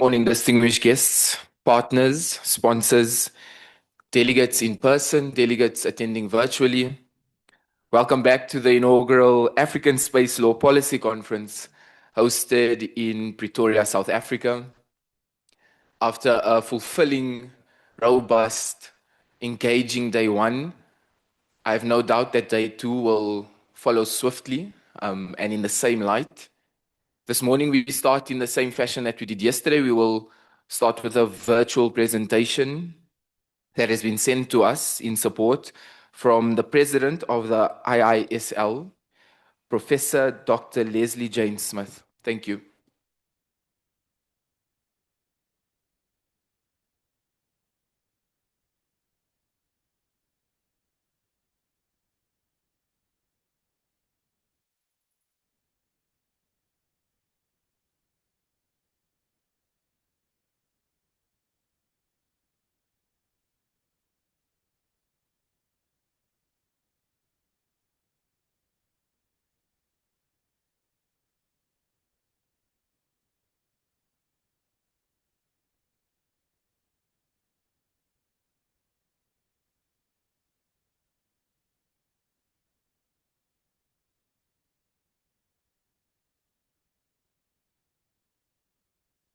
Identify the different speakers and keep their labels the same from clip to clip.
Speaker 1: morning, distinguished guests, partners, sponsors, delegates in person, delegates attending virtually. Welcome back to the inaugural African Space Law Policy Conference hosted in Pretoria, South Africa. After a fulfilling, robust, engaging day one, I have no doubt that day two will follow swiftly and in the same light. This morning, we start in the same fashion that we did yesterday. We will start with a virtual presentation that has been sent to us in support from the president of the IISL, Professor Dr. Leslie Jane Smith. Thank you.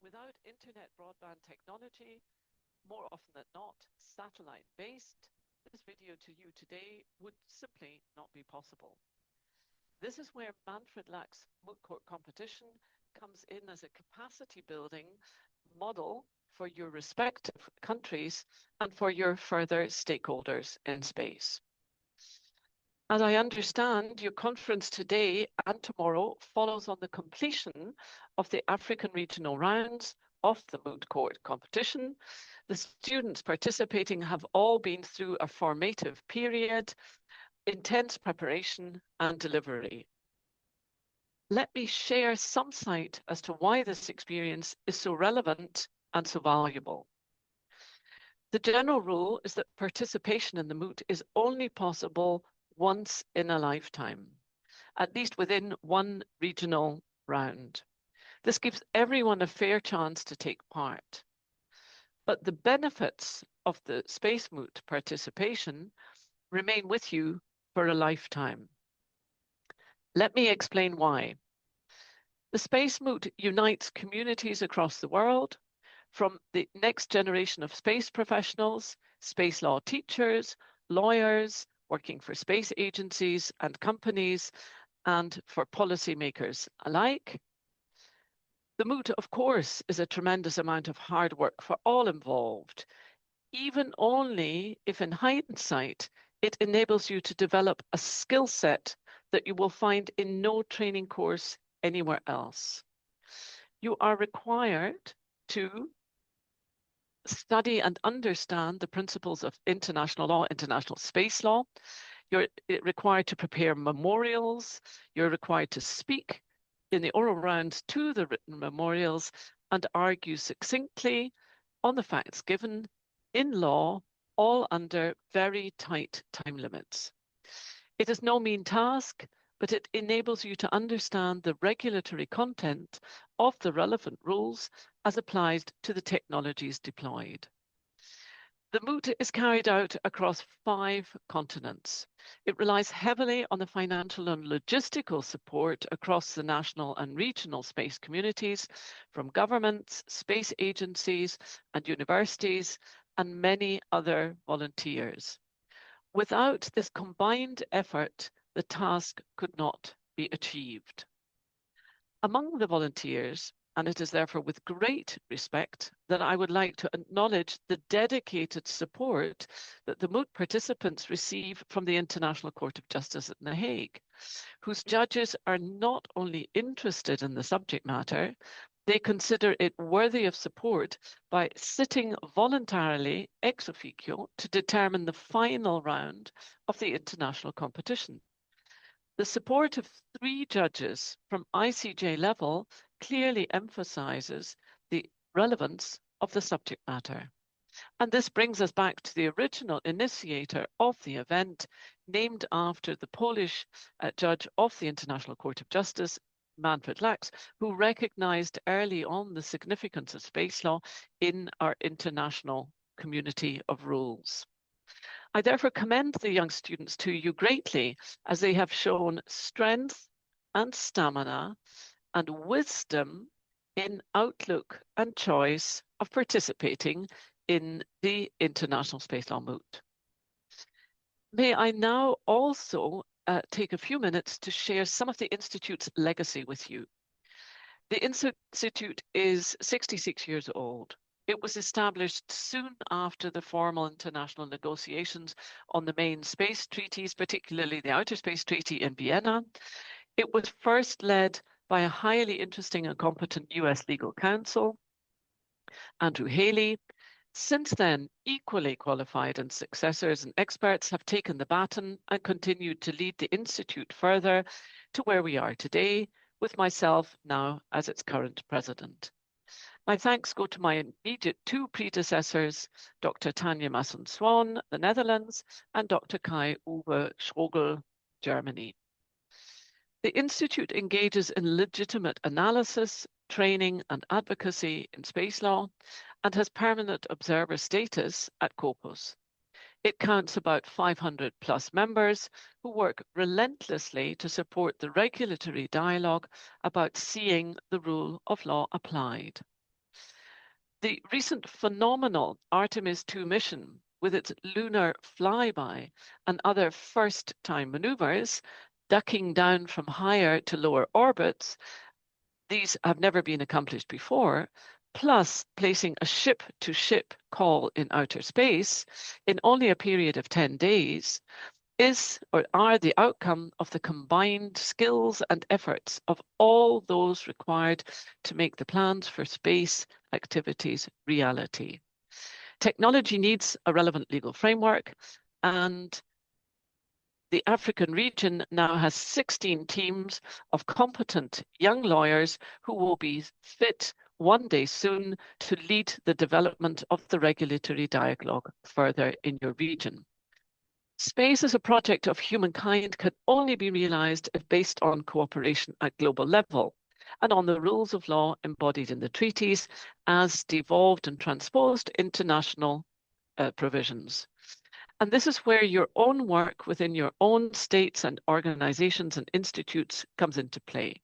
Speaker 2: Without internet broadband technology, more often than not satellite-based, this video to you today would simply not be possible. This is where Manfred Lack's moot court competition comes in as a capacity building model for your respective countries and for your further stakeholders in space. As I understand, your conference today and tomorrow follows on the completion of the African regional rounds of the moot court competition. The students participating have all been through a formative period, intense preparation and delivery. Let me share some sight as to why this experience is so relevant and so valuable. The general rule is that participation in the moot is only possible once in a lifetime, at least within one regional round. This gives everyone a fair chance to take part. But the benefits of the space moot participation remain with you for a lifetime. Let me explain why. The space moot unites communities across the world, from the next generation of space professionals, space law teachers, lawyers, working for space agencies and companies, and for policymakers alike. The moot, of course, is a tremendous amount of hard work for all involved, even only if in hindsight, it enables you to develop a skill set that you will find in no training course anywhere else. You are required to study and understand the principles of international law, international space law. You're required to prepare memorials. You're required to speak in the oral rounds to the written memorials and argue succinctly on the facts given in law, all under very tight time limits. It is no mean task, but it enables you to understand the regulatory content of the relevant rules as applied to the technologies deployed. The moot is carried out across 5 continents. It relies heavily on the financial and logistical support across the national and regional space communities from governments, space agencies and universities, and many other volunteers. Without this combined effort, the task could not be achieved. Among the volunteers, and it is therefore with great respect that I would like to acknowledge the dedicated support that the moot participants receive from the International Court of Justice at The Hague, whose judges are not only interested in the subject matter, they consider it worthy of support by sitting voluntarily ex officio to determine the final round of the international competition. The support of 3 judges from ICJ level clearly emphasizes the relevance of the subject matter. And this brings us back to the original initiator of the event, named after the Polish judge of the International Court of Justice, Manfred Lachs, who recognized early on the significance of space law in our international community of rules. I therefore commend the young students to you greatly, as they have shown strength and stamina and wisdom in outlook and choice of participating in the International Space Law Moot. May I now also take a few minutes to share some of the Institute's legacy with you. The Institute is 66 years old. It was established soon after the formal international negotiations on the main space treaties, particularly the Outer Space Treaty in Vienna. It was first led by a highly interesting and competent US legal counsel, Andrew Haley. Since then, equally qualified and successors and experts have taken the baton and continued to lead the Institute further to where we are today, with myself now as its current president. My thanks go to my immediate two predecessors, Dr. Tanja Masson-Swan, the Netherlands, and Dr. Kai-Uwe Schrogel, Germany. The Institute engages in legitimate analysis, training, and advocacy in space law, and has permanent observer status at COPUS. It counts about 500 plus members who work relentlessly to support the regulatory dialogue about seeing the rule of law applied. The recent phenomenal Artemis 2 mission, with its lunar flyby and other first-time maneuvers, ducking down from higher to lower orbits, these have never been accomplished before, plus placing a ship-to-ship call in outer space in only a period of 10 days, is or are the outcome of the combined skills and efforts of all those required to make the plans for space activities reality. Technology needs a relevant legal framework, and the African region now has 16 teams of competent young lawyers who will be fit one day soon to lead the development of the regulatory dialogue further in your region. Space as a project of humankind can only be realized if based on cooperation at global level and on the rules of law embodied in the treaties as devolved and transposed into national provisions. And this is where your own work within your own states and organizations and institutes comes into play.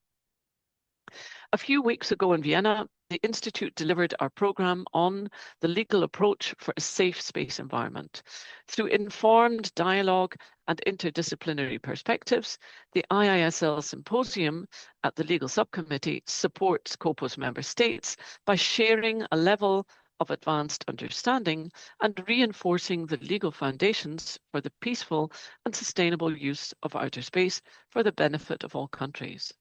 Speaker 2: A few weeks ago in Vienna, the Institute delivered our program on the legal approach for a safe space environment. Through informed dialogue and interdisciplinary perspectives, the IISL Symposium at the Legal Subcommittee supports COPUS member states by sharing a level of advanced understanding and reinforcing the legal foundations for the peaceful and sustainable use of outer space for the benefit of all countries.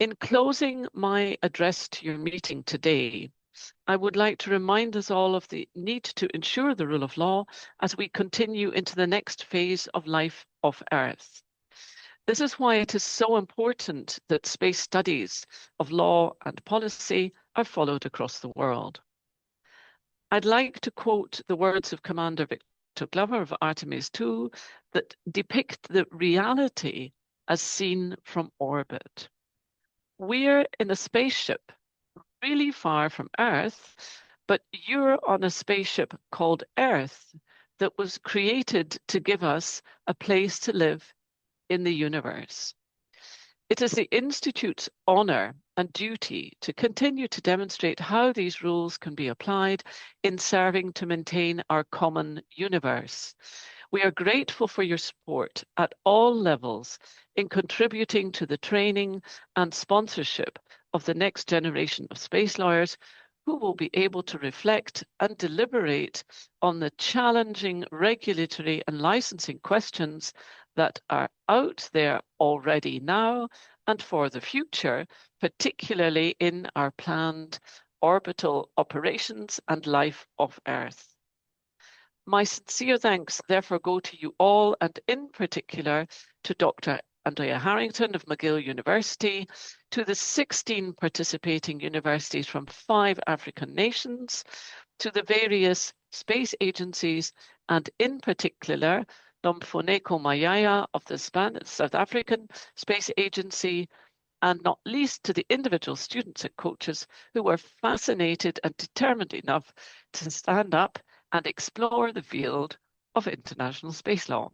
Speaker 2: In closing my address to your meeting today, I would like to remind us all of the need to ensure the rule of law as we continue into the next phase of life of Earth. This is why it is so important that space studies of law and policy are followed across the world. I'd like to quote the words of Commander Victor Glover of Artemis 2 that depict the reality as seen from orbit. We're in a spaceship really far from Earth, but you're on a spaceship called Earth that was created to give us a place to live in the universe. It is the Institute's honor and duty to continue to demonstrate how these rules can be applied in serving to maintain our common universe. We are grateful for your support at all levels in contributing to the training and sponsorship of the next generation of space lawyers who will be able to reflect and deliberate on the challenging regulatory and licensing questions that are out there already now and for the future, particularly in our planned orbital operations and life of Earth. My sincere thanks therefore go to you all, and in particular to Dr. Andrea Harrington of McGill University, to the 16 participating universities from 5 African nations, to the various space agencies, and in particular, Nomfoneko Mayaya of the South African Space Agency, and not least to the individual students and coaches who were fascinated and determined enough to stand up and explore the field of international space law.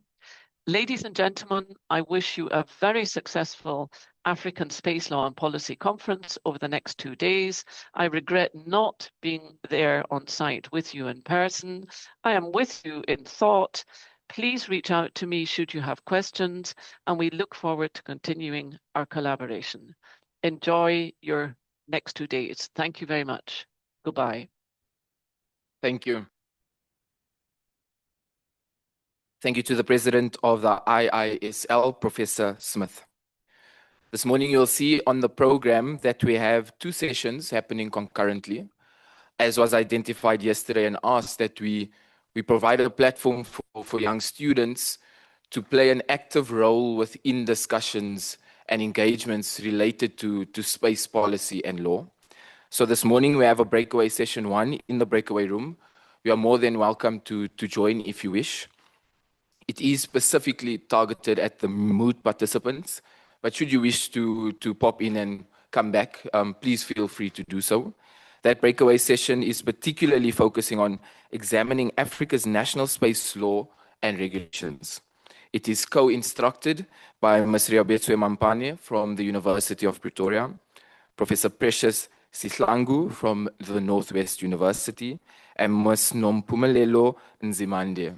Speaker 2: Ladies and gentlemen, I wish you a very successful African Space Law and Policy Conference over the next 2 days. I regret not being there on site with you in person. I am with you in thought. Please reach out to me should you have questions, and we look forward to continuing our collaboration. Enjoy your next 2 days. Thank you very much. Goodbye.
Speaker 1: Thank you. Thank you to the president of the IISL, Professor Smith. This morning, you'll see on the program that we have 2 sessions happening concurrently, as was identified yesterday and asked that we provide a platform for young students to play an active role within discussions and engagements related to space policy and law. So this morning, we have a breakaway session 1 in the breakaway room. You are more than welcome to join if you wish. It is specifically targeted at the mood participants, but should you wish to pop in and come back, please feel free to do so. That breakaway session is particularly focusing on examining Africa's national space law and regulations. It is co-instructed by Ms. Riabetswe Mampane from the University of Pretoria, Professor Precious Sihlangu from the Northwest University, and Ms. Nompumelelo Nzimande.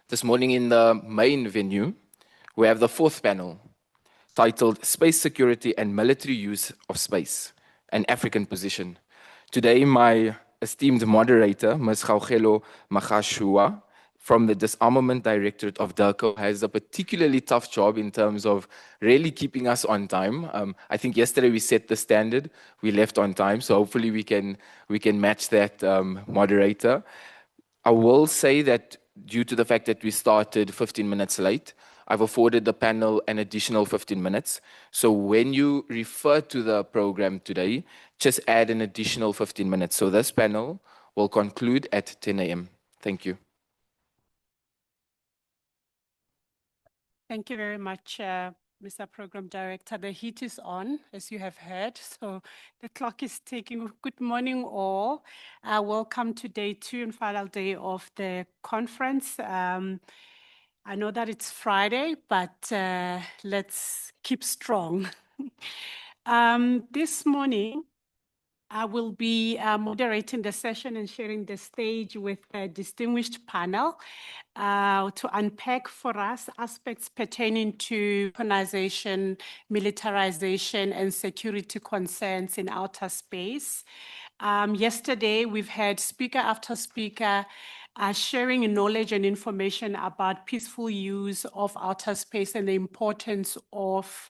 Speaker 1: This morning in the main venue, we have the 4th panel titled Space Security and Military Use of Space, an African Position. Today, my esteemed moderator, Ms. Gaugelo Magashua, from the Disarmament Directorate of DIRCO, has a particularly tough job in terms of really keeping us on time. I think yesterday we set the standard, we left on time, so hopefully we can match that, moderator. I will say that due to the fact that we started 15 minutes late, I've afforded the panel an additional 15 minutes. So when you refer to the program today, just add an additional 15 minutes. So this panel will conclude at 10 a.m. Thank you.
Speaker 3: Thank you very much, Mr. Program Director. The heat is on, as you have heard, so the clock is ticking. Good morning, all. Welcome to day 2 and final day of the conference. I know that it's Friday, but let's keep strong. This morning, I will be moderating the session and sharing the stage with a distinguished panel to unpack for us aspects pertaining to weaponization, militarization, and security concerns in outer space. Yesterday, we've had speaker after speaker sharing knowledge and information about peaceful use of outer space and the importance of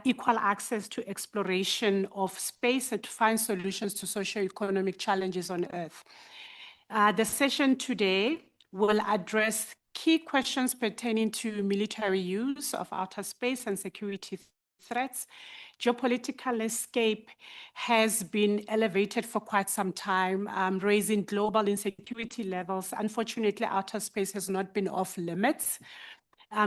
Speaker 3: equal access to exploration of space and to find solutions to socio-economic challenges on Earth. The session today will address key questions pertaining to military use of outer space and security threats. Geopolitical landscape has been elevated for quite some time, raising global insecurity levels. Unfortunately, outer space has not been off limits.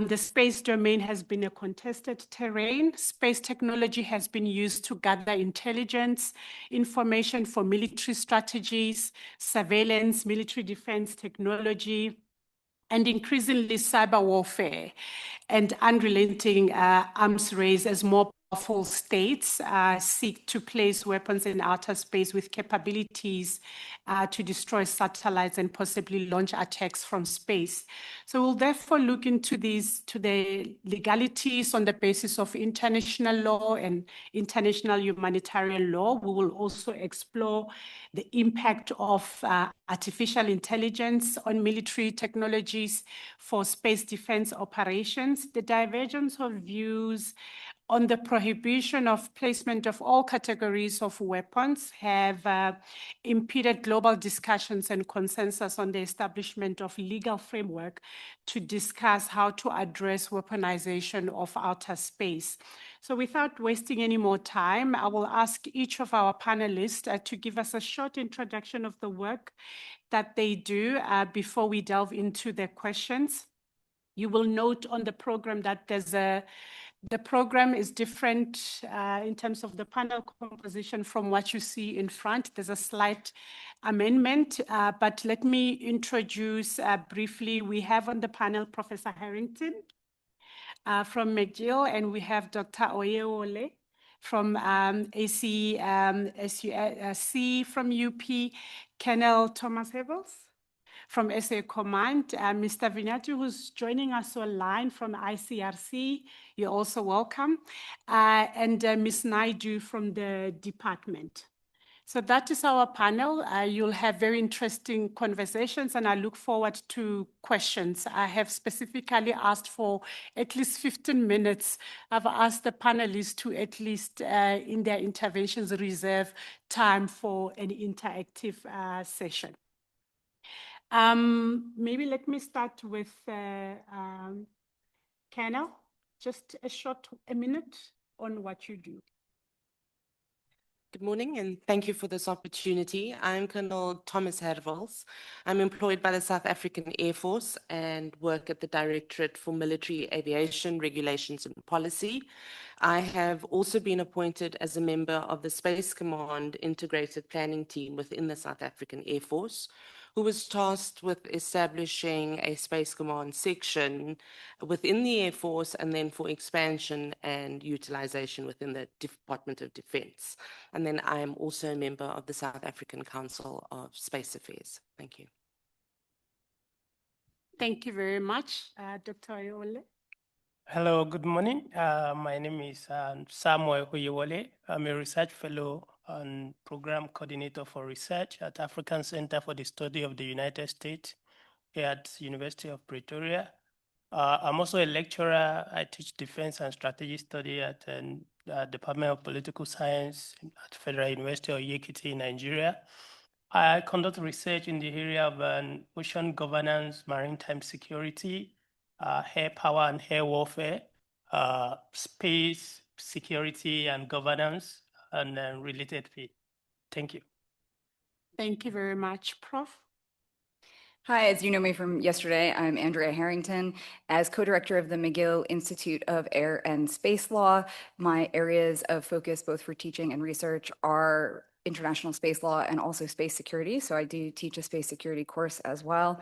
Speaker 3: The space domain has been a contested terrain. Space technology has been used to gather intelligence, information for military strategies, surveillance, military defense technology, and increasingly cyber warfare and unrelenting arms race as more powerful states seek to place weapons in outer space with capabilities to destroy satellites and possibly launch attacks from space. So we'll therefore look into the legalities on the basis of international law and international humanitarian law. We will also explore the impact of artificial intelligence on military technologies for space defense operations, the divergence of views on the prohibition of placement of all categories of weapons have impeded global discussions and consensus on the establishment of legal framework to discuss how to address weaponization of outer space. So without wasting any more time, I will ask each of our panelists to give us a short introduction of the work that they do before we delve into the questions. You will note on the program that there's a The program is different in terms of the panel composition from what you see in front. There's a slight amendment, but let me introduce briefly. We have on the panel Professor Harrington from McGill, and we have Dr. Oyewole from ACSUC from UP, Colonel Thomas Havels from SA Command, Mr. Vignati, who's joining us online from ICRC, you're also welcome, and Ms. Naidu from the department. So that is our panel. You'll have very interesting conversations, and I look forward to questions. I have specifically asked for at least 15 minutes. I've asked the panelists to at least in their interventions reserve time for an interactive session. Maybe let me start with Colonel, just a minute on what you do.
Speaker 4: Good morning, and thank you for this opportunity. I'm Colonel Thomas Hervels. I'm employed by the South African Air Force and work at the Directorate for Military Aviation Regulations and Policy. I have also been appointed as a member of the Space Command Integrated Planning Team within the South African Air Force, who was tasked with establishing a Space Command section within the Air Force and then for expansion and utilization within the Department of Defense. And then I am also a member of the South African Council of Space Affairs. Thank you.
Speaker 3: Thank you very much, Dr. Oyewole.
Speaker 5: Hello, good morning. My name is Samuel Oyewole. I'm a research fellow and program coordinator for research at African Center for the Study of the United States here at University of Pretoria. I'm also a lecturer. I teach defense and strategy study at the Department of Political Science at Federal University of Ekiti in Nigeria. I conduct research in the area of ocean governance, maritime security, air power and air warfare, space security and governance, and related fields. Thank you.
Speaker 3: Thank you very much, Prof.
Speaker 6: Hi, as you know me from yesterday, I'm Andrea Harrington. As co-director of the McGill Institute of Air and Space Law, my areas of focus both for teaching and research are international space law and also space security. So I do teach a space security course as well.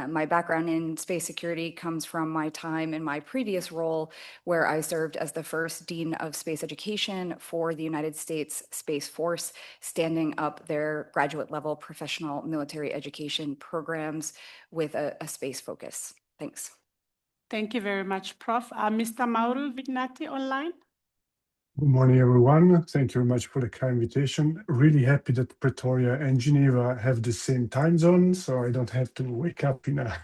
Speaker 6: My background in space security comes from my time in my previous role where I served as the first Dean of Space Education for the United States Space Force, standing up their graduate level professional military education programs with a space focus. Thanks.
Speaker 3: Thank you very much, Prof. Mr. Mauro Vignati online.
Speaker 7: Good morning, everyone. Thank you very much for the kind invitation. Really happy that Pretoria and Geneva have the same time zone, so I don't have to wake up in a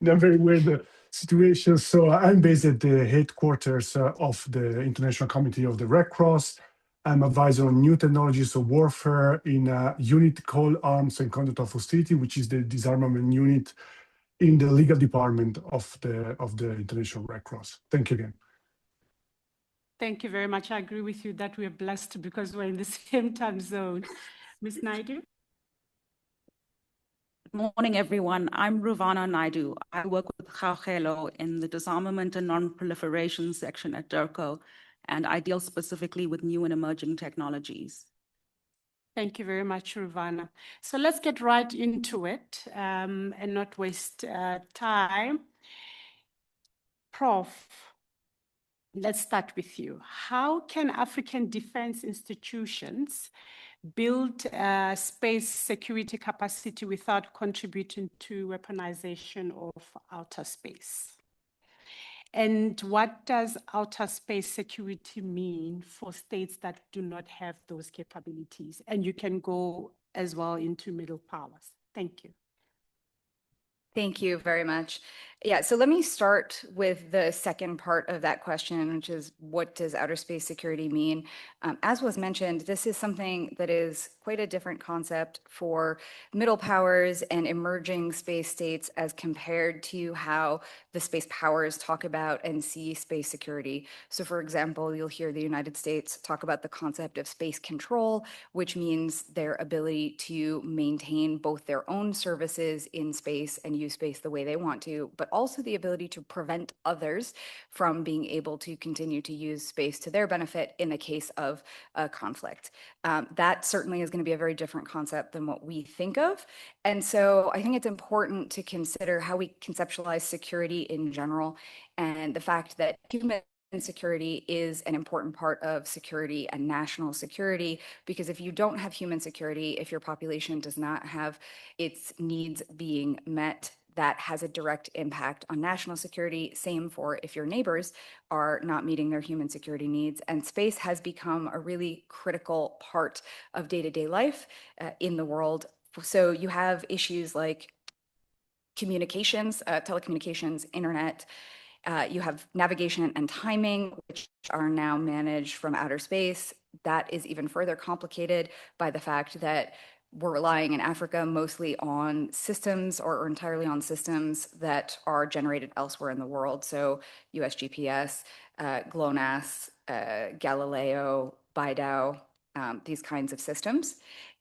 Speaker 7: very weird situation. So I'm based at the headquarters of the International Committee of the Red Cross. I'm advisor on new technologies of warfare in a unit called Arms and Conduct of Hostility, which is the disarmament unit in the legal department of the International Red Cross. Thank you again.
Speaker 3: Thank you very much. I agree with you that we're blessed because we're in the same time zone. Ms. Naidu?
Speaker 8: Good morning, everyone. I'm Ruvana Naidu. I work with Khaukhelo in the Disarmament and Non-Proliferation section at DERCO, and I deal specifically with new and emerging technologies.
Speaker 3: Thank you very much, Ruvana. So let's get right into it and not waste time. Prof, let's start with you. How can African defense institutions build space security capacity without contributing to weaponization of outer space? And what does outer space security mean for states that do not have those capabilities? And you can go as well into middle powers. Thank you.
Speaker 6: Thank you very much. Yeah, so let me start with the second part of that question, which is what does outer space security mean? As was mentioned, this is something that is quite a different concept for middle powers and emerging space states as compared to how the space powers talk about and see space security. So for example, you'll hear the United States talk about the concept of space control, which means their ability to maintain both their own services in space and use space the way they want to, but also the ability to prevent others from being able to continue to use space to their benefit in the case of a conflict. That certainly is going to be a very different concept than what we think of. And so I think it's important to consider how we conceptualize security in general, and the fact that human security is an important part of security and national security, because if you don't have human security, if your population does not have its needs being met, that has a direct impact on national security. Same for if your neighbors are not meeting their human security needs. And space has become a really critical part of day-to-day life in the world. So you have issues like communications, telecommunications, internet. You have navigation and timing, which are now managed from outer space. That is even further complicated by the fact that we're relying in Africa mostly on systems or entirely on systems that are generated elsewhere in the world. So US GPS, GLONASS, Galileo, BeiDou, these kinds of systems.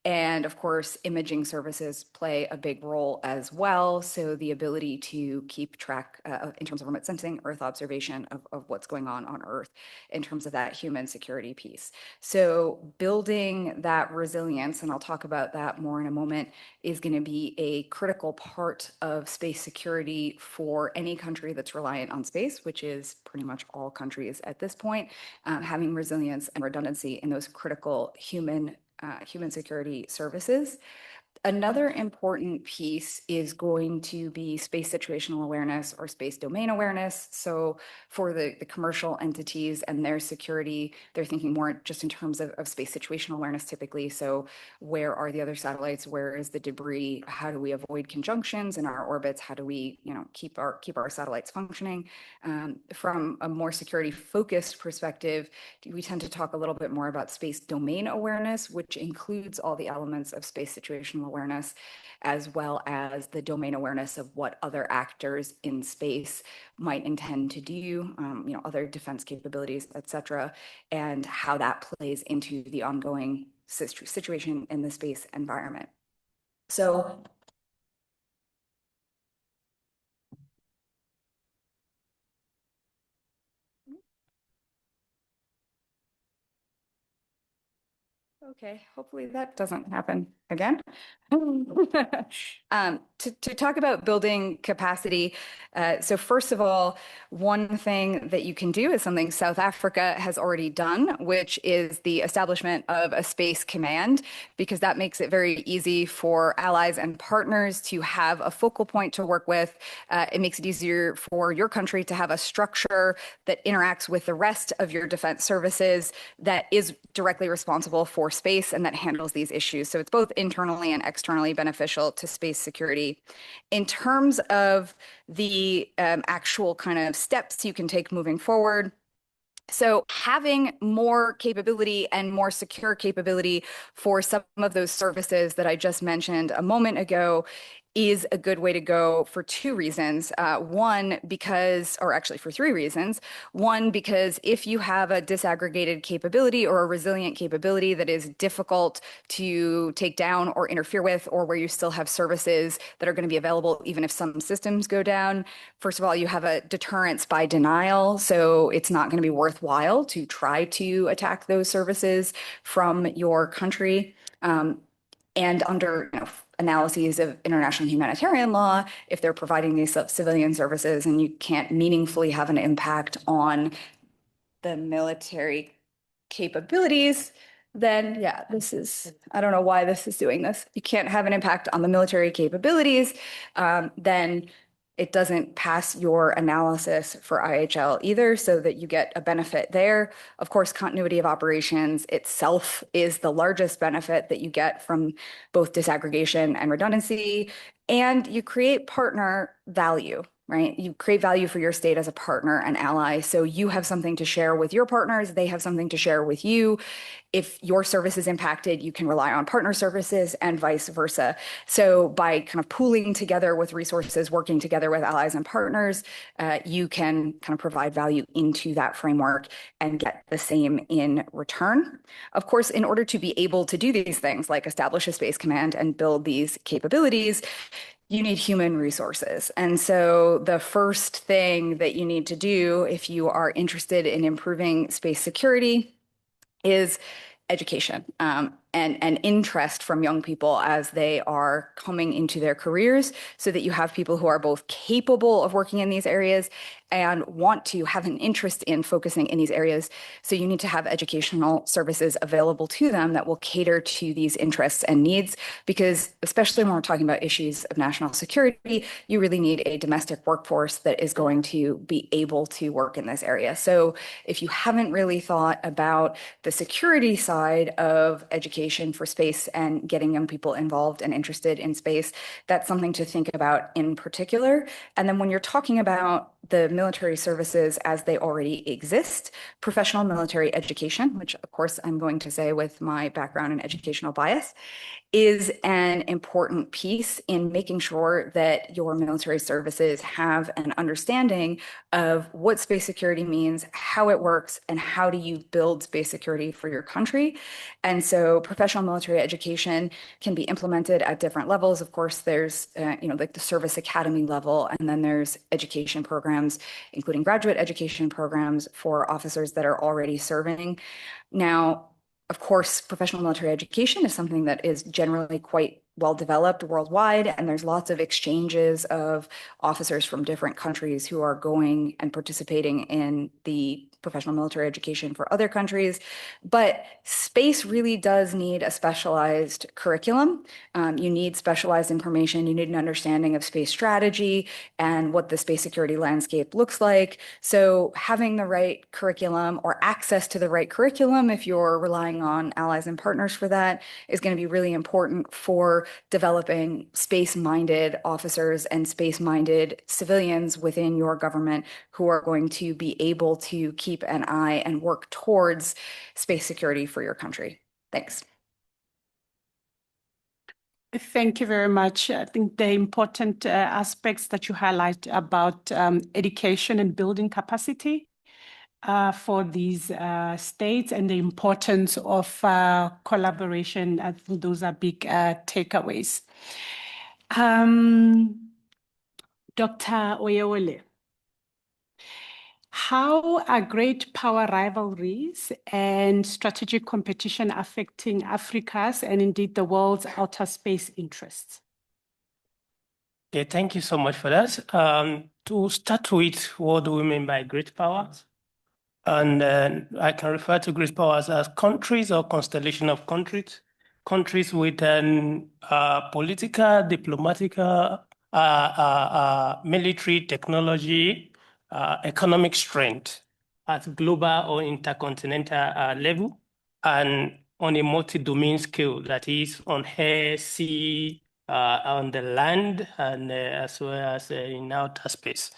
Speaker 6: And of course, imaging services play a big role as well. So the ability to keep track in terms of remote sensing, Earth observation of what's going on Earth in terms of that human security piece. So building that resilience, and I'll talk about that more in a moment, is going to be a critical part of space security for any country that's reliant on space, which is pretty much all countries at this point, having resilience and redundancy in those critical human security services. Another important piece is going to be space situational awareness or space domain awareness. So for the commercial entities and their security, they're thinking more just in terms of space situational awareness typically. So where are the other satellites? Where is the debris? How do we avoid conjunctions in our orbits? How do we, keep our satellites functioning? From a more security focused perspective, we tend to talk a little bit more about space domain awareness, which includes all the elements of space situational awareness, as well as the domain awareness of what other actors in space might intend to do, other defense capabilities, et cetera, and how that plays into the ongoing situation in the space environment. So okay, hopefully that doesn't happen again. To talk about building capacity, so first of all, one thing that you can do is something South Africa has already done, which is the establishment of a space command, because that makes it very easy for allies and partners to have a focal point to work with. It makes it easier for your country to have a structure that interacts with the rest of your defense services that is directly responsible for space and that handles these issues. So it's both internally and externally beneficial to space security. In terms of the actual kind of steps you can take moving forward, so having more capability and more secure capability for some of those services that I just mentioned a moment ago is a good way to go for two reasons. One, because, or actually for three reasons. One, because if you have a disaggregated capability or a resilient capability that is difficult to take down or interfere with, or where you still have services that are going to be available even if some systems go down, first of all, you have a deterrence by denial. So it's not going to be worthwhile to try to attack those services from your country. And under analyses of international humanitarian law, if they're providing these civilian services and you can't meaningfully have an impact on the military capabilities, then yeah, I don't know why this is doing this. You can't have an impact on the military capabilities, then it doesn't pass your analysis for IHL either, so that you get a benefit there. Of course, continuity of operations itself is the largest benefit that you get from both disaggregation and redundancy, and you create partner value, right? You create value for your state as a partner and ally. So you have something to share with your partners, they have something to share with you. If your service is impacted, you can rely on partner services and vice versa. So by kind of pooling together with resources, working together with allies and partners, you can kind of provide value into that framework and get the same in return. Of course, in order to be able to do these things, like establish a space command and build these capabilities, you need human resources. And so the first thing that you need to do if you are interested in improving space security is education and interest from young people as they are coming into their careers, so that you have people who are both capable of working in these areas and want to have an interest in focusing in these areas. So you need to have educational services available to them that will cater to these interests and needs, because especially when we're talking about issues of national security, you really need a domestic workforce that is going to be able to work in this area. So if you haven't really thought about the security side of education for space and getting young people involved and interested in space, that's something to think about in particular. And then when you're talking about the military services as they already exist, professional military education, which of course I'm going to say with my background in educational bias, is an important piece in making sure that your military services have an understanding of what space security means, how it works, and how do you build space security for your country. And so professional military education can be implemented at different levels. Of course, there's like the service academy level, and then there's education programs, including graduate education programs for officers that are already serving. Now, of course, professional military education is something that is generally quite well developed worldwide, and there's lots of exchanges of officers from different countries who are going and participating in the professional military education for other countries. But space really does need a specialized curriculum. You need specialized information. You need an understanding of space strategy and what the space security landscape looks like. So having the right curriculum or access to the right curriculum, if you're relying on allies and partners for that, is going to be really important for developing space-minded officers and space-minded civilians within your government who are going to be able to keep an eye and work towards space security for your country. Thanks.
Speaker 3: Thank you very much. I think the important aspects that you highlight about education and building capacity for these states and the importance of collaboration, I think those are big takeaways. Dr. Oyewole, how are great power rivalries and strategic competition affecting Africa's and indeed the world's outer space interests?
Speaker 5: Okay, thank you so much for that. To start with, what do we mean by great powers? And I can refer to great powers as countries or constellation of countries, countries with an political, diplomatic, military technology, economic strength at global or intercontinental level, and on a multi-domain scale, that is on air, sea, on the land, and as well as in outer space.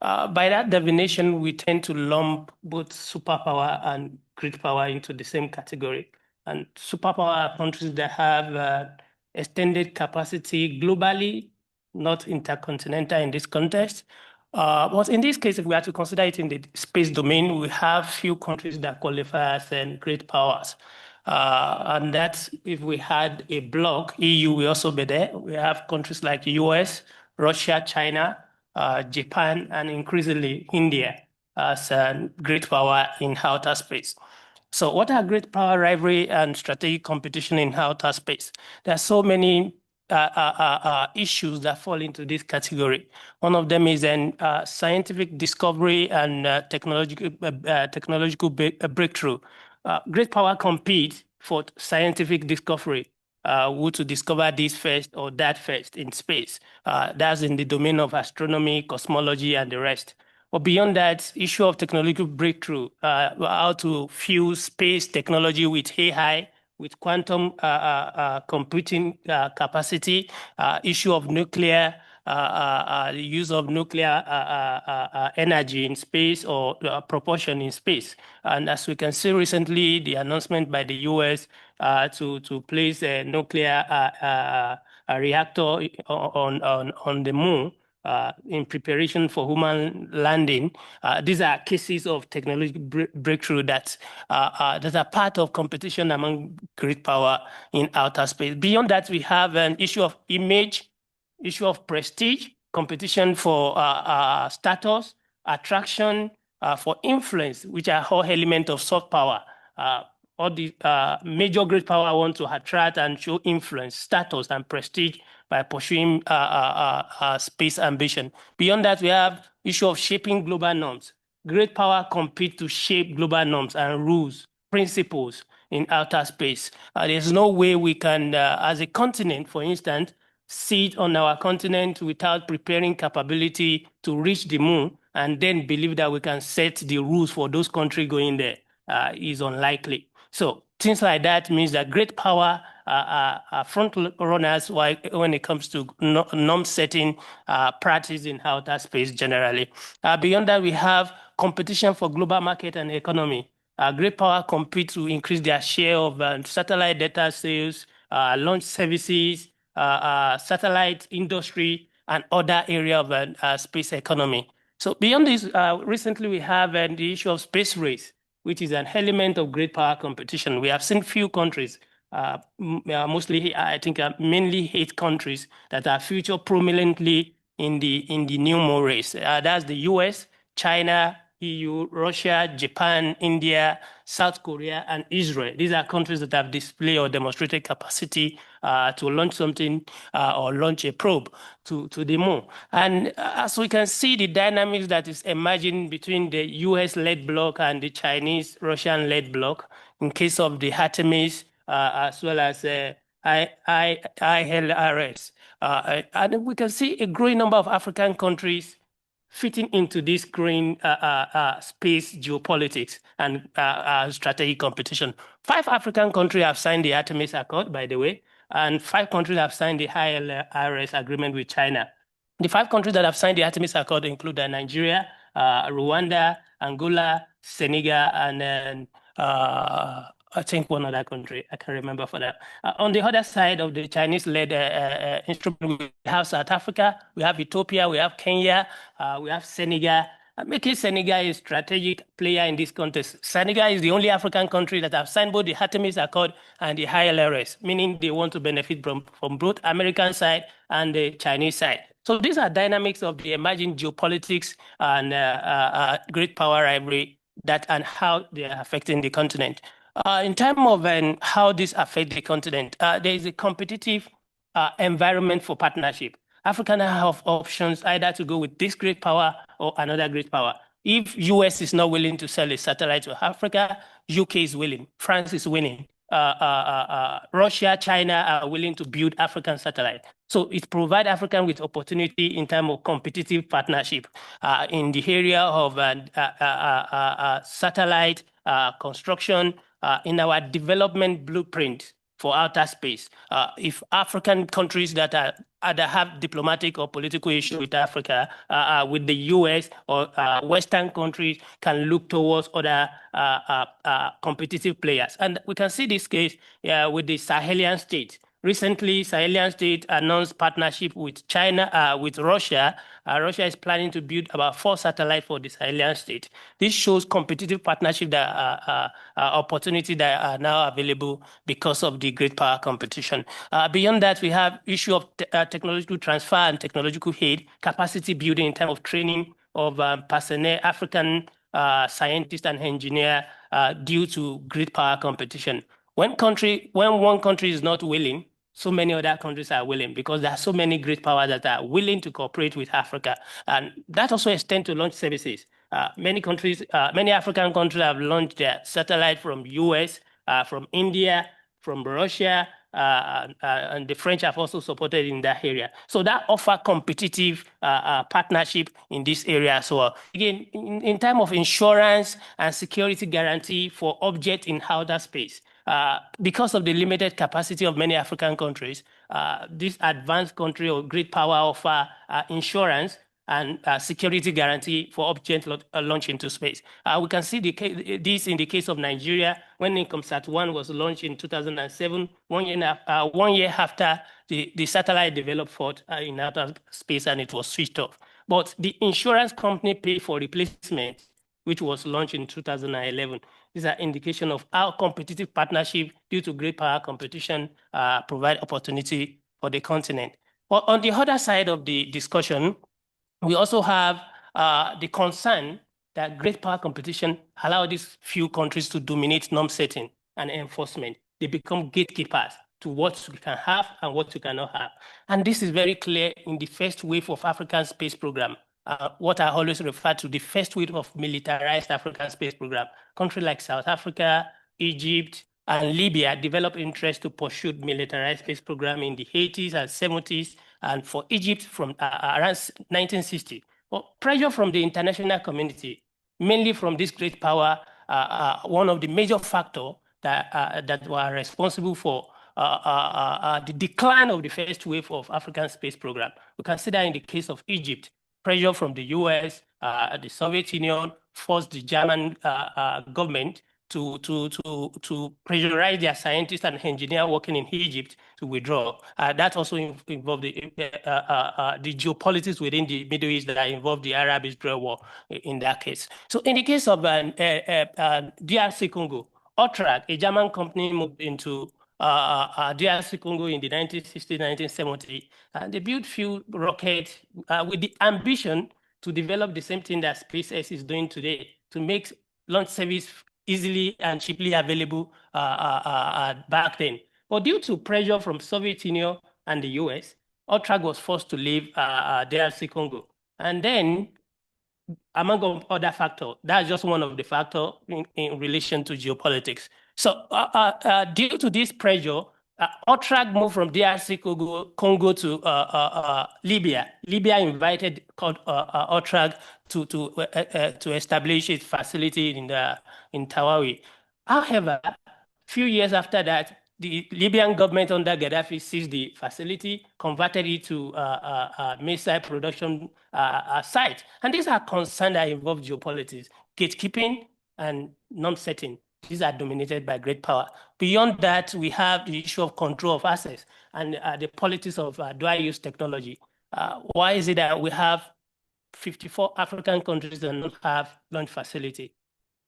Speaker 5: By that definition, we tend to lump both superpower and great power into the same category. And superpower are countries that have extended capacity globally, not intercontinental in this context. But in this case, if we are to consider it in the space domain, we have few countries that qualify as great powers. And that's if we had a bloc, EU will also be there. We have countries like US, Russia, China, Japan, and increasingly India as a great power in outer space. So what are great power rivalry and strategic competition in outer space? There are so many issues that fall into this category. One of them is scientific discovery and technological breakthrough. Great power compete for scientific discovery, who to discover this first or that first in space. That's in the domain of astronomy, cosmology, and the rest. But beyond that, issue of technological breakthrough, how to fuse space technology with AI, with quantum computing capacity, issue of nuclear, the use of nuclear energy in space or propulsion in space. And as we can see recently, the announcement by the US to place a nuclear reactor on the moon in preparation for human landing. These are cases of technological breakthrough that are part of competition among great power in outer space. Beyond that, we have an issue of image, issue of prestige, competition for status, attraction, for influence, which are all elements of soft power. All the major great power want to attract and show influence, status, and prestige by pursuing space ambition. Beyond that, we have issue of shaping global norms. Great power compete to shape global norms and rules, principles in outer space. There's no way we can, as a continent, for instance, sit on our continent without preparing capability to reach the moon and then believe that we can set the rules for those countries going there is unlikely. So things like that means that great power are front runners when it comes to norm setting practice in outer space generally. Beyond that, we have competition for global market and economy. Great power compete to increase their share of satellite data sales, launch services, satellite industry, and other area of space economy. So beyond this, recently we have the issue of space race, which is an element of great power competition. We have seen few countries, mostly I think mainly 8 countries that are featured prominently in the new race. That's the US, China, EU, Russia, Japan, India, South Korea, and Israel. These are countries that have displayed or demonstrated capacity to launch something or launch a probe to the moon. And as we can see, the dynamics that is emerging between the US-led bloc and the Chinese-Russian-led bloc, in case of the Artemis, as well as ILRS. And we can see a growing number of African countries fitting into this growing space geopolitics and strategic competition. 5 African countries have signed the Artemis Accord, by the way, and 5 countries have signed the ILRS agreement with China. The 5 countries that have signed the Artemis Accord include Nigeria, Rwanda, Angola, Senegal, and then I think one other country, I can remember for that. On the other side of the Chinese-led instrument, we have South Africa, we have Ethiopia, we have Kenya, we have Senegal, making Senegal a strategic player in this context. Senegal is the only African country that have signed both the Artemis Accord and the ILRS, meaning they want to benefit from both American side and the Chinese side. So these are dynamics of the emerging geopolitics and great power rivalry that and how they are affecting the continent. In terms of how this affects the continent, there is a competitive environment for partnership. Africa have options either to go with this great power or another great power. If US is not willing to sell a satellite to Africa, UK is willing, France is willing, Russia, China are willing to build African satellite. So it provides African with opportunity in terms of competitive partnership in the area of satellite construction, in our development blueprint for outer space. If African countries that are either have diplomatic or political issue with Africa, with the US or Western countries can look towards other competitive players. And we can see this case with the Sahelian states. Recently, Sahelian state announced partnership with China, with Russia. Russia is planning to build about 4 satellites for the Sahelian state. This shows competitive partnership that opportunity that are now available because of the great power competition. Beyond that, we have issue of technological transfer and technological aid, capacity building in terms of training of personnel, African scientists and engineers due to great power competition. When one country is not willing, so many other countries are willing because there are so many great powers that are willing to cooperate with Africa. And that also extends to launch services. Many African countries have launched their satellite from US, from India, from Russia, and the French have also supported in that area. So that offer competitive partnership in this area as well. Again, in terms of insurance and security guarantee for objects in outer space, because of the limited capacity of many African countries, this advanced country or great power offer insurance and security guarantee for object launch into space. We can see this in the case of Nigeria, when INCOMSAT-1 was launched in 2007, 1 year after the satellite developed in outer space and it was switched off. But the insurance company paid for replacement, which was launched in 2011. These are indication of how competitive partnership due to great power competition provide opportunity for the continent. But on the other side of the discussion, we also have the concern that great power competition allow these few countries to dominate norm setting and enforcement. They become gatekeepers to what we can have and what we cannot have. And this is very clear in the first wave of African space program, what I always refer to the first wave of militarized African space program. Countries like South Africa, Egypt, and Libya developed interest to pursue militarized space program in the 80s and 70s, and for Egypt from around 1960. Well, pressure from the international community, mainly from this great power, one of the major factors that were responsible for the decline of the first wave of African space program. We consider in the case of Egypt, pressure from the US, the Soviet Union forced the German government to pressurize their scientists and engineers working in Egypt to withdraw. That also involved the geopolitics within the Middle East that involved the Arab-Israel war in that case. So in the case of DRC Congo, Otrak, a German company, moved into DRC Congo in the 1960s, 1970s. They built few rockets with the ambition to develop the same thing that SpaceX is doing today, to make launch service easily and cheaply available back then. But due to pressure from Soviet Union and the US, Otrak was forced to leave DRC Congo. And then, among other factors, that's just one of the factors in relation to geopolitics. So due to this pressure, Otrak moved from DRC Congo to Libya. Libya invited Otrak to establish its facility in Tawawi. However, a few years after that, the Libyan government under Gaddafi seized the facility, converted it to a missile production site. And these are concerns that involve geopolitics, gatekeeping, and norm setting. These are dominated by great power. Beyond that, we have the issue of control of access and the politics of dual-use technology. Why is it that we have 54 African countries that don't have launch facility?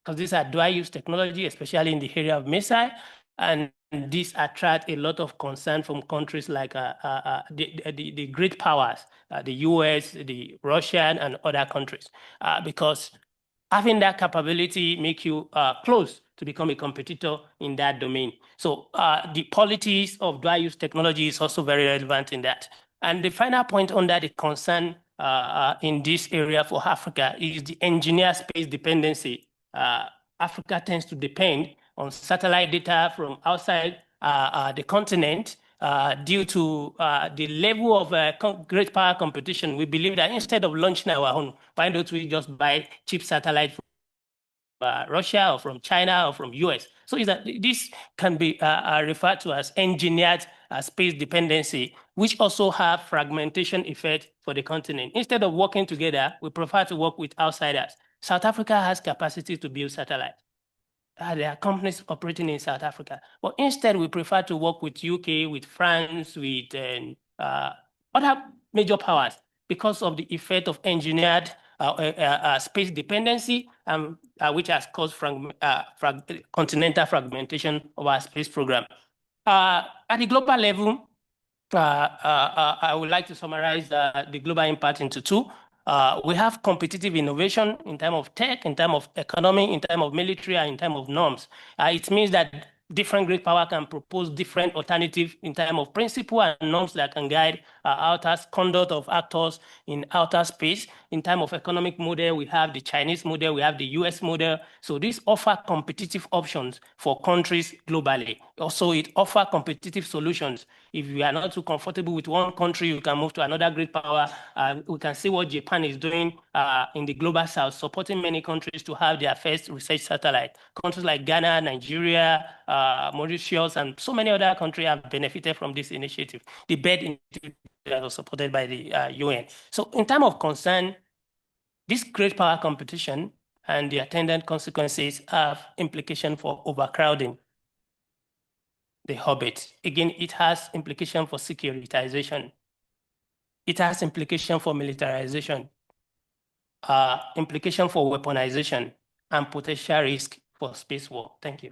Speaker 5: Because these are dual-use technology, especially in the area of missile, and these attract a lot of concern from countries like the great powers, the US, the Russian, and other countries, because having that capability make you close to become a competitor in that domain. So the politics of dual-use technology is also very relevant in that. And the final point under the concern in this area for Africa is the engineer space dependency. Africa tends to depend on satellite data from outside the continent due to the level of great power competition. We believe that instead of launching our own, why don't we just buy cheap satellite from Russia or from China or from US? So is that this can be referred to as engineered space dependency, which also have fragmentation effect for the continent. Instead of working together, we prefer to work with outsiders. South Africa has capacity to build satellites. There are companies operating in South Africa, but instead we prefer to work with UK, with France, with other major powers because of the effect of engineered space dependency, which has caused continental fragmentation of our space program. At the global level, I would like to summarize the global impact into two. We have competitive innovation in terms of tech, in terms of economy, in terms of military, and in terms of norms. It means that different great power can propose different alternatives in terms of principle and norms that can guide outer conduct of actors in outer space. In terms of economic model, we have the Chinese model, we have the US model. So these offer competitive options for countries globally. Also, it offers competitive solutions. If you are not too comfortable with one country, you can move to another great power. We can see what Japan is doing in the global south, supporting many countries to have their first research satellite. Countries like Ghana, Nigeria, Mauritius, and so many other countries have benefited from this initiative. The BED initiative that was supported by the UN. So in terms of concern, this great power competition and the attendant consequences have implication for overcrowding the orbit. Again, it has implication for securitization. It has implication for militarization, implication for weaponization, and potential risk for space war. Thank you.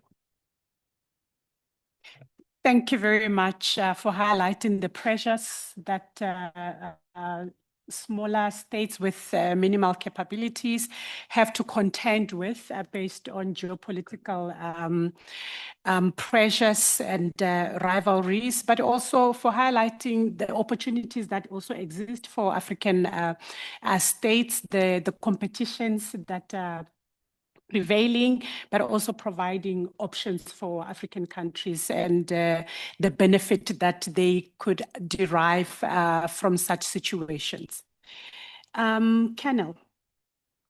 Speaker 3: Thank you very much for highlighting the pressures that smaller states with minimal capabilities have to contend with based on geopolitical pressures and rivalries, but also for highlighting the opportunities that also exist for African states, the competitions that prevailing, but also providing options for African countries and the benefit that they could derive from such situations. Colonel,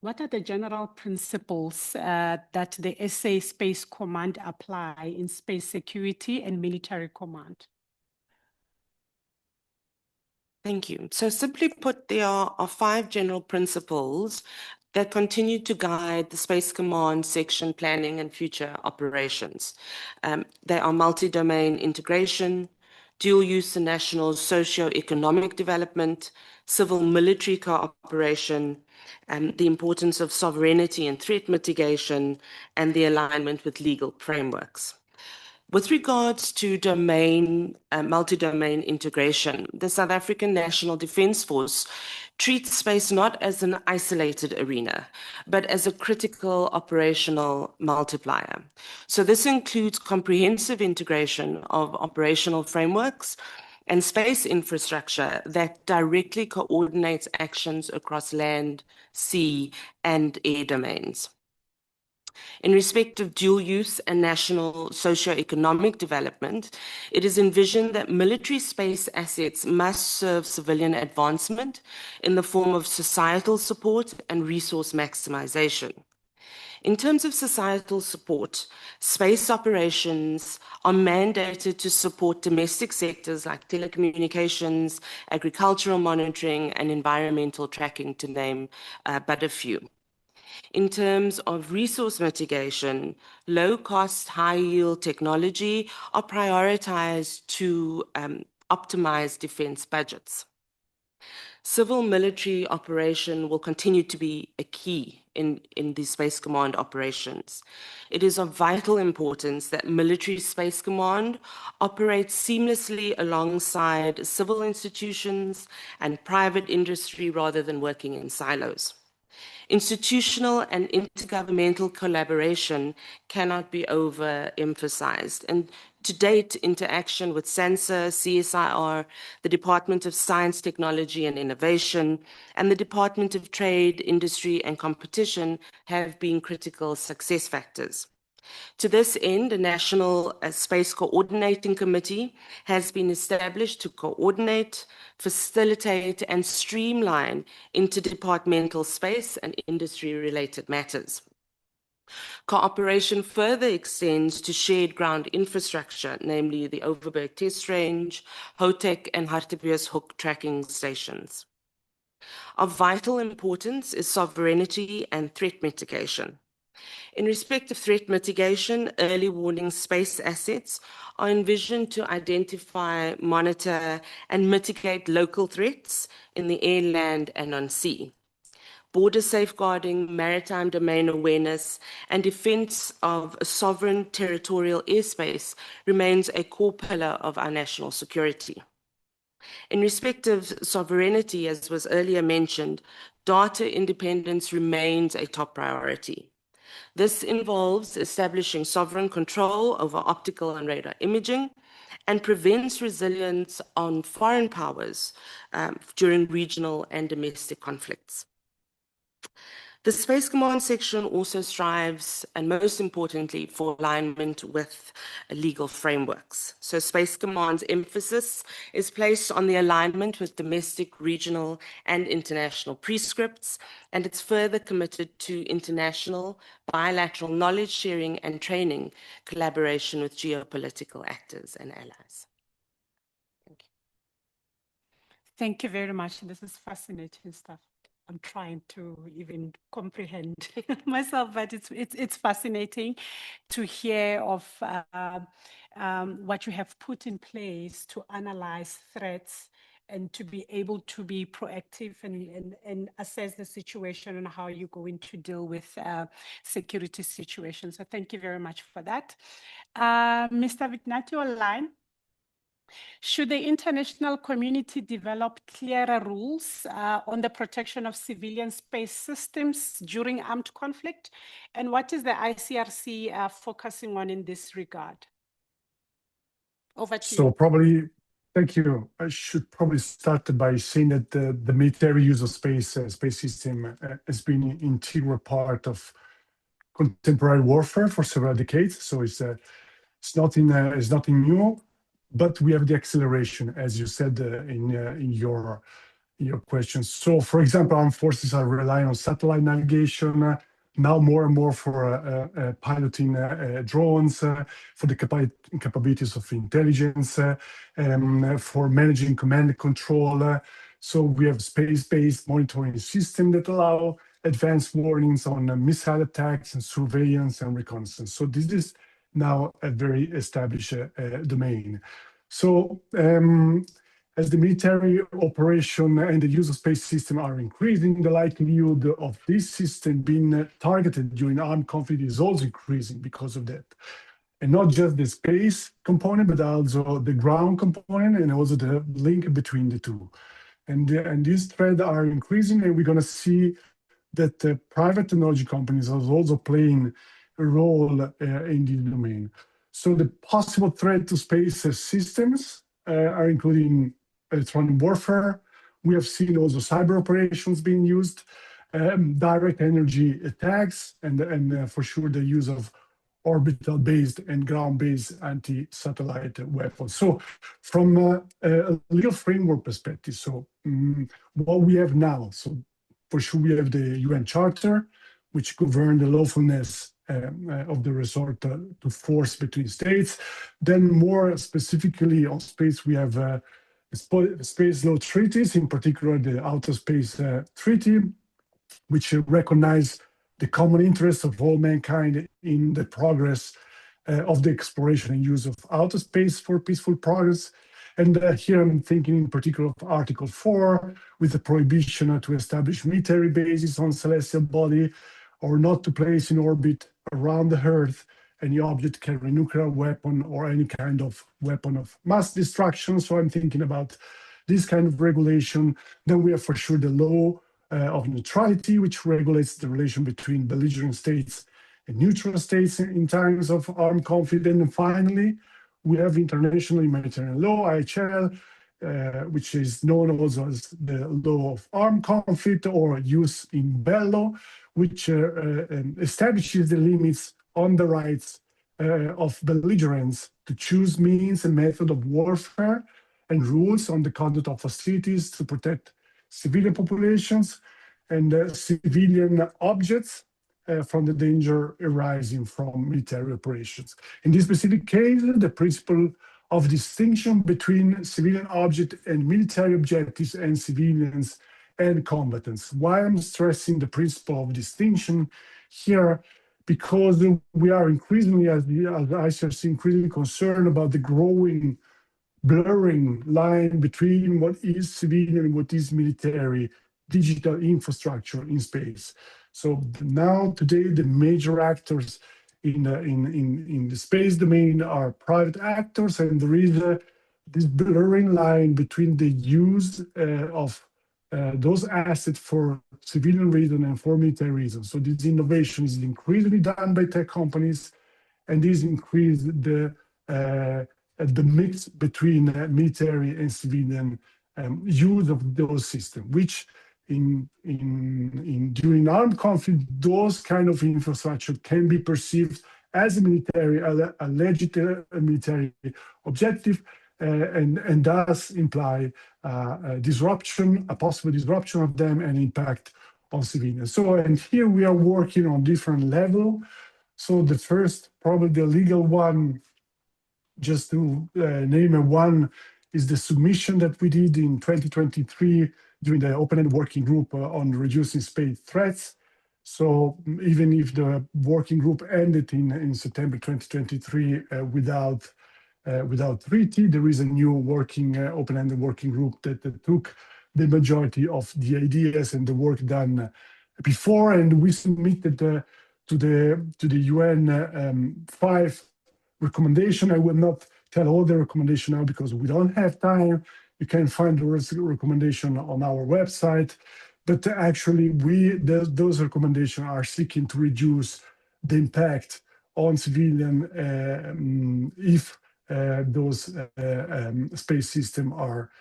Speaker 3: what are the general principles that the SA Space Command apply in space security and military command?
Speaker 4: Thank you. So simply put, there are 5 general principles that continue to guide the Space Command section planning and future operations. They are multi-domain integration, dual use and national socio-economic development, civil-military cooperation, the importance of sovereignty and threat mitigation, and the alignment with legal frameworks. With regards to multi-domain integration, the South African National Defence Force treats space not as an isolated arena, but as a critical operational multiplier. So this includes comprehensive integration of operational frameworks and space infrastructure that directly coordinates actions across land, sea, and air domains. In respect of dual use and national socio-economic development, it is envisioned that military space assets must serve civilian advancement in the form of societal support and resource maximization. In terms of societal support, space operations are mandated to support domestic sectors like telecommunications, agricultural monitoring, and environmental tracking, to name but a few. In terms of resource mitigation, low-cost, high-yield technology are prioritized to optimize defense budgets. Civil-military operation will continue to be a key in the Space Command operations. It is of vital importance that military Space Command operates seamlessly alongside civil institutions and private industry rather than working in silos. Institutional and intergovernmental collaboration cannot be overemphasized. And to date, interaction with SANSA, CSIR, the Department of Science, Technology and Innovation, and the Department of Trade, Industry and Competition have been critical success factors. To this end, a National Space Coordinating Committee has been established to coordinate, facilitate, and streamline interdepartmental space and industry-related matters. Cooperation further extends to shared ground infrastructure, namely the Overberg Test Range, HOTEC, and Hartbeespoort tracking stations. Of vital importance is sovereignty and threat mitigation. In respect of threat mitigation, early warning space assets are envisioned to identify, monitor, and mitigate local threats in the air, land, and on sea. Border safeguarding, maritime domain awareness, and defense of sovereign territorial airspace remains a core pillar of our national security. In respect of sovereignty, as was earlier mentioned, data independence remains a top priority. This involves establishing sovereign control over optical and radar imaging and prevents resilience on foreign powers during regional and domestic conflicts. The Space Command section also strives, and most importantly, for alignment with legal frameworks. So Space Command's emphasis is placed on the alignment with domestic, regional, and international prescripts, and it's further committed to international, bilateral knowledge sharing and training collaboration with geopolitical actors and allies. Thank you.
Speaker 3: Thank you very much. This is fascinating stuff. I'm trying to even comprehend myself, but it's fascinating to hear of what you have put in place to analyze threats and to be able to be proactive and assess the situation and how you're going to deal with security situations. So thank you very much for that. Mr. Vignati online, Should the international community develop clearer rules on the protection of civilian space systems during armed conflict? And what is the ICRC focusing on in this regard? Over to
Speaker 7: So
Speaker 3: you.
Speaker 7: probably, thank you. I should probably start by saying that the military use of space system has been an integral part of contemporary warfare for several decades. So it's nothing new, but we have the acceleration, as you said in your questions. So, for example, armed forces are relying on satellite navigation now more and more for piloting drones, for the capabilities of intelligence, for managing command and control. So we have space-based monitoring system that allow advanced warnings on missile attacks and surveillance and reconnaissance. So this is now a very established domain. So as the military operation and the use of space system are increasing, the likelihood of this system being targeted during armed conflict is also increasing because of that. And not just the space component, but also the ground component and also the link between the two. And these threats are increasing, and we're going to see that private technology companies are also playing a role in this domain. So the possible threat to space systems are including electronic warfare. We have seen also cyber operations being used, direct energy attacks, and for sure the use of orbital-based and ground-based anti-satellite weapons. So from a legal framework perspective, so what we have now, so for sure we have the UN Charter, which governs the lawfulness of the resort to force between states. Then more specifically on space, we have space law treaties, in particular the Outer Space Treaty, which recognize the common interests of all mankind in the progress of the exploration and use of outer space for peaceful progress. And here I'm thinking in particular of Article 4, with the prohibition to establish military bases on celestial body or not to place in orbit around the Earth any object carrying nuclear weapon or any kind of weapon of mass destruction. So I'm thinking about this kind of regulation. Then we have for sure the law of neutrality, which regulates the relation between belligerent states and neutral states in times of armed conflict. And finally, we have international humanitarian law, IHL, which is known also as the law of armed conflict or use in bello, which establishes the limits on the rights of belligerents to choose means and method of warfare and rules on the conduct of facilities to protect civilian populations and civilian objects from the danger arising from military operations. In this specific case, the principle of distinction between civilian object and military objectives and civilians and combatants. Why I'm stressing the principle of distinction here, because we are increasingly, as ICRC, increasingly concerned about the growing blurring line between what is civilian and what is military digital infrastructure in space. So now today the major actors in the space domain are private actors, and there is this blurring line between the use of those assets for civilian reason and for military reasons. So this innovation is increasingly done by tech companies, and this increase the mix between military and civilian use of those systems, which during armed conflict, those kind of infrastructure can be perceived as a legitimate military objective, and thus imply a possible disruption of them and impact on civilians. So, and here we are working on different level. So the first, probably the legal one, just to name one, is the submission that we did in 2023 during the open-ended working group on reducing space threats. So even if the working group ended in September 2023 without treaty, there is a new working open-ended working group that took the majority of the ideas and the work done before, and we submitted to the UN 5 recommendation. I will not tell all the recommendation now because we don't have time. You can find those recommendation on our website. But actually, those recommendations are seeking to reduce the impact on civilian if those space systems are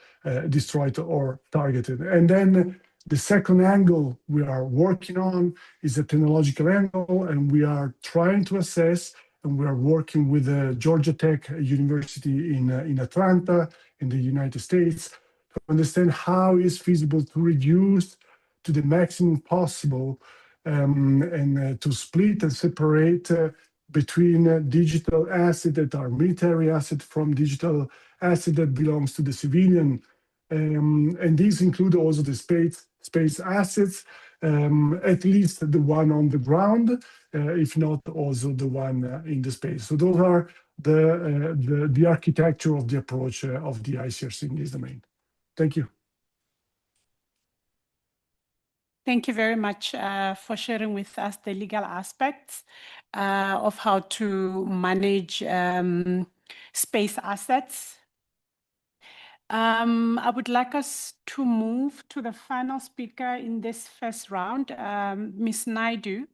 Speaker 7: destroyed or targeted. And then the second angle we are working on is a technological angle, and we are trying to assess, and we are working with Georgia Tech University in Atlanta, in the United States, to understand how it's feasible to reduce to the maximum possible and to split and separate between digital assets that are military assets from digital asset that belongs to the civilian. And these include also the space assets, at least the one on the ground, if not also the one in the space. So those are the architecture of the approach of the ICRC in this domain. Thank you.
Speaker 3: Thank you very much for sharing with us the legal aspects of how to manage space assets. I would like us to move to the final speaker in this first round, Ms. Naidu.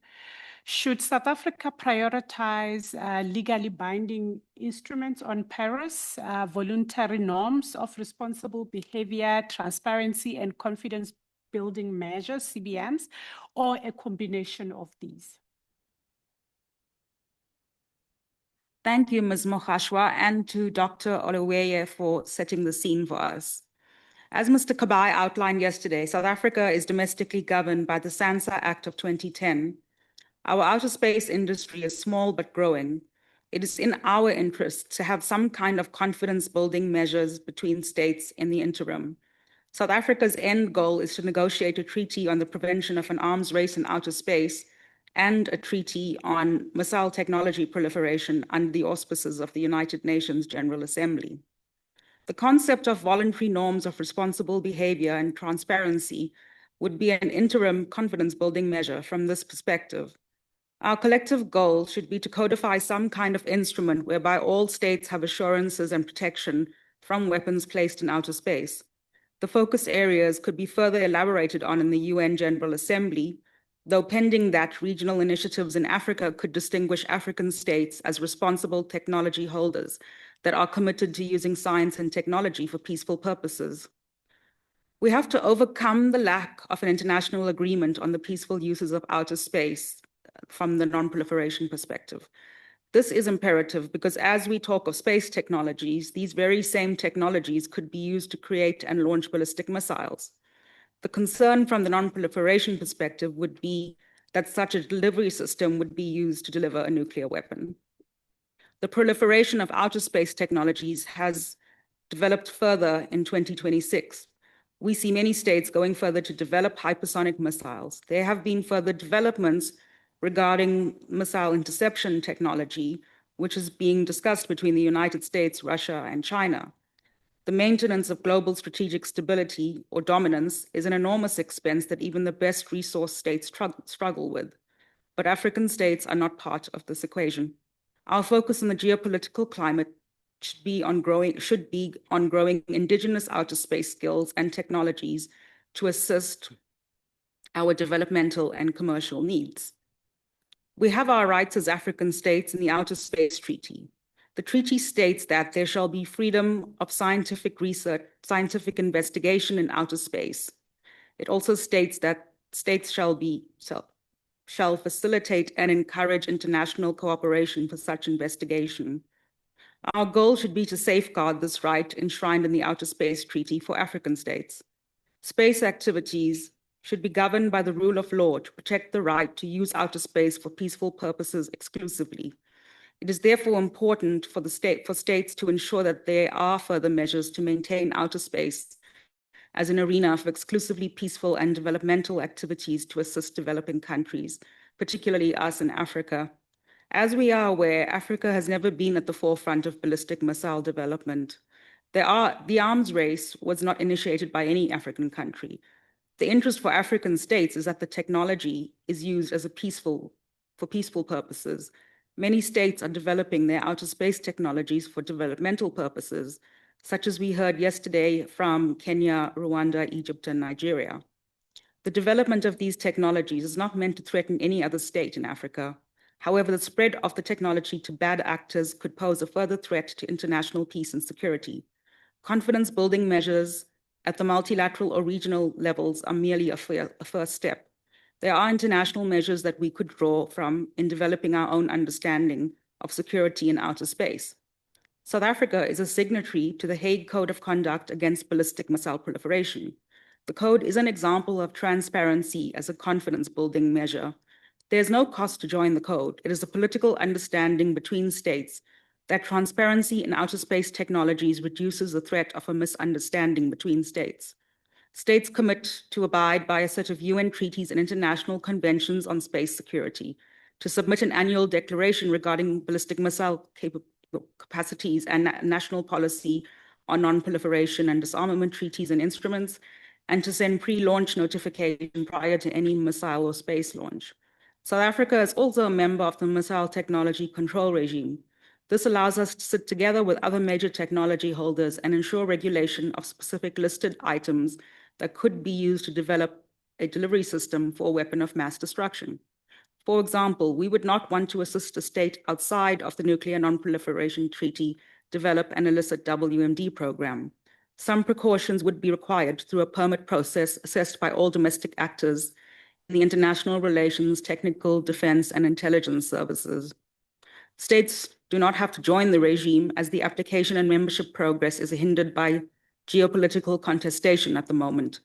Speaker 3: Should South Africa prioritize legally binding instruments on Paris, voluntary norms of responsible behavior, transparency, and confidence building measures, CBMs, or a combination of these?
Speaker 8: Thank you, Ms. Mohashwa, and to Dr. Oloweye for setting the scene for us. As Mr. Kabai outlined yesterday, South Africa is domestically governed by the SANSA Act of 2010. Our outer space industry is small but growing. It is in our interest to have some kind of confidence-building measures between states in the interim. South Africa's end goal is to negotiate a treaty on the prevention of an arms race in outer space and a treaty on missile technology proliferation under the auspices of the United Nations General Assembly. The concept of voluntary norms of responsible behavior and transparency would be an interim confidence-building measure from this perspective. Our collective goal should be to codify some kind of instrument whereby all states have assurances and protection from weapons placed in outer space. The focus areas could be further elaborated on in the UN General Assembly, though pending that, regional initiatives in Africa could distinguish African states as responsible technology holders that are committed to using science and technology for peaceful purposes. We have to overcome the lack of an international agreement on the peaceful uses of outer space from the non-proliferation perspective. This is imperative because as we talk of space technologies, these very same technologies could be used to create and launch ballistic missiles. The concern from the non-proliferation perspective would be that such a delivery system would be used to deliver a nuclear weapon. The proliferation of outer space technologies has developed further in 2026. We see many states going further to develop hypersonic missiles. There have been further developments regarding missile interception technology, which is being discussed between the United States, Russia, and China. The maintenance of global strategic stability or dominance is an enormous expense that even the best resource states struggle with. But African states are not part of this equation. Our focus on the geopolitical climate should be on growing indigenous outer space skills and technologies to assist our developmental and commercial needs. We have our rights as African states in the Outer Space Treaty. The treaty states that there shall be freedom of scientific research, scientific investigation in outer space. It also states that states shall facilitate and encourage international cooperation for such investigation. Our goal should be to safeguard this right enshrined in the Outer Space Treaty for African states. Space activities should be governed by the rule of law to protect the right to use outer space for peaceful purposes exclusively. It is therefore important for states to ensure that there are further measures to maintain outer space as an arena for exclusively peaceful and developmental activities to assist developing countries, particularly us in Africa. As we are aware, Africa has never been at the forefront of ballistic missile development. The arms race was not initiated by any African country. The interest for African states is that the technology is used as for peaceful purposes. Many states are developing their outer space technologies for developmental purposes, such as we heard yesterday from Kenya, Rwanda, Egypt, and Nigeria. The development of these technologies is not meant to threaten any other state in Africa. However, the spread of the technology to bad actors could pose a further threat to international peace and security. Confidence building measures at the multilateral or regional levels are merely a first step. There are international measures that we could draw from in developing our own understanding of security in outer space. South Africa is a signatory to the Hague Code of Conduct against Ballistic Missile Proliferation. The code is an example of transparency as a confidence-building measure. There's no cost to join the code. It is a political understanding between states that transparency in outer space technologies reduces the threat of a misunderstanding between states. States commit to abide by a set of UN treaties and international conventions on space security, to submit an annual declaration regarding ballistic missile capacities and national policy on non-proliferation and disarmament treaties and instruments, and to send pre-launch notification prior to any missile or space launch. South Africa is also a member of the Missile Technology Control Regime. This allows us to sit together with other major technology holders and ensure regulation of specific listed items that could be used to develop a delivery system for a weapon of mass destruction. For example, we would not want to assist a state outside of the Nuclear Non-Proliferation Treaty develop an illicit WMD program. Some precautions would be required through a permit process assessed by all domestic actors in the international relations, technical, defense, and intelligence services. States do not have to join the regime, as the application and membership progress is hindered by geopolitical contestation at the moment.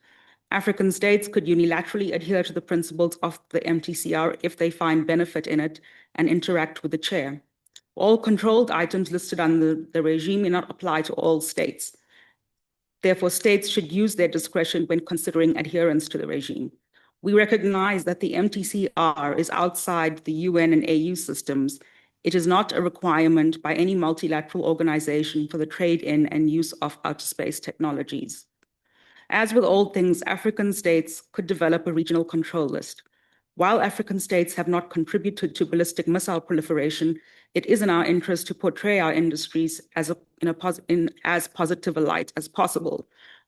Speaker 8: African states could unilaterally adhere to the principles of the MTCR if they find benefit in it and interact with the chair. All controlled items listed under the regime may not apply to all states. Therefore, states should use their discretion when considering adherence to the regime. We recognize that the MTCR is outside the UN and AU systems. It is not a requirement by any multilateral organization for the trade in and use of outer space technologies. As with all things, African states could develop a regional control list. While African states have not contributed to ballistic missile proliferation, it is in our interest to portray our industries in as positive a light as possible.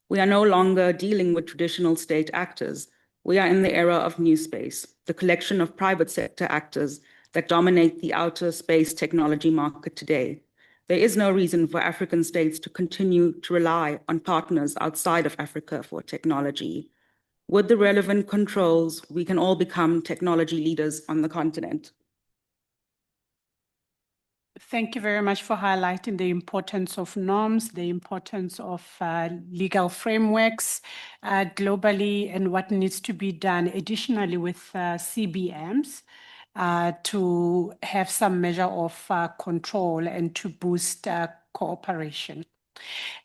Speaker 8: We are no longer dealing with traditional state actors. We are in the era of new space, the collection of private sector actors that dominate the outer space technology market today. There is no reason for African states to continue to rely on partners outside of Africa for technology. With the relevant controls, we can all become technology leaders on the continent.
Speaker 3: Thank you very much for highlighting the importance of norms, the importance of legal frameworks globally, and what needs to be done additionally with CBMs to have some measure of control and to boost cooperation.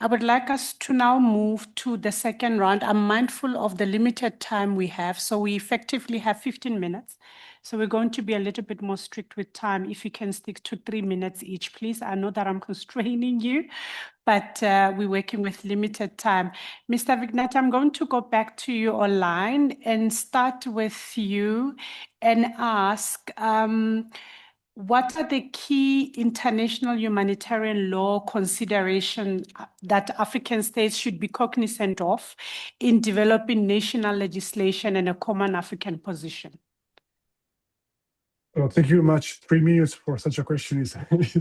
Speaker 3: I would like us to now move to the second round. I'm mindful of the limited time we have, so we effectively have 15 minutes. So we're going to be a little bit more strict with time. If you can stick to 3 minutes each, please. I know that I'm constraining you, but we're working with limited time. Mr. Vignette, I'm going to go back to you online and start with you and ask, what are the key international humanitarian law considerations that African states should be cognizant of in developing national legislation and a common African position?
Speaker 7: Well, thank you very much. 3 minutes for such a question is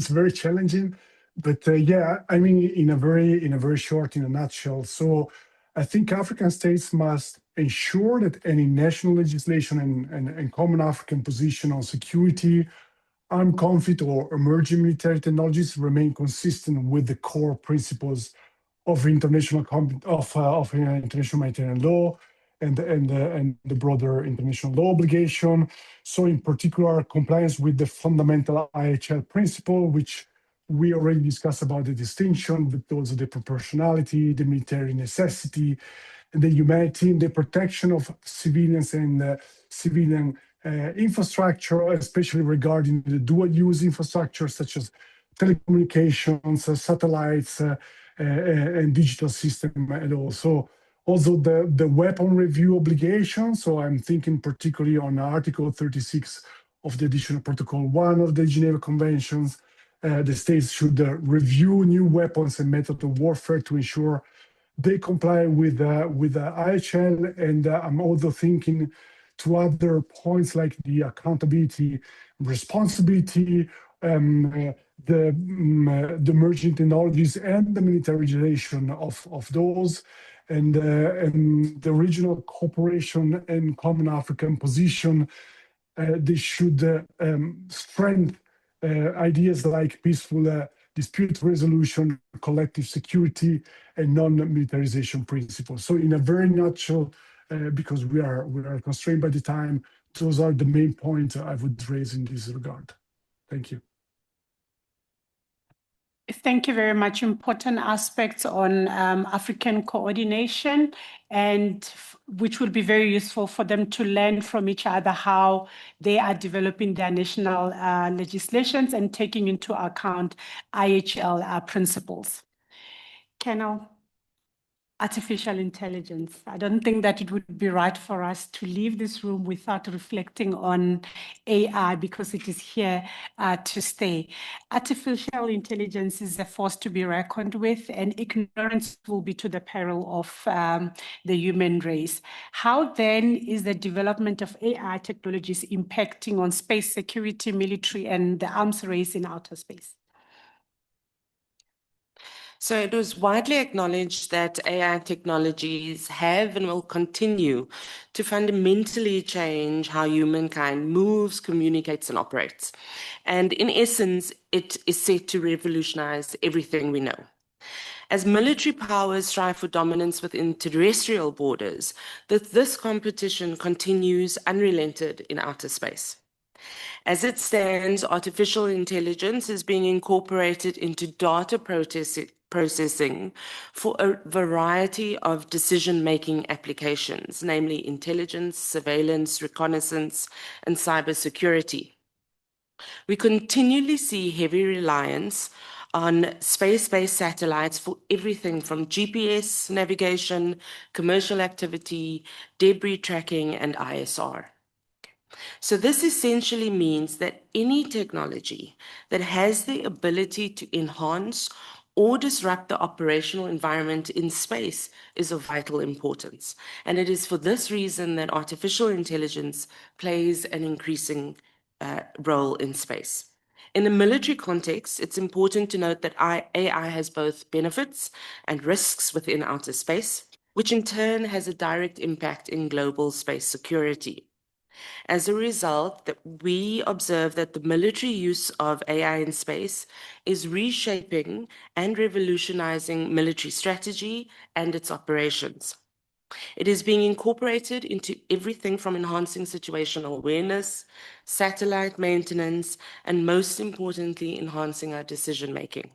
Speaker 7: very challenging. But yeah, I mean, in a very short, in a nutshell. So I think African states must ensure that any national legislation and common African position on security, armed conflict, or emerging military technologies remain consistent with the core principles of international humanitarian law and the broader international law obligation. So in particular, compliance with the fundamental IHL principle, which we already discussed about the distinction, but also the proportionality, the military necessity, and the humanity, and the protection of civilians and civilian infrastructure, especially regarding the dual-use infrastructure such as telecommunications, satellites, and digital system, and also the weapon review obligation. So I'm thinking particularly on Article 36 of the Additional Protocol 1 of the Geneva Conventions. The states should review new weapons and methods of warfare to ensure they comply with IHL. And I'm also thinking to other points like the accountability, responsibility, the emerging technologies and the militarization of those, and the regional cooperation and common African position. They should strengthen ideas like peaceful dispute resolution, collective security, and non-militarization principles. So in a very nutshell, because we are constrained by the time, those are the main points I would raise in this regard. Thank you.
Speaker 3: Thank you very much. Important aspects on African coordination, and which will be very useful for them to learn from each other how they are developing their national legislations and taking into account IHL principles. Colonel, artificial intelligence. I don't think that it would be right for us to leave this room without reflecting on AI, because it is here to stay. Artificial intelligence is a force to be reckoned with, and ignorance will be to the peril of the human race. How then is the development of AI technologies impacting on space security, military, and the arms race in outer space?
Speaker 4: So it was widely acknowledged that AI technologies have and will continue to fundamentally change how humankind moves, communicates, and operates. And in essence, it is set to revolutionize everything we know. As military powers strive for dominance within terrestrial borders, this competition continues unrelented in outer space. As it stands, artificial intelligence is being incorporated into data processing for a variety of decision-making applications, namely intelligence, surveillance, reconnaissance, and cybersecurity. We continually see heavy reliance on space-based satellites for everything from GPS navigation, commercial activity, debris tracking, and ISR. So this essentially means that any technology that has the ability to enhance or disrupt the operational environment in space is of vital importance. And it is for this reason that artificial intelligence plays an increasing role in space. In a military context, it's important to note that AI has both benefits and risks within outer space, which in turn has a direct impact in global space security. As a result, we observe that the military use of AI in space is reshaping and revolutionizing military strategy and its operations. It is being incorporated into everything from enhancing situational awareness, satellite maintenance, and most importantly, enhancing our decision-making.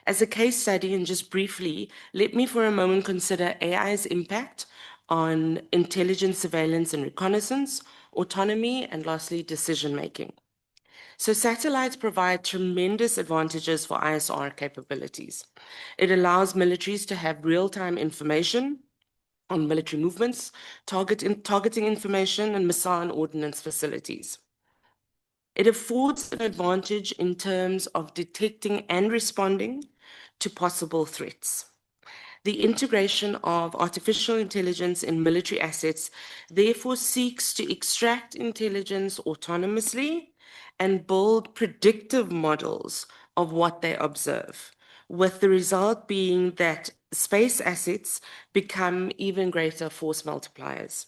Speaker 4: As a case study, and just briefly, let me for a moment consider AI's impact on intelligence, surveillance, and reconnaissance, autonomy, and lastly, decision-making. So satellites provide tremendous advantages for ISR capabilities. It allows militaries to have real-time information on military movements, targeting information, and missile and ordnance facilities. It affords an advantage in terms of detecting and responding to possible threats. The integration of artificial intelligence in military assets therefore seeks to extract intelligence autonomously and build predictive models of what they observe, with the result being that space assets become even greater force multipliers.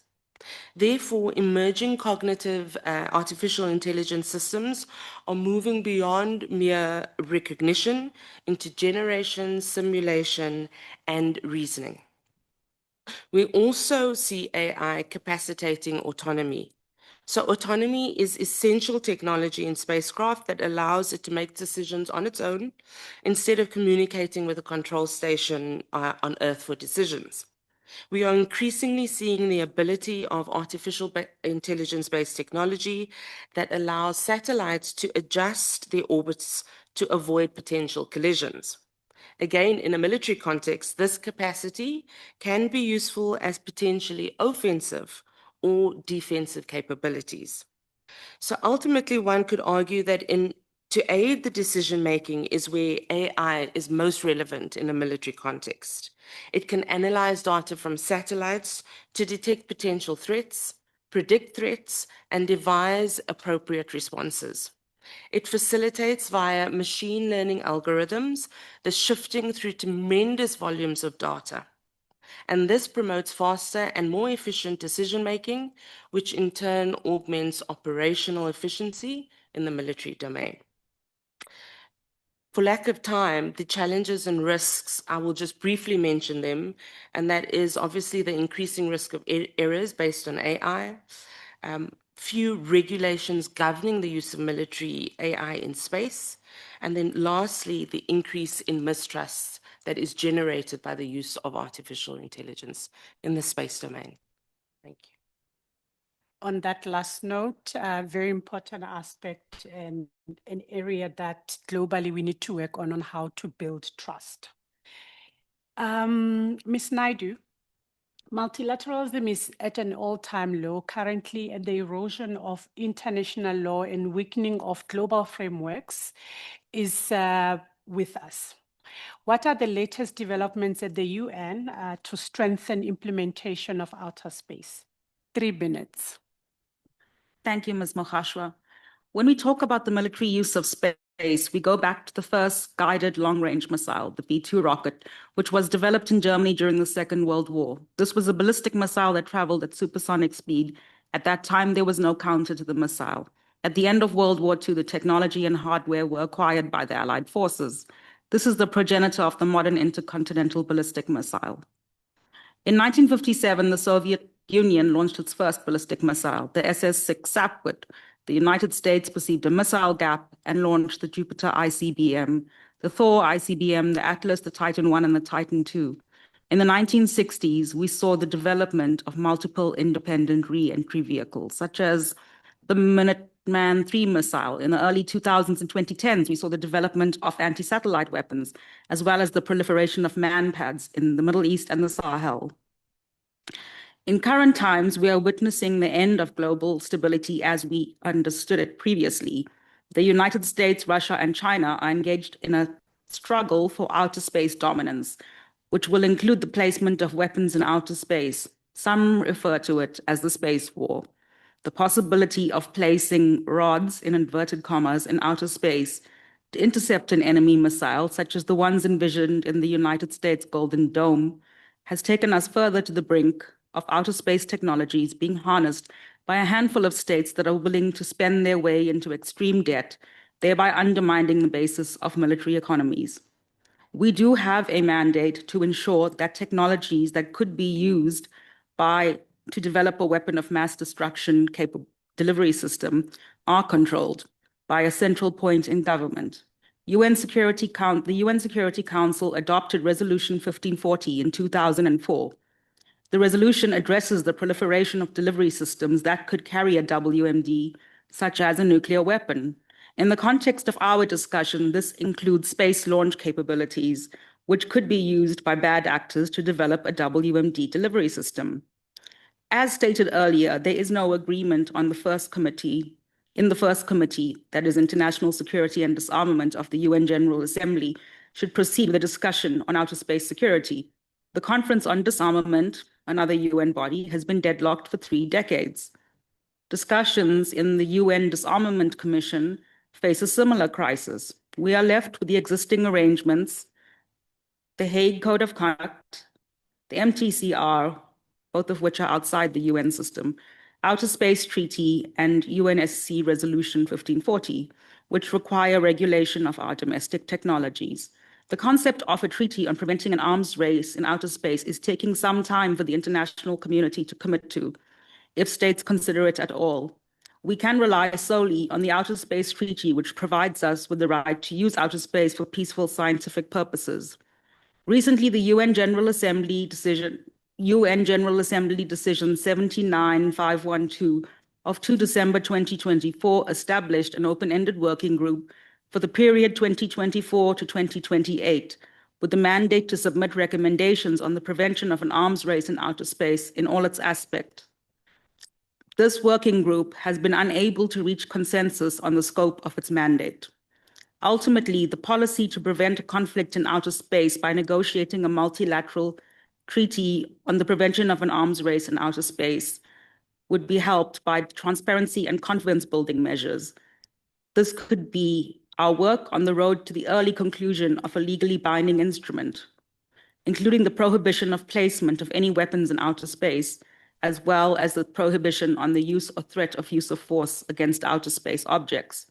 Speaker 4: Therefore, emerging cognitive artificial intelligence systems are moving beyond mere recognition into generation, simulation, and reasoning. We also see AI capacitating autonomy. So autonomy is essential technology in spacecraft that allows it to make decisions on its own instead of communicating with a control station on Earth for decisions. We are increasingly seeing the ability of artificial intelligence-based technology that allows satellites to adjust their orbits to avoid potential collisions. Again, in a military context, this capacity can be useful as potentially offensive or defensive capabilities. So ultimately, one could argue that to aid the decision-making is where AI is most relevant in a military context. It can analyze data from satellites to detect potential threats, predict threats, and devise appropriate responses. It facilitates via machine learning algorithms the shifting through tremendous volumes of data. And this promotes faster and more efficient decision-making, which in turn augments operational efficiency in the military domain. For lack of time, the challenges and risks, I will just briefly mention them, and that is obviously the increasing risk of errors based on AI, few regulations governing the use of military AI in space, and then lastly, the increase in mistrust that is generated by the use of artificial intelligence in the space domain. Thank you.
Speaker 3: On that last note, very important aspect and an area that globally we need to work on how to build trust. Ms. Naidu, multilateralism is at an all-time low currently, and the erosion of international law and weakening of global frameworks is with us. What are the latest developments at the UN to strengthen implementation of outer space? 3 minutes.
Speaker 8: Thank you, Ms. Mohashwa. When we talk about the military use of space, we go back to the first guided long-range missile, the B-2 rocket, which was developed in Germany during the Second World War. This was a ballistic missile that traveled at supersonic speed. At that time, there was no counter to the missile. At the end of World War II, the technology and hardware were acquired by the Allied forces. This is the progenitor of the modern intercontinental ballistic missile. In 1957, the Soviet Union launched its first ballistic missile, the SS-6 Sapwood. The United States perceived a missile gap and launched the Jupiter ICBM, the Thor ICBM, the Atlas, the Titan I, and the Titan II. In the 1960s, we saw the development of multiple independent re-entry vehicles, such as the Minuteman III missile. In the early 2000s and 2010s, we saw the development of anti-satellite weapons, as well as the proliferation of man-pads in the Middle East and the Sahel. In current times, we are witnessing the end of global stability as we understood it previously. The United States, Russia, and China are engaged in a struggle for outer space dominance, which will include the placement of weapons in outer space. Some refer to it as the space war. The possibility of placing rods, in inverted commas, in outer space to intercept an enemy missile, such as the ones envisioned in the United States Golden Dome, has taken us further to the brink of outer space technologies being harnessed by a handful of states that are willing to spend their way into extreme debt, thereby undermining the basis of military economies. We do have a mandate to ensure that technologies that could be used to develop a weapon of mass destruction capable delivery system are controlled by a central point in government. The UN Security Council adopted Resolution 1540 in 2004. The resolution addresses the proliferation of delivery systems that could carry a WMD, such as a nuclear weapon. In the context of our discussion, this includes space launch capabilities, which could be used by bad actors to develop a WMD delivery system. As stated earlier, there is no agreement on the first committee, that is International Security and Disarmament of the UN General Assembly, should proceed with a discussion on outer space security. The Conference on Disarmament, another UN body, has been deadlocked for 3 decades. Discussions in the UN Disarmament Commission face a similar crisis. We are left with the existing arrangements, the Hague Code of Conduct, the MTCR, both of which are outside the UN system, Outer Space Treaty, and UNSC Resolution 1540, which require regulation of our domestic technologies. The concept of a treaty on preventing an arms race in outer space is taking some time for the international community to commit to, if states consider it at all. We can rely solely on the Outer Space Treaty, which provides us with the right to use outer space for peaceful scientific purposes. Recently, the UN General Assembly Decision 79512 of 2 December 2024 established an open-ended working group for the period 2024 to 2028, with the mandate to submit recommendations on the prevention of an arms race in outer space in all its aspects. this working group has been unable to reach consensus on the scope of its mandate. Ultimately, the policy to prevent a conflict in outer space by negotiating a multilateral treaty on the prevention of an arms race in outer space would be helped by transparency and confidence building measures. This could be our work on the road to the early conclusion of a legally binding instrument, including the prohibition of placement of any weapons in outer space, as well as the prohibition on the use or threat of use of force against outer space objects.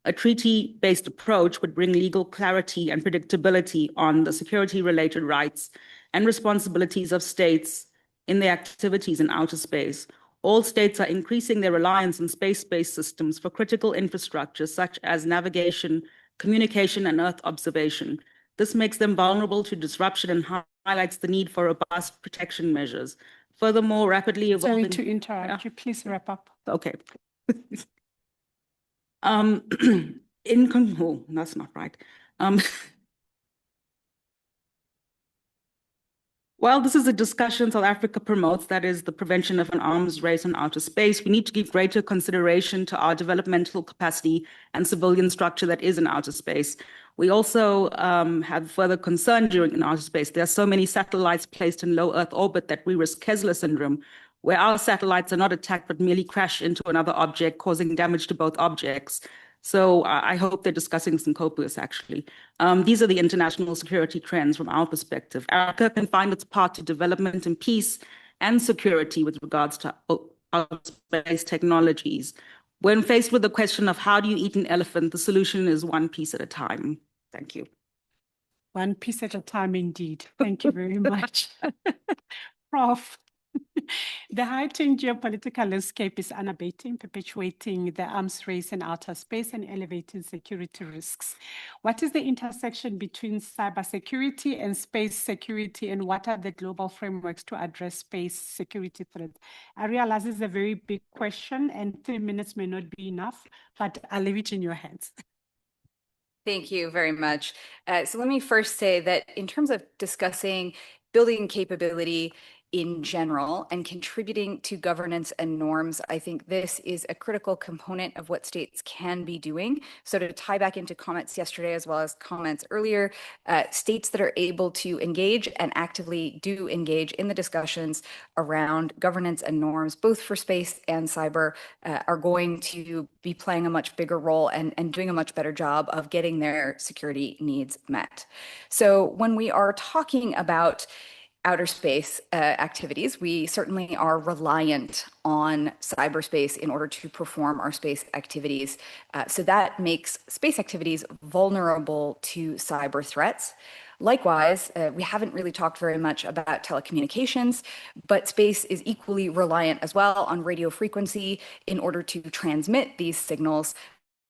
Speaker 8: A treaty-based approach would bring legal clarity and predictability on the security-related rights and responsibilities of states in their activities in outer space. All states are increasing their reliance on space-based systems for critical infrastructure such as navigation, communication, and Earth observation. This makes them vulnerable to disruption and highlights the need for robust protection measures. Furthermore, rapidly evolving—
Speaker 3: Sorry to interrupt you, please wrap up.
Speaker 8: Okay. That's not right. While this is a discussion South Africa promotes, that is the prevention of an arms race in outer space, we need to give greater consideration to our developmental capacity and civilian structure that is in outer space. We also have further concern in outer space. There are so many satellites placed in low Earth orbit that we risk Kessler syndrome, where our satellites are not attacked but merely crash into another object, causing damage to both objects. So I hope they're discussing Syncopius, actually. These are the international security trends from our perspective. Africa can find its path to development and peace and security with regards to space technologies. When faced with the question of how do you eat an elephant, the solution is one piece at a time. Thank you.
Speaker 3: One piece at a time, indeed. Thank you very much. Prof. The heightened geopolitical landscape is unabating, perpetuating the arms race in outer space and elevating security risks. What is the intersection between cybersecurity and space security, and what are the global frameworks to address space security threats? I realize this is a very big question and 3 minutes may not be enough, but I'll leave it in your hands.
Speaker 6: Thank you very much. So let me first say that in terms of discussing building capability in general and contributing to governance and norms, I think this is a critical component of what states can be doing. So to tie back into comments yesterday as well as comments earlier, states that are able to engage and actively do engage in the discussions around governance and norms, both for space and cyber, are going to be playing a much bigger role and doing a much better job of getting their security needs met. So when we are talking about outer space activities, we certainly are reliant on cyberspace in order to perform our space activities. So that makes space activities vulnerable to cyber threats. Likewise, we haven't really talked very much about telecommunications, but space is equally reliant as well on radio frequency in order to transmit these signals.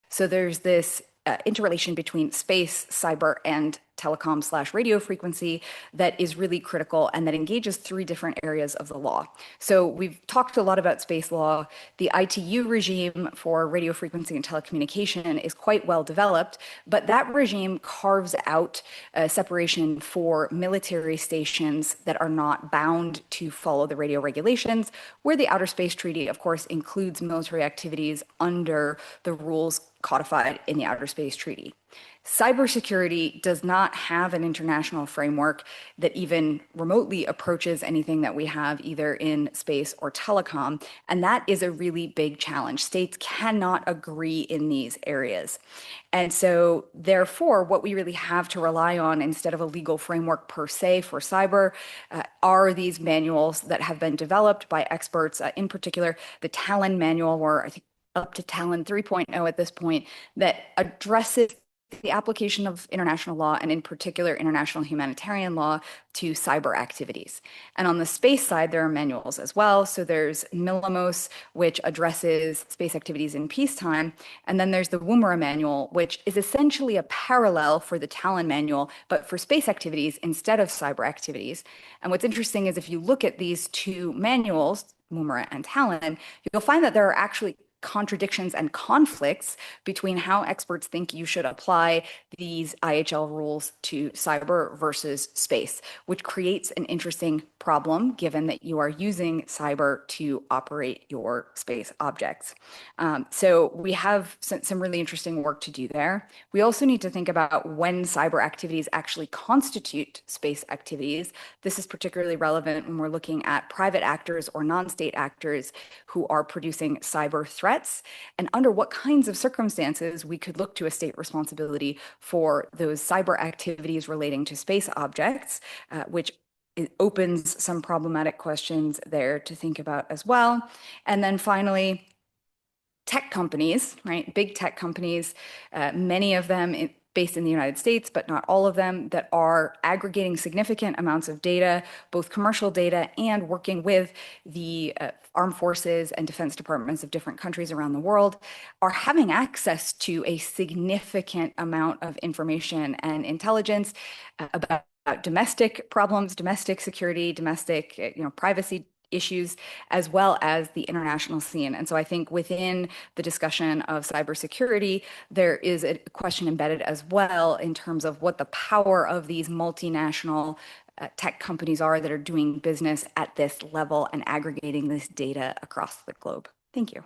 Speaker 6: So there's this interrelation between space, cyber, and telecom/radio frequency that is really critical and that engages 3 different areas of the law. So we've talked a lot about space law. The ITU regime for radio frequency and telecommunication is quite well developed, but that regime carves out a separation for military stations that are not bound to follow the radio regulations, where the Outer Space Treaty, of course, includes military activities under the rules codified in the Outer Space Treaty. Cybersecurity does not have an international framework that even remotely approaches anything that we have either in space or telecom, and that is a really big challenge. States cannot agree in these areas. And so therefore, what we really have to rely on instead of a legal framework per se for cyber are these manuals that have been developed by experts, in particular the Talon manual, or I think up to Talon 3.0 at this point, that addresses the application of international law, and in particular international humanitarian law, to cyber activities. And on the space side, there are manuals as well. So there's MILIMOS, which addresses space activities in peacetime. And then there's the WUMRA manual, which is essentially a parallel for the Talon manual, but for space activities instead of cyber activities. And what's interesting is if you look at these 2 manuals, WUMRA and Talon, you'll find that there are actually contradictions and conflicts between how experts think you should apply these IHL rules to cyber versus space, which creates an interesting problem given that you are using cyber to operate your space objects. So we have some really interesting work to do there. We also need to think about when cyber activities actually constitute space activities. This is particularly relevant when we're looking at private actors or non-state actors who are producing cyber threats, and under what kinds of circumstances we could look to a state responsibility for those cyber activities relating to space objects, which it opens some problematic questions there to think about as well. And then finally, tech companies, right? Big tech companies, many of them based in the United States, but not all of them, that are aggregating significant amounts of data, both commercial data and working with the armed forces and defense departments of different countries around the world, are having access to a significant amount of information and intelligence about domestic problems, domestic security, domestic privacy issues, as well as the international scene. And so I think within the discussion of cybersecurity, there is a question embedded as well in terms of what the power of these multinational tech companies are that are doing business at this level and aggregating this data across the globe. Thank you.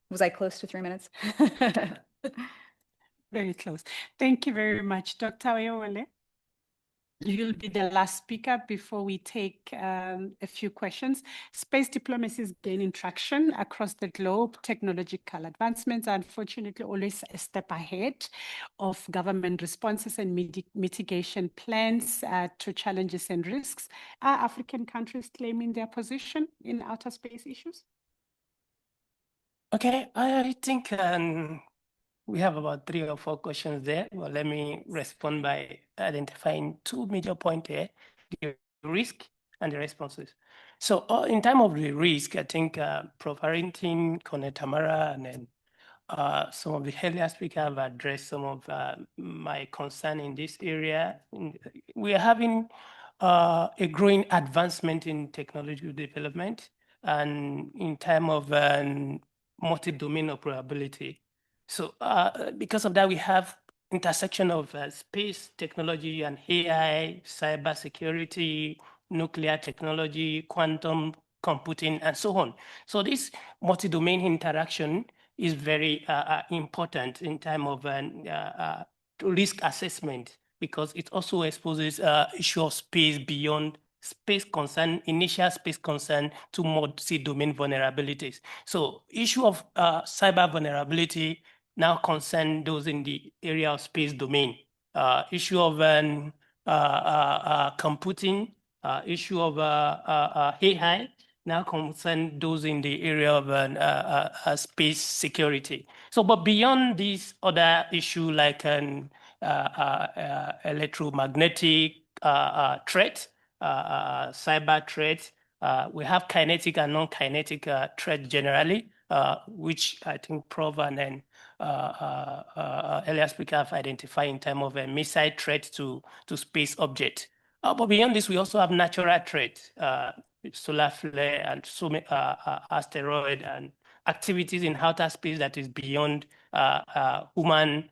Speaker 6: Was I close to 3 minutes?
Speaker 3: Very close. Thank you very much, Dr. Oyewole. You'll be the last speaker before we take a few questions. Space diplomacy is gaining traction across the globe. Technological advancements are unfortunately always a step ahead of government responses and mitigation plans to challenges and risks. Are African countries claiming their position in outer space issues?
Speaker 5: Okay, I think we have about 3 or 4 questions there. Well, let me respond by identifying 2 major points here, the risk and the responses. So in terms of the risk, I think Prof. Harrington, Cornet Tamara, and then some of the earlier speakers have addressed some of my concern in this area. We are having a growing advancement in technology development and in terms of multi-domain operability. So because of that, we have intersection of space technology and AI, cybersecurity, nuclear technology, quantum computing, and so on. So this multi-domain interaction is very important in terms of risk assessment, because it also exposes issue of space beyond space concern, initial space concern, to multi-domain vulnerabilities. So issue of cyber vulnerability now concern those in the area of space domain. Issue of computing, issue of AI now concern those in the area of space security. So, but beyond these other issue like electromagnetic threat, cyber threat, we have kinetic and non-kinetic threat generally, which I think Prof and then earlier speaker have identified in terms of a missile threat to space object. But beyond this, we also have natural threat, solar flare and asteroid and activities in outer space that is beyond human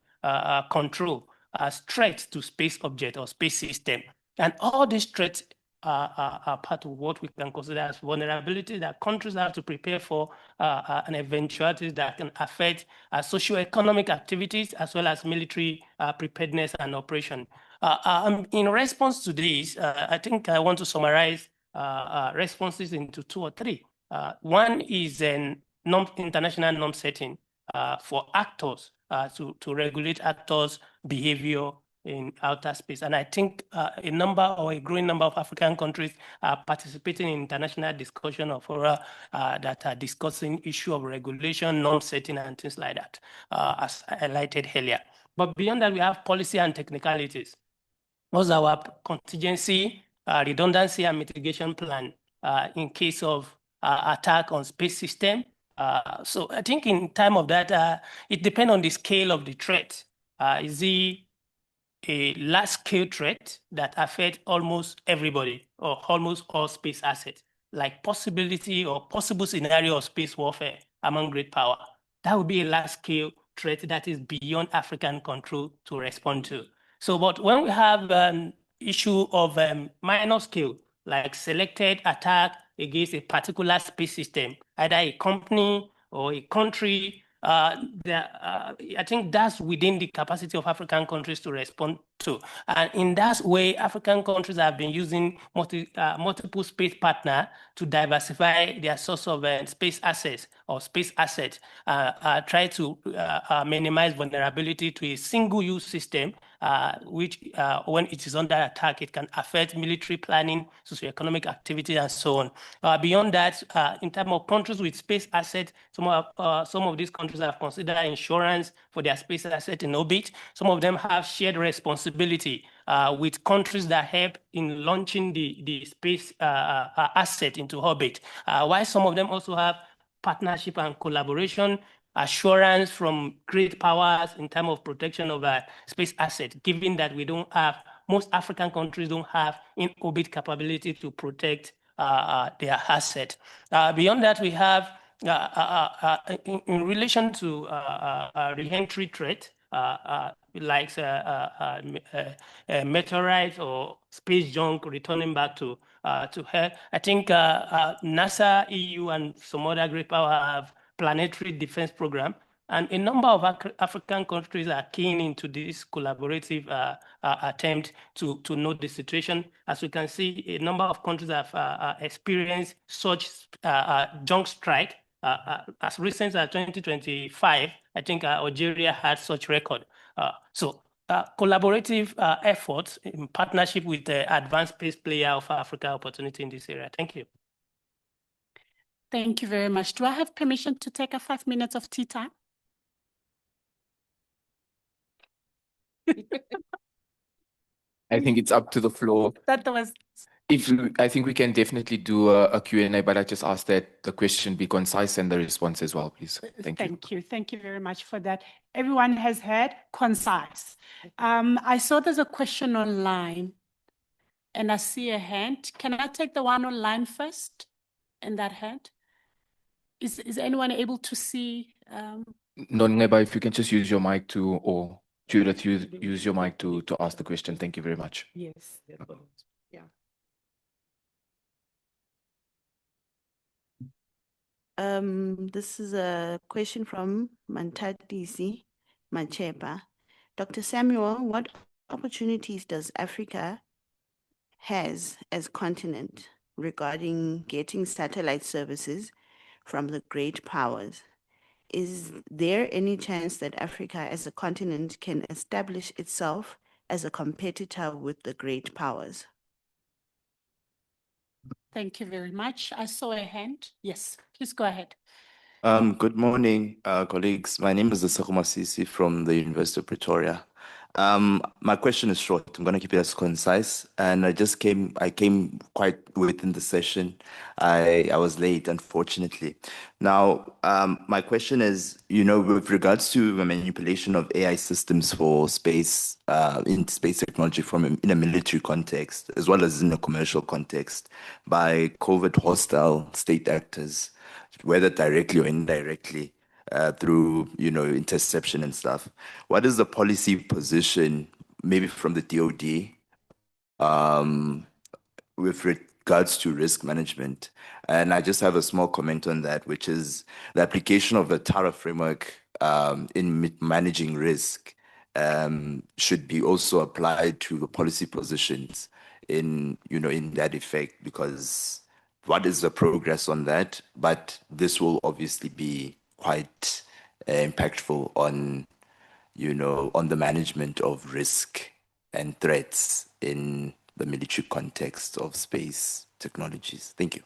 Speaker 5: control as threats to space object or space system. And all these threats are part of what we can consider as vulnerability that countries have to prepare for, and eventualities that can affect socio-economic activities as well as military preparedness and operation. In response to this, I think I want to summarize responses into 2 or 3. One is an international norm setting for actors to regulate actors' behavior in outer space. And I think a number or a growing number of African countries are participating in international discussion or fora that are discussing issue of regulation, norm setting, and things like that, as I highlighted earlier. But beyond that, we have policy and technicalities. What's our contingency, redundancy, and mitigation plan in case of attack on space system? So I think in time of that, it depends on the scale of the threat. Is it a large-scale threat that affects almost everybody or almost all space assets, like possibility or possible scenario of space warfare among great power. That would be a large-scale threat that is beyond African control to respond to. So, but when we have an issue of minor scale, like selected attack against a particular space system, either a company or a country, I think that's within the capacity of African countries to respond to. And in that way, African countries have been using multiple space partners to diversify their source of space assets or space assets, try to minimize vulnerability to a single-use system, which when it is under attack, it can affect military planning, socioeconomic activity, and so on. Beyond that, in terms of countries with space assets, some of these countries have considered insurance for their space asset in orbit. Some of them have shared responsibility with countries that help in launching the space asset into orbit, while some of them also have partnership and collaboration assurance from great powers in terms of protection of space assets, given that most African countries don't have in-orbit capability to protect their asset. Beyond that, we have, in relation to re-entry threat, like meteorites or space junk returning back to Earth. I think NASA, EU, and some other great power have planetary defense program, and a number of African countries are keen into this collaborative attempt to know the situation. As we can see, a number of countries have experienced such junk strike. As recent as 2025, I think Algeria had such record. Collaborative efforts in partnership with the advanced space player of Africa opportunity in this area. Thank you.
Speaker 3: Thank you very much. Do I have permission to take a 5 minutes of tea time?
Speaker 1: I think it's up to the floor.
Speaker 3: That was.
Speaker 1: I think we can definitely do a Q&A, but I just ask that the question be concise and the response as well, please. Thank you.
Speaker 3: Thank you. Thank you very much for that. Everyone has heard concise. I saw there's a question online and I see a hand. Can I take the one online first? And that hand? Is anyone able to see?
Speaker 1: Nongeba, if you can just use your mic or Judith, use your mic to ask the question. Thank you very much.
Speaker 4: Yes. Yeah.
Speaker 9: This is a question from Mantadisi Machepa. Dr. Samuel, what opportunities does Africa has as continent regarding getting satellite services from the great powers? Is there any chance that Africa as a continent can establish itself as a competitor with the great powers?
Speaker 3: Thank you very much. I saw a hand. Yes, please go ahead.
Speaker 10: Good morning, colleagues. My name is Asako Masisi from the University of Pretoria. My question is short. I'm going to keep it as concise. And I came quite within the session. I was late, unfortunately. Now, my question is, with regards to the manipulation of AI systems for space, in space technology in a military context, as well as in a commercial context, by covert hostile state actors, whether directly or indirectly, through interception and stuff. What is the policy position, maybe from the DoD, with regards to risk management? And I just have a small comment on that, which is the application of the Tara framework in managing risk should be also applied to the policy positions in that effect, because what is the progress on that? But this will obviously be quite impactful on, on the management of risk and threats in the military context of space technologies. Thank you.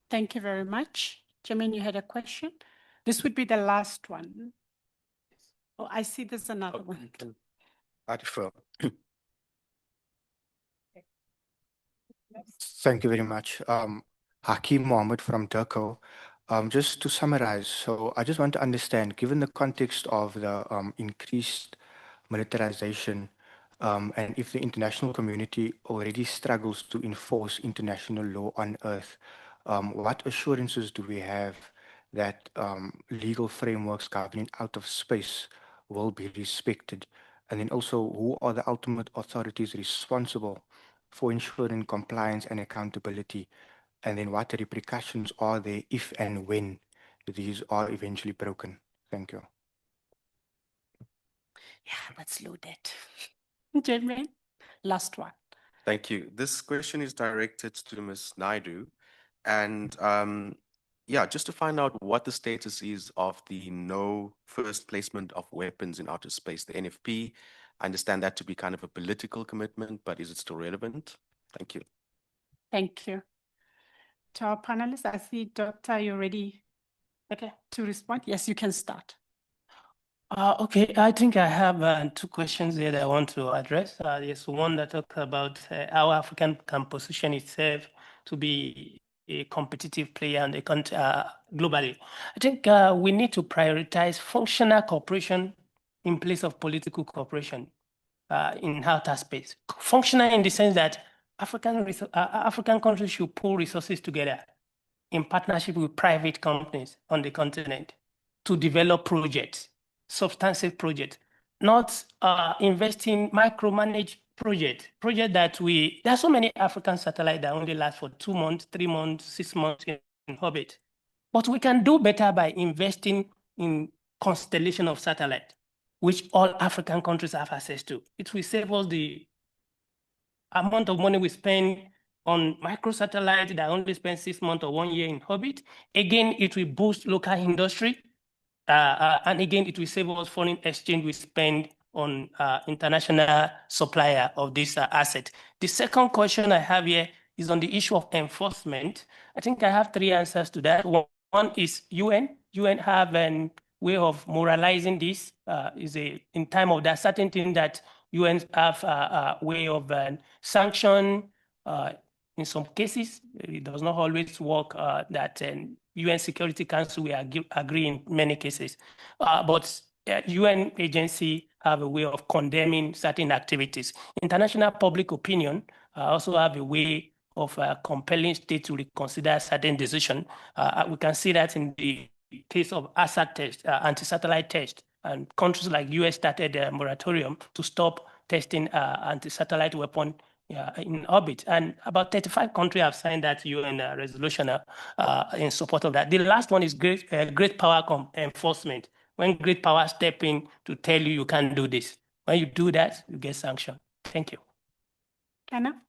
Speaker 3: Thank you very much. Jermaine, you had a question? This would be the last one. Oh, I see there's another one.
Speaker 11: I defer. Thank you very much. Hakeem Mohammed from Durko. Just to summarize, so I just want to understand, given the context of the increased militarization, and if the international community already struggles to enforce international law on Earth, what assurances do we have that legal frameworks governing out of space will be respected? And then also, who are the ultimate authorities responsible for ensuring compliance and accountability? And then what repercussions are there if and when these are eventually broken? Thank you.
Speaker 3: Yeah, that's loaded. Jermaine, last one.
Speaker 12: Thank you. This question is directed to Ms. Naidu. And yeah, just to find out what the status is of the no first placement of weapons in outer space, the NFP. I understand that to be kind of a political commitment, but is it still relevant? Thank you.
Speaker 3: Thank you. To our panelists, I see, Doctor, you're ready to respond. Yes, you can start.
Speaker 5: Okay, I think I have two questions there that I want to address. There's one that talks about how African can position itself to be a competitive player and globally. I think we need to prioritize functional cooperation in place of political cooperation in outer space. Functional in the sense that African countries should pull resources together in partnership with private companies on the continent to develop projects, substantive projects, not investing micromanaged projects that there are so many African satellites that only last for 2 months, 3 months, 6 months in orbit. But we can do better by investing in constellation of satellites, which all African countries have access to. It will save us the amount of money we spend on microsatellite that only spend 6 months or 1 year in orbit. Again, it will boost local industry. And again, it will save us foreign exchange we spend on international supplier of this asset. The second question I have here is on the issue of enforcement. I think I have 3 answers to that. One is UN. UN have a way of moralizing this. In time of that certain thing that UN have a way of sanction. In some cases, it does not always work that UN Security Council will agree in many cases. But UN agency have a way of condemning certain activities. International public opinion also have a way of compelling states to reconsider certain decision. We can see that in the case of ASAT test, anti-satellite test, and countries like US started a moratorium to stop testing anti-satellite weapon in orbit. And about 35 countries have signed that UN resolution in support of that. The last one is great power enforcement. When great power step in to tell you you can't do this. When you do that, you get sanctioned. Thank you.
Speaker 3: Anna?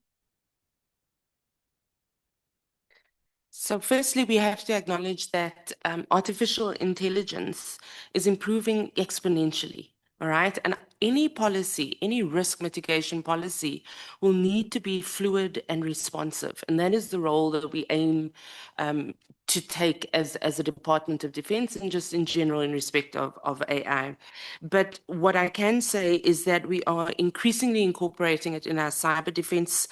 Speaker 4: So firstly, we have to acknowledge that artificial intelligence is improving exponentially, all right? And any policy, any risk mitigation policy will need to be fluid and responsive. And that is the role that we aim to take as a Department of Defense and just in general in respect of AI. But what I can say is that we are increasingly incorporating it in our cyber defense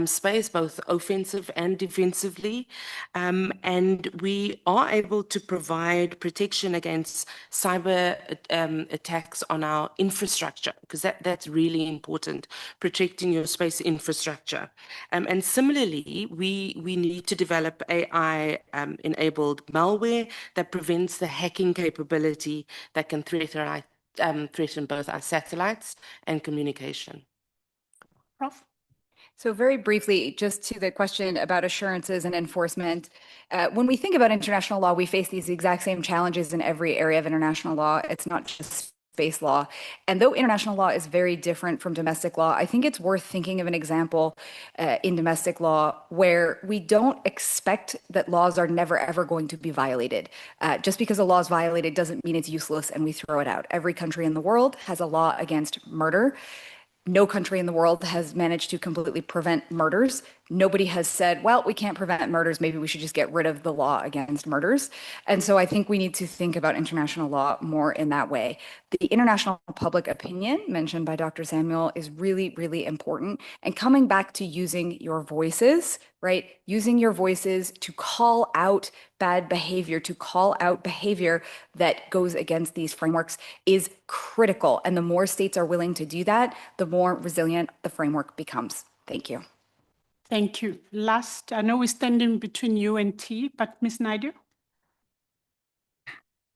Speaker 4: space, both offensive and defensively. And we are able to provide protection against cyber attacks on our infrastructure, because that's really important, protecting your space infrastructure. And similarly, we need to develop AI-enabled malware that prevents the hacking capability that can threaten both our satellites and communication.
Speaker 3: Prof?
Speaker 6: So very briefly, just to the question about assurances and enforcement, when we think about international law, we face these exact same challenges in every area of international law. It's not just space law. And though international law is very different from domestic law, I think it's worth thinking of an example in domestic law where we don't expect that laws are never, ever going to be violated. Just because a law is violated doesn't mean it's useless and we throw it out. Every country in the world has a law against murder. No country in the world has managed to completely prevent murders. Nobody has said, well, we can't prevent murders, maybe we should just get rid of the law against murders. And so I think we need to think about international law more in that way. The international public opinion mentioned by Dr. Samuel is really, really important. And coming back to using your voices, right? Using your voices to call out bad behavior, to call out behavior that goes against these frameworks is critical. And the more states are willing to do that, the more resilient the framework becomes. Thank you.
Speaker 3: Thank you. Last, I know we're standing between you and T, but Ms. Naidu?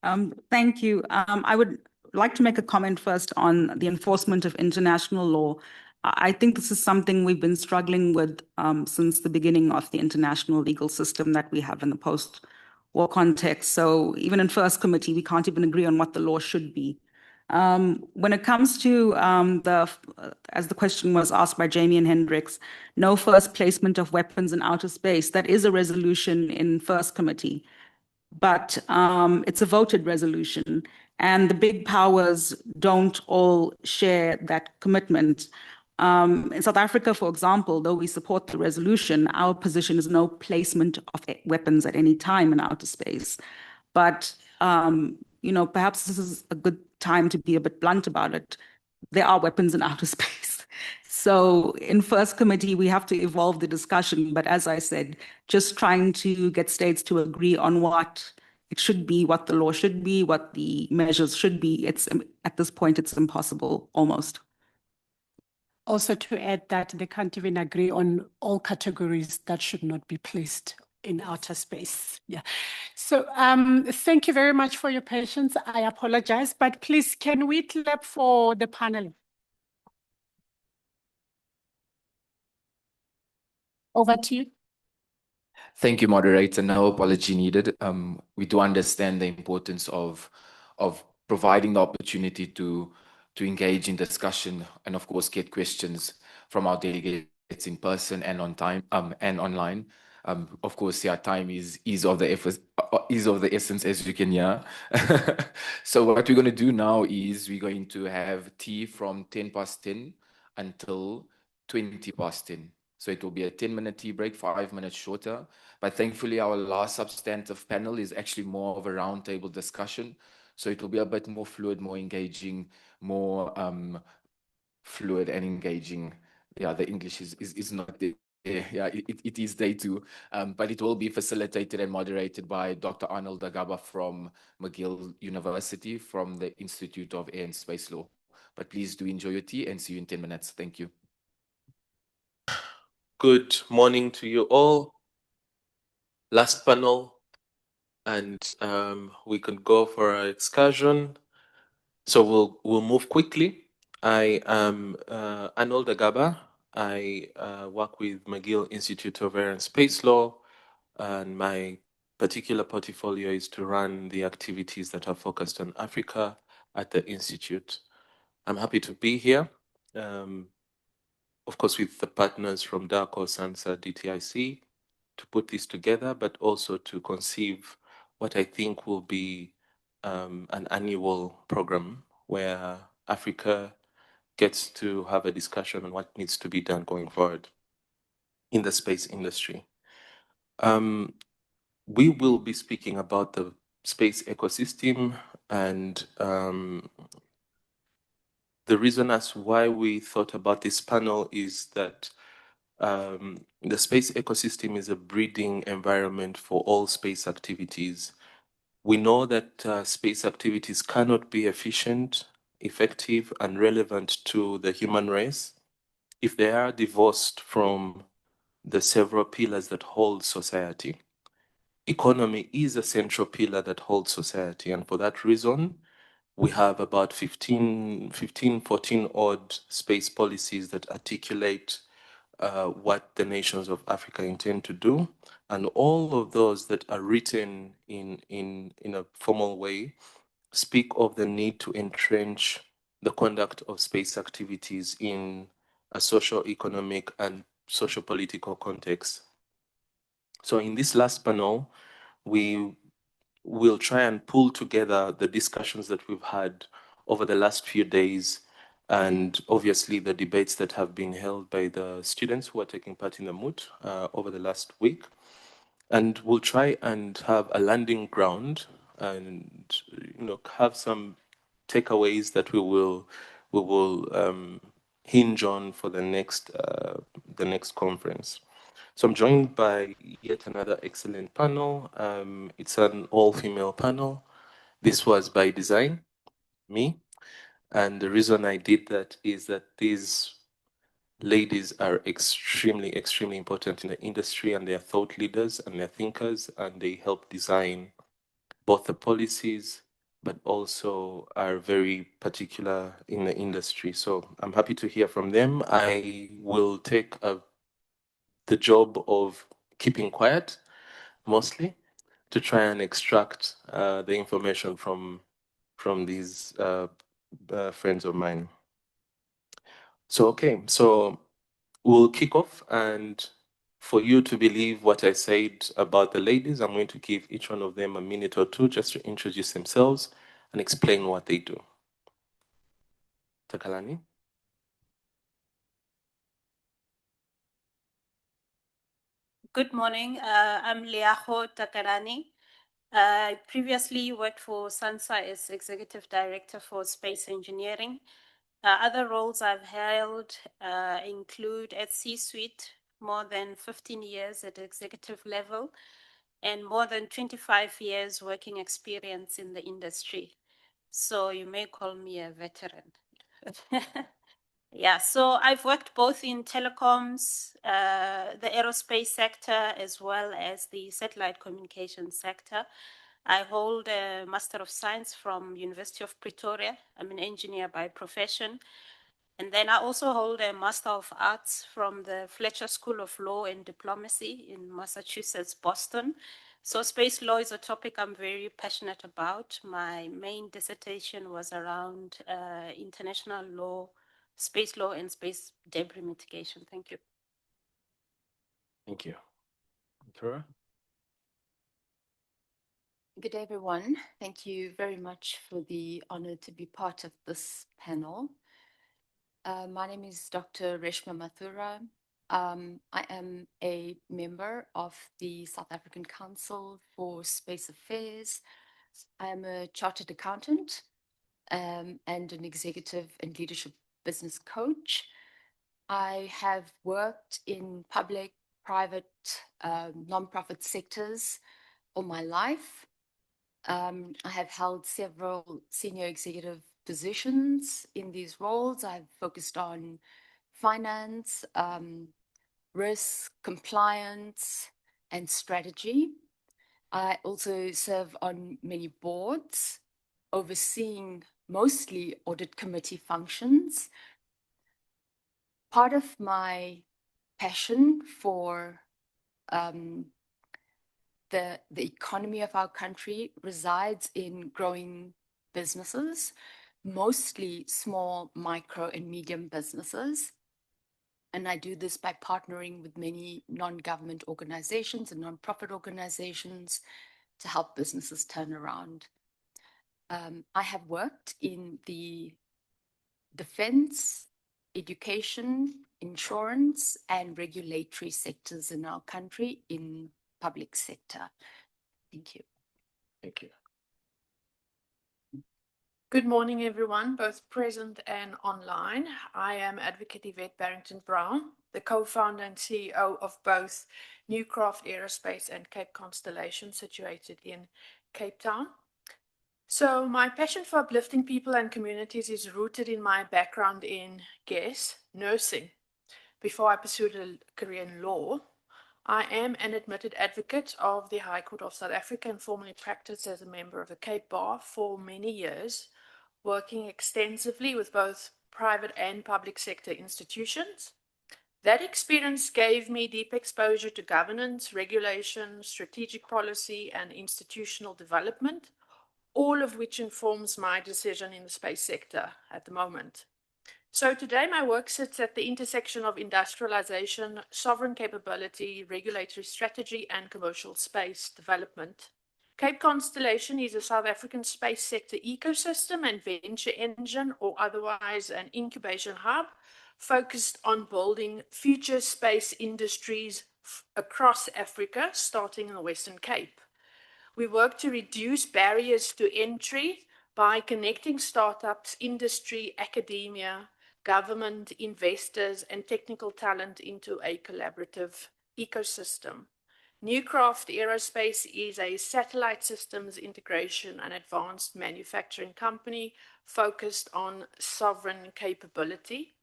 Speaker 8: Thank you. I would like to make a comment first on the enforcement of international law. I think this is something we've been struggling with since the beginning of the international legal system that we have in the post-war context. So even in first committee, we can't even agree on what the law should be. When it comes to as the question was asked by Jamie and Hendricks, no first placement of weapons in outer space, that is a resolution in first committee, but it's a voted resolution, and the big powers don't all share that commitment. In South Africa, for example, though we support the resolution, our position is no placement of weapons at any time in outer space. But perhaps this is a good time to be a bit blunt about it. There are weapons in outer space. So in first committee, we have to evolve the discussion. But as I said, just trying to get states to agree on what it should be, what the law should be, what the measures should be, at this point, it's impossible almost.
Speaker 3: Also to add that they can't even agree on all categories that should not be placed in outer space. Yeah. So thank you very much for your patience. I apologize, but please, can we clap for the panel? Over to you.
Speaker 1: Thank you, moderator. No apology needed. We do understand the importance of providing the opportunity to engage in discussion and, of course, get questions from our delegates in person and on time and online. Of course, yeah, time is of the essence, as you can hear. So what we're going to do now is we're going to have tea from 10 past 10 until 20 past 10. So it will be a 10-minute tea break, 5 minutes shorter. But thankfully, our last substantive panel is actually more of a roundtable discussion. So it will be a bit more fluid, more engaging, more fluid and engaging. Yeah, the English is not there. Yeah, it is day two, but it will be facilitated and moderated by Dr. Arnold Dagaba from McGill University from the Institute of Air and Space Law. But please do enjoy your tea and see you in 10 minutes. Thank you.
Speaker 13: Good morning to you all. Last panel, and we can go for our excursion. So we'll move quickly. I am Arnold Dagaba. I work with McGill Institute of Air and Space Law, and my particular portfolio is to run the activities that are focused on Africa at the Institute. I'm happy to be here, of course, with the partners from DACO, SANSA, DTIC, to put this together, but also to conceive what I think will be an annual program where Africa gets to have a discussion on what needs to be done going forward in the space industry. We will be speaking about the space ecosystem, and the reason as why we thought about this panel is that the space ecosystem is a breeding environment for all space activities. We know that space activities cannot be efficient, effective, and relevant to the human race if they are divorced from the several pillars that hold society. Economy is a central pillar that holds society, and for that reason, we have about 14 odd space policies that articulate what the nations of Africa intend to do. And all of those that are written in a formal way speak of the need to entrench the conduct of space activities in a social, economic, and social political context. So in this last panel, we will try and pull together the discussions that we've had over the last few days, and obviously the debates that have been held by the students who are taking part in the moot over the last week. And we'll try and have a landing ground and have some takeaways that we will hinge on for the next conference. So I'm joined by yet another excellent panel. It's an all-female panel. This was by design, me. And the reason I did that is that these ladies are extremely, extremely important in the industry, and they're thought leaders and they're thinkers, and they help design both the policies but also are very particular in the industry. So I'm happy to hear from them. I will take the job of keeping quiet mostly to try and extract the information from these friends of mine. So, okay, so we'll kick off, and for you to believe what I said about the ladies, I'm going to give each one of them a minute or two just to introduce themselves and explain what they do. Takalani?
Speaker 14: Good morning. I'm Leaho Takarani. I previously worked for SANSA as Executive Director for Space Engineering. Other roles I've held include at C-suite, more than 15 years at executive level, and more than 25 years working experience in the industry. So you may call me a veteran. Yeah, so I've worked both in telecoms, the aerospace sector, as well as the satellite communications sector. I hold a Master of Science from University of Pretoria. I'm an engineer by profession. And then I also hold a Master of Arts from the Fletcher School of Law and Diplomacy in Massachusetts, Boston. So space law is a topic I'm very passionate about. My main dissertation was around international law, space law, and space debris mitigation. Thank you.
Speaker 13: Thank you. Tora?
Speaker 15: Good day, everyone. Thank you very much for the honor to be part of this panel. My name is Dr. Reshma Mathura. I am a member of the South African Council for Space Affairs. I am a chartered accountant and an executive and leadership business coach. I have worked in public, private, nonprofit sectors all my life. I have held several senior executive positions in these roles. I've focused on finance, risk, compliance, and strategy. I also serve on many boards, overseeing mostly audit committee functions. Part of my passion for the economy of our country resides in growing businesses, mostly small, micro, and medium businesses. And I do this by partnering with many non-government organizations and non-profit organizations to help businesses turn around. I have worked in the defense, education, insurance, and regulatory sectors in our country in public sector. Thank you.
Speaker 13: Thank you.
Speaker 16: Good morning, everyone, both present and online. I am Advocate Yvette Barrington Brown, the co-founder and CEO of both Newcraft Aerospace and Cape Constellation, situated in Cape Town. So my passion for uplifting people and communities is rooted in my background in, guess, nursing. Before I pursued a career in law, I am an admitted advocate of the High Court of South Africa and formerly practiced as a member of the Cape Bar for many years, working extensively with both private and public sector institutions. That experience gave me deep exposure to governance, regulation, strategic policy, and institutional development, all of which informs my decision in the space sector at the moment. So today my work sits at the intersection of industrialization, sovereign capability, regulatory strategy, and commercial space development. Cape Constellation is a South African space sector ecosystem and venture engine, or otherwise an incubation hub, focused on building future space industries across Africa, starting in the Western Cape. We work to reduce barriers to entry by connecting startups, industry, academia, government, investors, and technical talent into a collaborative ecosystem. Newcraft Aerospace is a satellite systems integration and advanced manufacturing company focused on sovereign capability.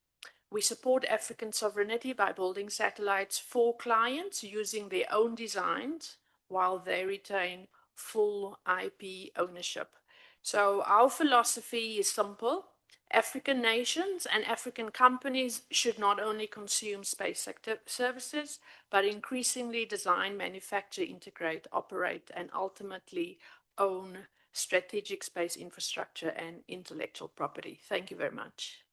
Speaker 16: We support African sovereignty by building satellites for clients using their own designs while they retain full IP ownership. So our philosophy is simple. African nations and African companies should not only consume space sector services, but increasingly design, manufacture, integrate, operate, and ultimately own strategic space infrastructure and intellectual property. Thank you very much.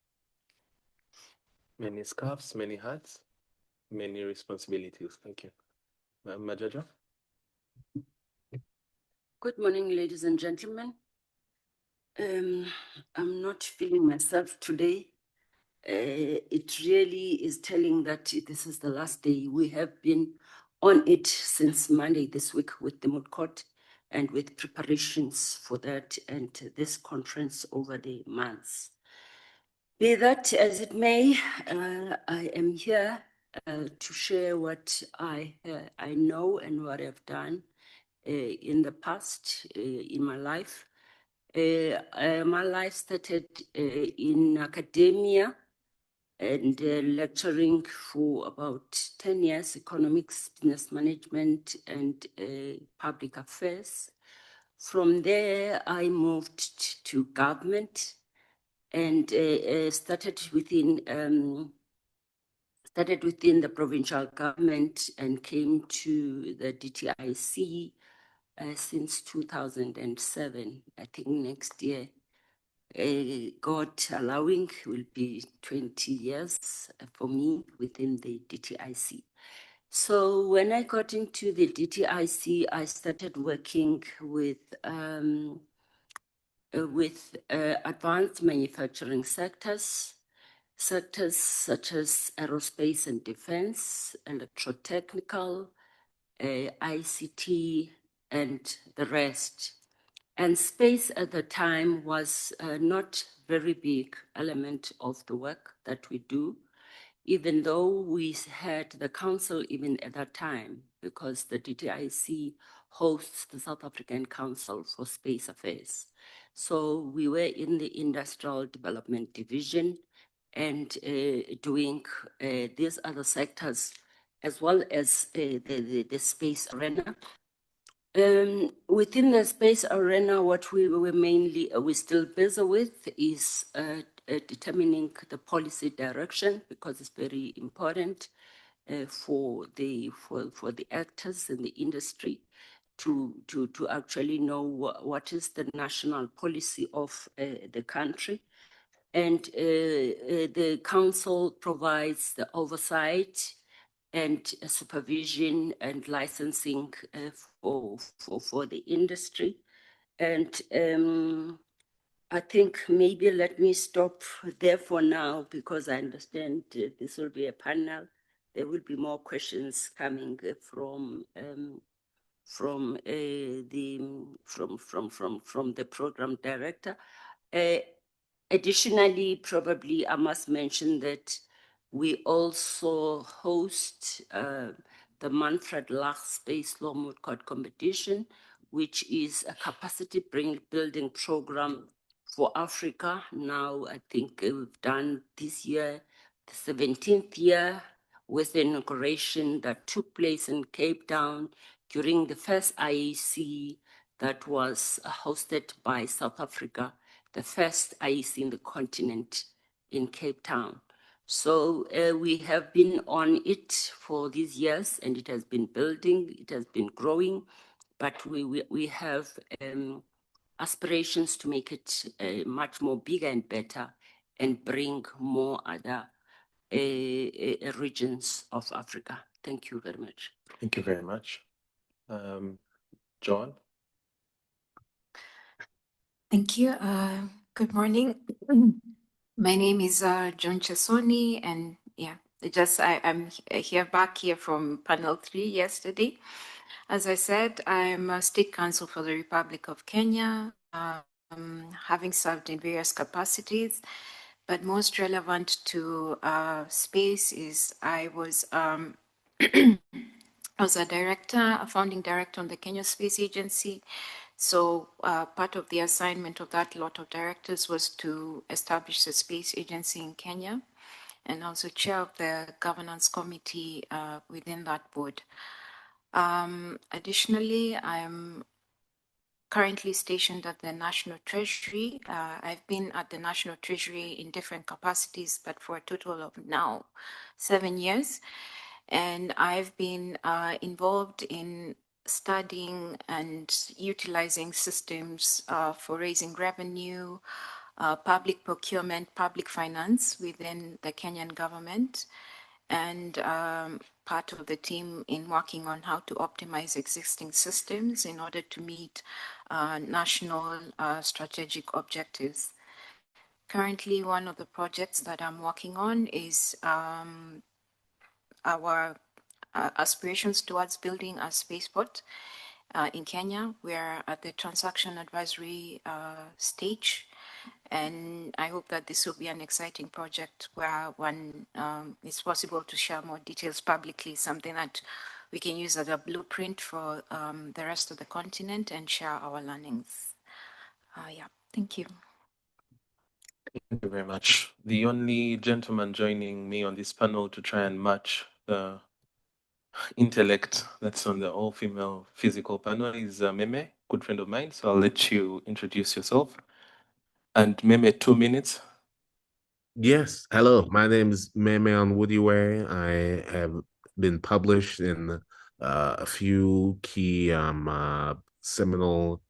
Speaker 13: Many scarves, many hats, many responsibilities. Thank you. Majaja?
Speaker 17: Good morning, ladies and gentlemen. I'm not feeling myself today. It really is telling that this is the last day. We have been on it since Monday this week with the moot court and with preparations for that and this conference over the months. Be that as it may, I am here to share what I know and what I've done in the past in my life. My life started in academia and lecturing for about 10 years, economics, business management, and public affairs. From there, I moved to government and started within the provincial government and came to the DTIC since 2007. I think next year, God allowing, will be 20 years for me within the DTIC. So when I got into the DTIC, I started working with advanced manufacturing sectors such as aerospace and defense, electrotechnical, ICT, and the rest. And space at the time was not very big element of the work that we do, even though we had the council even at that time, because the DTIC hosts the South African Council for Space Affairs. So we were in the Industrial Development Division and doing these other sectors as well as the space arena. Within the space arena, what we're still busy with is determining the policy direction, because it's very important for the actors in the industry to actually know what is the national policy of the country. And the council provides the oversight and supervision and licensing for the industry. And I think maybe let me stop there for now, because I understand this will be a panel. There will be more questions coming from the program director. Additionally, probably I must mention that we also host the Manfred Lach Space Law Moot Court Competition, which is a capacity building program for Africa. Now, I think we've done this year, the 17th year, with the inauguration that took place in Cape Town during the first IEC that was hosted by South Africa, the first IEC in the continent in Cape Town. So we have been on it for these years, and it has been building, it has been growing, but we have aspirations to make it much more bigger and better and bring more other regions of Africa. Thank you very much.
Speaker 13: Thank you very much. John?
Speaker 18: Thank you. Good morning. My name is John Chesoni, and yeah, I'm here back here from panel 3 yesterday. As I said, I'm a state counsel for the Republic of Kenya, having served in various capacities, but most relevant to space is I was a founding director on the Kenya Space Agency. So part of the assignment of that lot of directors was to establish the space agency in Kenya, and also chair of the governance committee within that board. Additionally, I'm currently stationed at the National Treasury. I've been at the National Treasury in different capacities, but for a total of now 7 years. And I've been involved in studying and utilizing systems for raising revenue, public procurement, public finance within the Kenyan government, and part of the team in working on how to optimize existing systems in order to meet national strategic objectives. Currently, one of the projects that I'm working on is our aspirations towards building a spaceport in Kenya. We're at the transaction advisory stage, and I hope that this will be an exciting project where when it's possible to share more details publicly, something that we can use as a blueprint for the rest of the continent and share our learnings. Yeah, thank you.
Speaker 13: Thank you very much. The only gentleman joining me on this panel to try and match the intellect that's on the all-female physical panel is Meme, good friend of mine. So I'll let you introduce yourself. And Meme, 2 minutes.
Speaker 19: Yes. Hello, my name is Meme Woodyway. I have been published in a few key seminal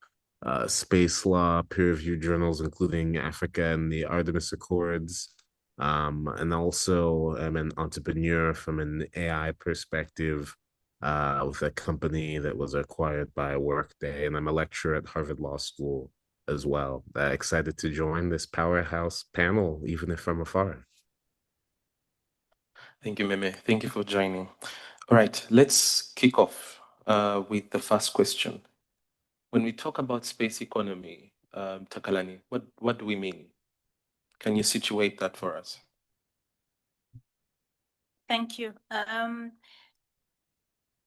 Speaker 19: space law peer-reviewed journals, including Africa and the Artemis Accords. And also I'm an entrepreneur from an AI perspective with a company that was acquired by Workday, and I'm a lecturer at Harvard Law School as well. Excited to join this powerhouse panel, even if from afar.
Speaker 13: Thank you, Meme. Thank you for joining. All right, let's kick off with the first question. When we talk about space economy, Takalani, what do we mean? Can you situate that for us?
Speaker 14: Thank you.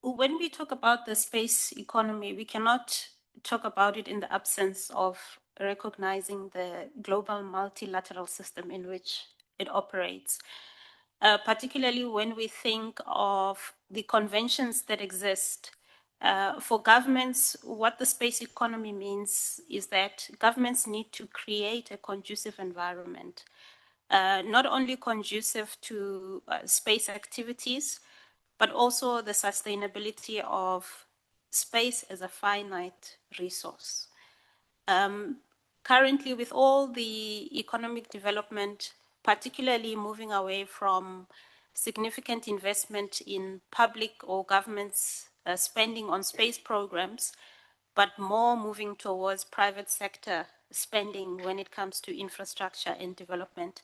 Speaker 14: When we talk about the space economy, we cannot talk about it in the absence of recognizing the global multilateral system in which it operates. Particularly when we think of the conventions that exist. For governments, what the space economy means is that governments need to create a conducive environment, not only conducive to space activities, but also the sustainability of space as a finite resource. Currently, with all the economic development, particularly moving away from significant investment in public or governments spending on space programs, but more moving towards private sector spending when it comes to infrastructure and development.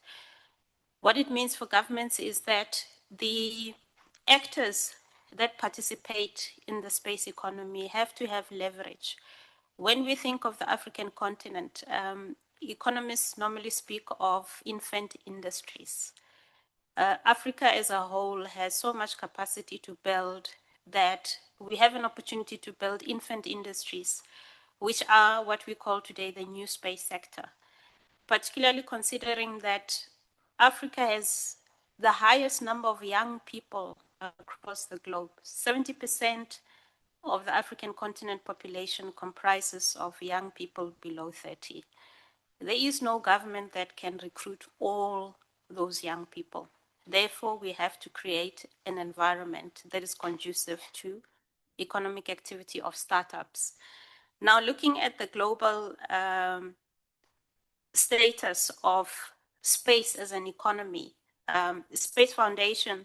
Speaker 14: What it means for governments is that the actors that participate in the space economy have to have leverage. When we think of the African continent, economists normally speak of infant industries. Africa as a whole has so much capacity to build that we have an opportunity to build infant industries, which are what we call today the new space sector, particularly considering that Africa has the highest number of young people across the globe. 70% of the African continent population comprises of young people below 30. There is no government that can recruit all those young people. Therefore, we have to create an environment that is conducive to economic activity of startups. Now, looking at the global status of space as an economy, Space Foundation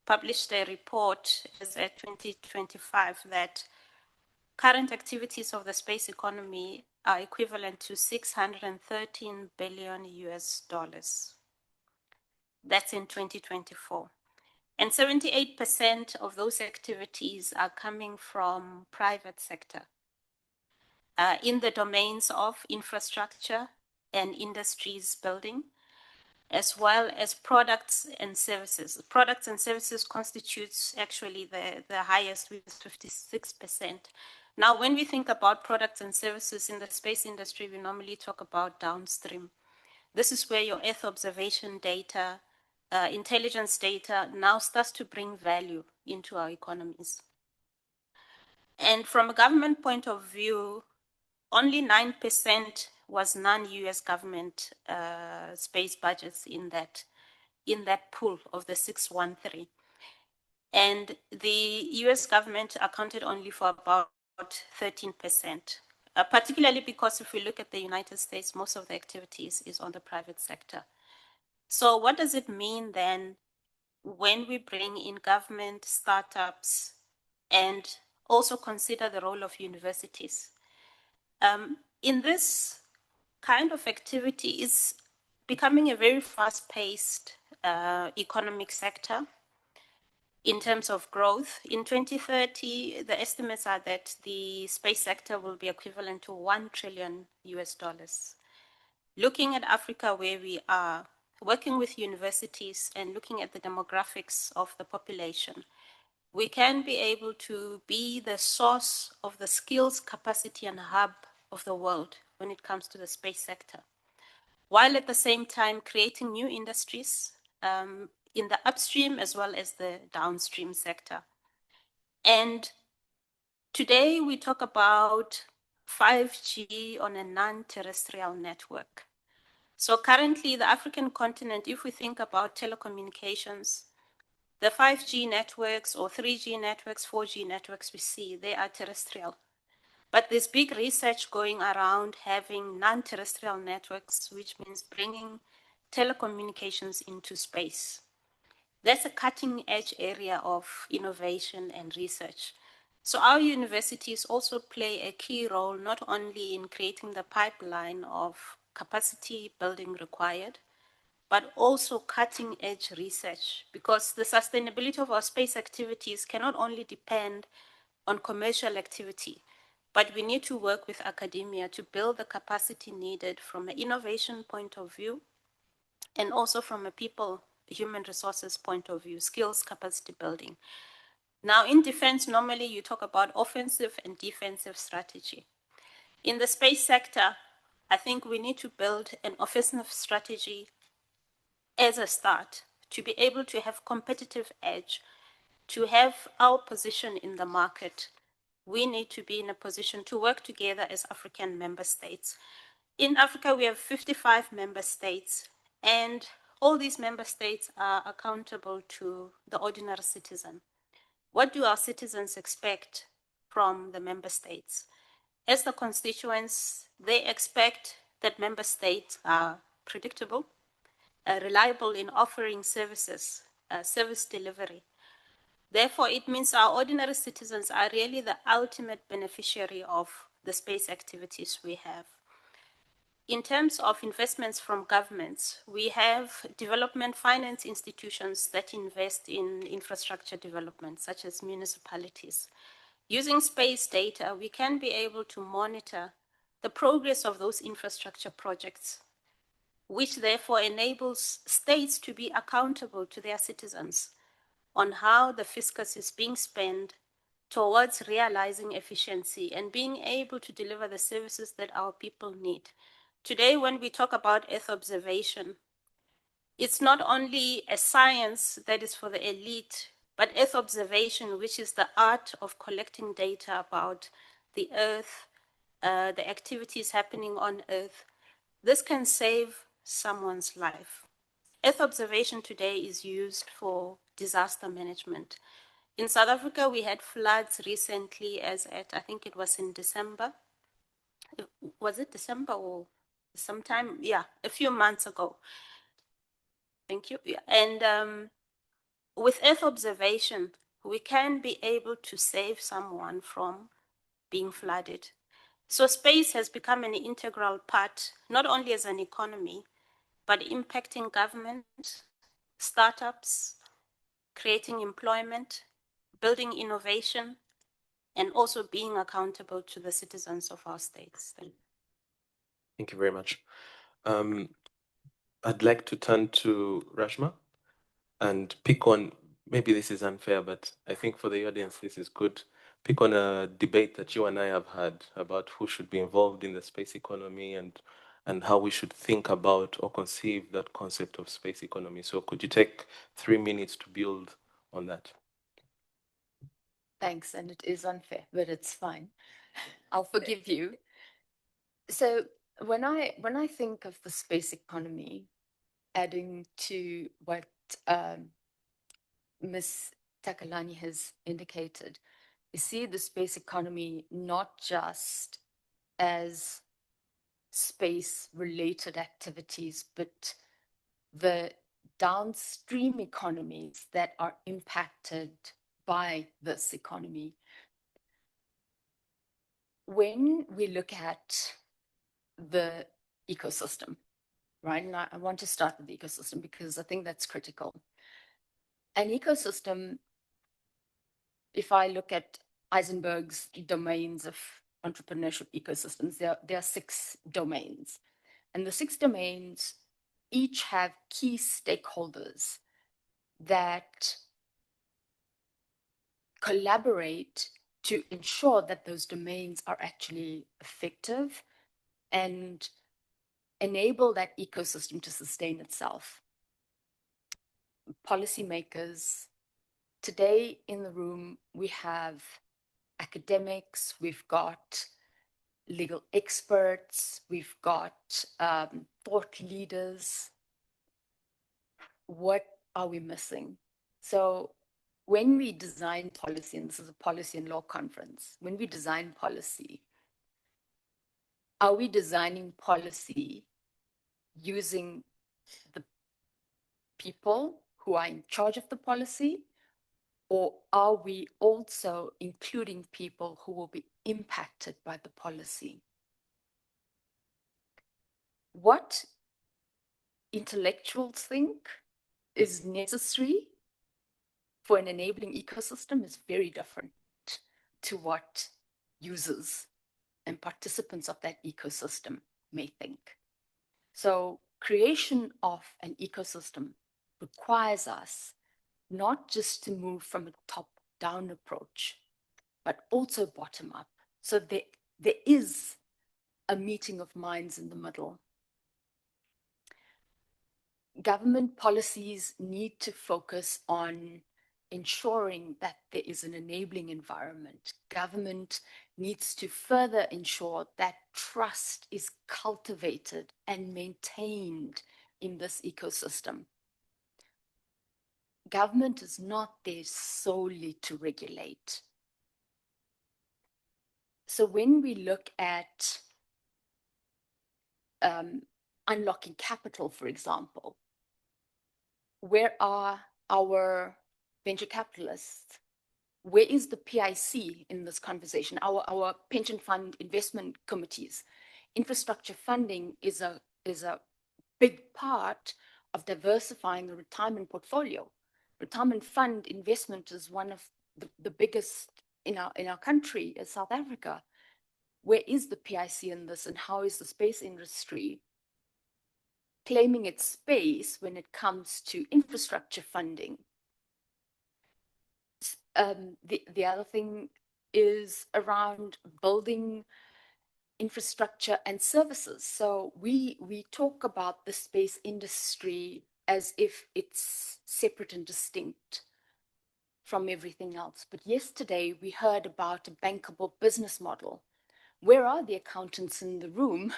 Speaker 14: published a report as at 2025 that current activities of the space economy are equivalent to 613 billion US dollars. That's in 2024. And 78% of those activities are coming from private sector in the domains of infrastructure and industries building, as well as products and services. Products and services constitutes actually the highest, with 56%. Now, when we think about products and services in the space industry, we normally talk about downstream. This is where your Earth observation data, intelligence data now starts to bring value into our economies. And from a government point of view, only 9% was non-US government space budgets in that pool of the 613. And the US government accounted only for about 13%, particularly because if we look at the United States, most of the activities is on the private sector. So what does it mean then when we bring in government, startups, and also consider the role of universities? In this kind of activity is becoming a very fast-paced economic sector in terms of growth. In 2030, the estimates are that the space sector will be equivalent to $1 trillion US dollars. Looking at Africa where we are, working with universities and looking at the demographics of the population, we can be able to be the source of the skills, capacity, and hub of the world when it comes to the space sector, while at the same time creating new industries in the upstream as well as the downstream sector. And today we talk about 5G on a non-terrestrial network. So currently the African continent, if we think about telecommunications, the 5G networks or 3G networks, 4G networks we see, they are terrestrial. But there's big research going around having non-terrestrial networks, which means bringing telecommunications into space. That's a cutting edge area of innovation and research. So our universities also play a key role, not only in creating the pipeline of capacity building required, but also cutting edge research, because the sustainability of our space activities cannot only depend on commercial activity, but we need to work with academia to build the capacity needed from an innovation point of view and also from a people, human resources point of view, skills capacity building. Now in defense, normally you talk about offensive and defensive strategy. In the space sector, I think we need to build an offensive strategy as a start to be able to have competitive edge, to have our position in the market. We need to be in a position to work together as African member states. In Africa, we have 55 member states, and all these member states are accountable to the ordinary citizen. What do our citizens expect from the member states? As the constituents, they expect that member states are predictable, reliable in offering services, service delivery. Therefore, it means our ordinary citizens are really the ultimate beneficiary of the space activities we have. In terms of investments from governments, we have development finance institutions that invest in infrastructure development, such as municipalities. Using space data, we can be able to monitor the progress of those infrastructure projects, which therefore enables states to be accountable to their citizens on how the fiscus is being spent towards realizing efficiency and being able to deliver the services that our people need. Today, when we talk about Earth observation, it's not only a science that is for the elite, but Earth observation, which is the art of collecting data about the Earth, the activities happening on Earth. This can save someone's life. Earth observation today is used for disaster management. In South Africa, we had floods recently, I think it was in December. Was it December or sometime? Yeah, a few months ago. Thank you. Yeah. And with Earth observation, we can be able to save someone from being flooded. So space has become an integral part, not only as an economy, but impacting government, startups, creating employment, building innovation, and also being accountable to the citizens of our states.
Speaker 13: Thank you very much. I'd like to turn to Rashma and pick on, maybe this is unfair, but I think for the audience, this is good. Pick on a debate that you and I have had about who should be involved in the space economy and how we should think about or conceive that concept of space economy. So could you take 3 minutes to build on that?
Speaker 15: Thanks, and it is unfair, but it's fine. I'll forgive you. So when I think of the space economy, adding to what Ms. Takalani has indicated, you see the space economy not just as space-related activities, but the downstream economies that are impacted by this economy. When we look at the ecosystem, right? And I want to start with the ecosystem because I think that's critical. An ecosystem, if I look at Eisenberg's domains of entrepreneurship ecosystems, there are 6 domains. And the 6 domains each have key stakeholders that collaborate to ensure that those domains are actually effective and enable that ecosystem to sustain itself. Policymakers, today in the room, we have academics, we've got legal experts, we've got thought leaders. What are we missing? So when we design policy, and this is a policy and law conference, when we design policy, are we designing policy using the people who are in charge of the policy, or are we also including people who will be impacted by the policy? What intellectuals think is necessary for an enabling ecosystem is very different to what users and participants of that ecosystem may think. So creation of an ecosystem requires us not just to move from a top-down approach, but also bottom-up. So there is a meeting of minds in the middle. Government policies need to focus on ensuring that there is an enabling environment. Government needs to further ensure that trust is cultivated and maintained in this ecosystem. Government is not there solely to regulate. So when we look at unlocking capital, for example, where are our venture capitalists? Where is the PIC in this conversation? Our pension fund investment committees. Infrastructure funding is a big part of diversifying the retirement portfolio. Retirement fund investment is one of the biggest in our country, as South Africa. Where is the PIC in this, and how is the space industry claiming its space when it comes to infrastructure funding? The other thing is around building infrastructure and services. So we talk about the space industry as if it's separate and distinct from everything else. But yesterday we heard about a bankable business model. Where are the accountants in the room?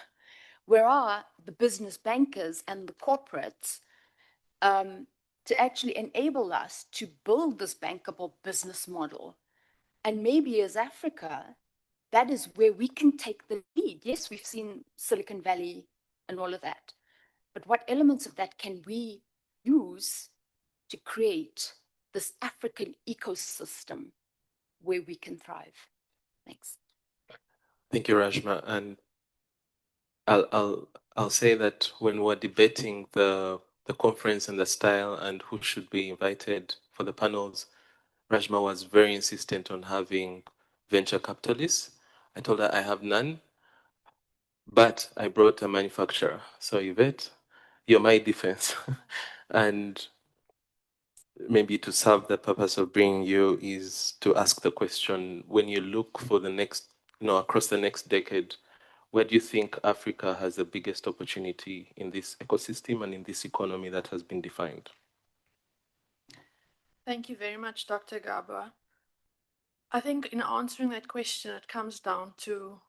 Speaker 15: Where are the business bankers and the corporates to actually enable us to build this bankable business model? And maybe as Africa, that is where we can take the lead. Yes, we've seen Silicon Valley and all of that, but what elements of that can we use to create this African ecosystem where we can thrive? Thanks.
Speaker 13: Thank you, Rashma. And I'll say that when we're debating the conference and the style and who should be invited for the panels, Rashma was very insistent on having venture capitalists. I told her I have none, but I brought a manufacturer. So Yvette, you're my defense. And maybe to serve the purpose of bringing you is to ask the question, when you look for the next, across the next decade, where do you think Africa has the biggest opportunity in this ecosystem and in this economy that has been defined?
Speaker 16: Thank you very much, Dr. Gabwa. I think in answering that question, it comes down to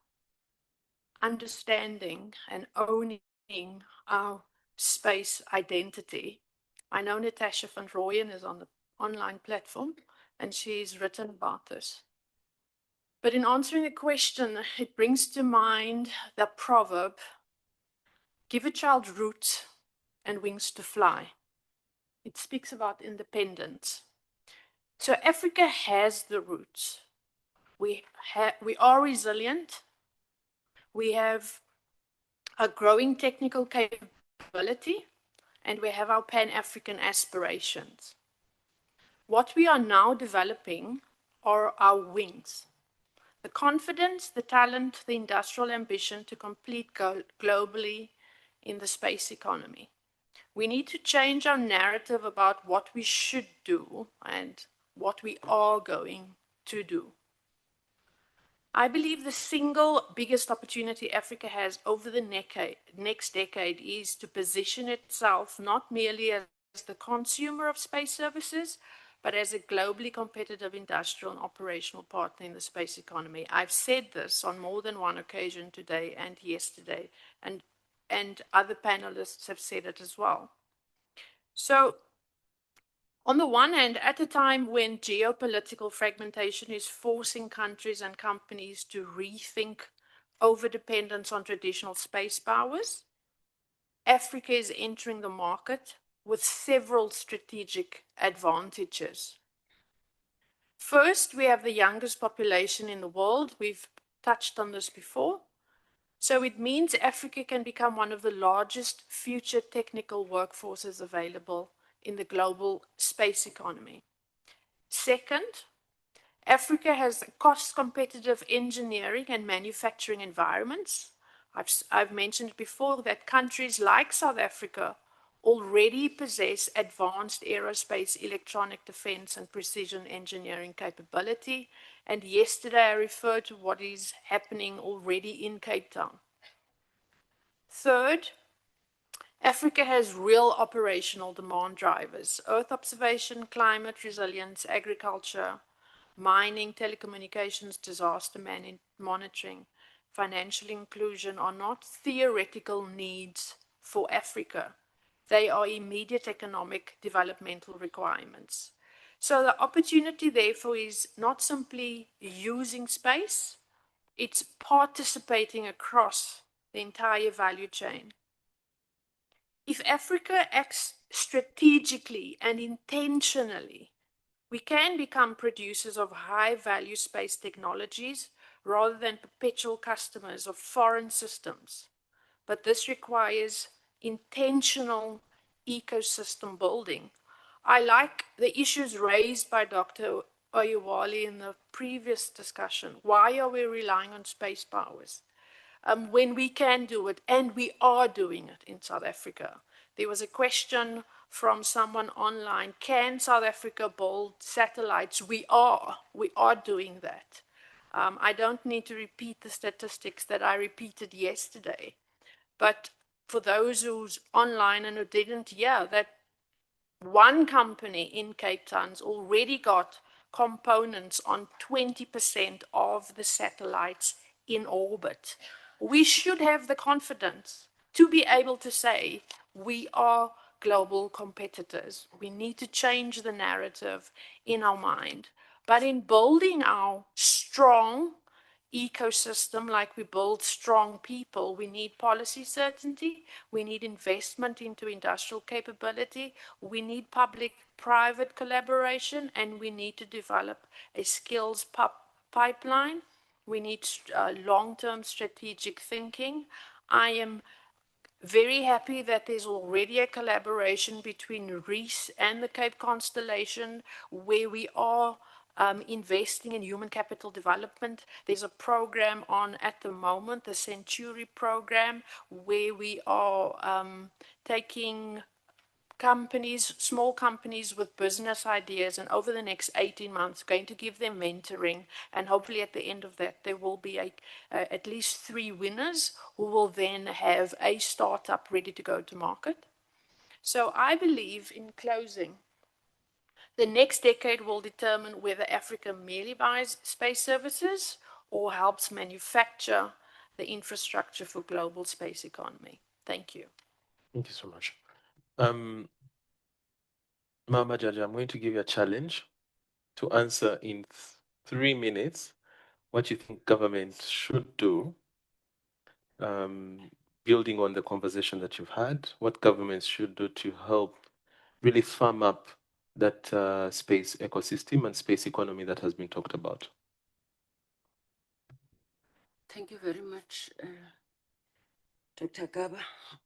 Speaker 16: understanding and owning our space identity. I know Natasha van Rooyen is on the online platform, and she's written about this. But in answering the question, it brings to mind the proverb, give a child roots and wings to fly. It speaks about independence. So Africa has the roots. We are resilient. We have a growing technical capability, and we have our Pan-African aspirations. What we are now developing are our wings. The confidence, the talent, the industrial ambition to compete globally in the space economy. We need to change our narrative about what we should do and what we are going to do. I believe the single biggest opportunity Africa has over the next decade is to position itself not merely as the consumer of space services, but as a globally competitive industrial and operational partner in the space economy. I've said this on more than one occasion today and yesterday, and other panelists have said it as well. So, on the one hand, at a time when geopolitical fragmentation is forcing countries and companies to rethink overdependence on traditional space powers, Africa is entering the market with several strategic advantages. First, we have the youngest population in the world. We've touched on this before. So it means Africa can become one of the largest future technical workforces available in the global space economy. Second, Africa has cost-competitive engineering and manufacturing environments. I've mentioned before that countries like South Africa already possess advanced aerospace, electronic defense, and precision engineering capability. And yesterday I referred to what is happening already in Cape Town. Third, Africa has real operational demand drivers: Earth observation, climate resilience, agriculture, mining, telecommunications, disaster monitoring, financial inclusion are not theoretical needs for Africa. They are immediate economic developmental requirements. So the opportunity, therefore, is not simply using space, it's participating across the entire value chain. If Africa acts strategically and intentionally, we can become producers of high-value space technologies rather than perpetual customers of foreign systems. But this requires intentional ecosystem building. I like the issues raised by Dr. Oyewale in the previous discussion. Why are we relying on space powers? When we can do it, and we are doing it in South Africa. There was a question from someone online, can South Africa build satellites? We are doing that. I don't need to repeat the statistics that I repeated yesterday, but for those who's online and who didn't hear, that one company in Cape Town's already got components on 20% of the satellites in orbit. We should have the confidence to be able to say we are global competitors. We need to change the narrative in our mind. But in building our strong ecosystem like we build strong people, we need policy certainty, we need investment into industrial capability, we need public-private collaboration, and we need to develop a skills pipeline. We need long-term strategic thinking. I am very happy that there's already a collaboration between REIS and the Cape Constellation where we are investing in human capital development. There's a program on at the moment, the Century program, where we are taking companies, small companies with business ideas, and over the next 18 months, going to give them mentoring, and hopefully at the end of that, there will be at least 3 winners who will then have a startup ready to go to market. So I believe, in closing, the next decade will determine whether Africa merely buys space services or helps manufacture the infrastructure for global space economy. Thank you.
Speaker 13: Thank you so much. Mama Jaja, I'm going to give you a challenge to answer in 3 minutes what you think government should do, building on the conversation that you've had, what governments should do to help really farm up that space ecosystem and space economy that has been talked about.
Speaker 17: Thank you very much, Dr. Gaba.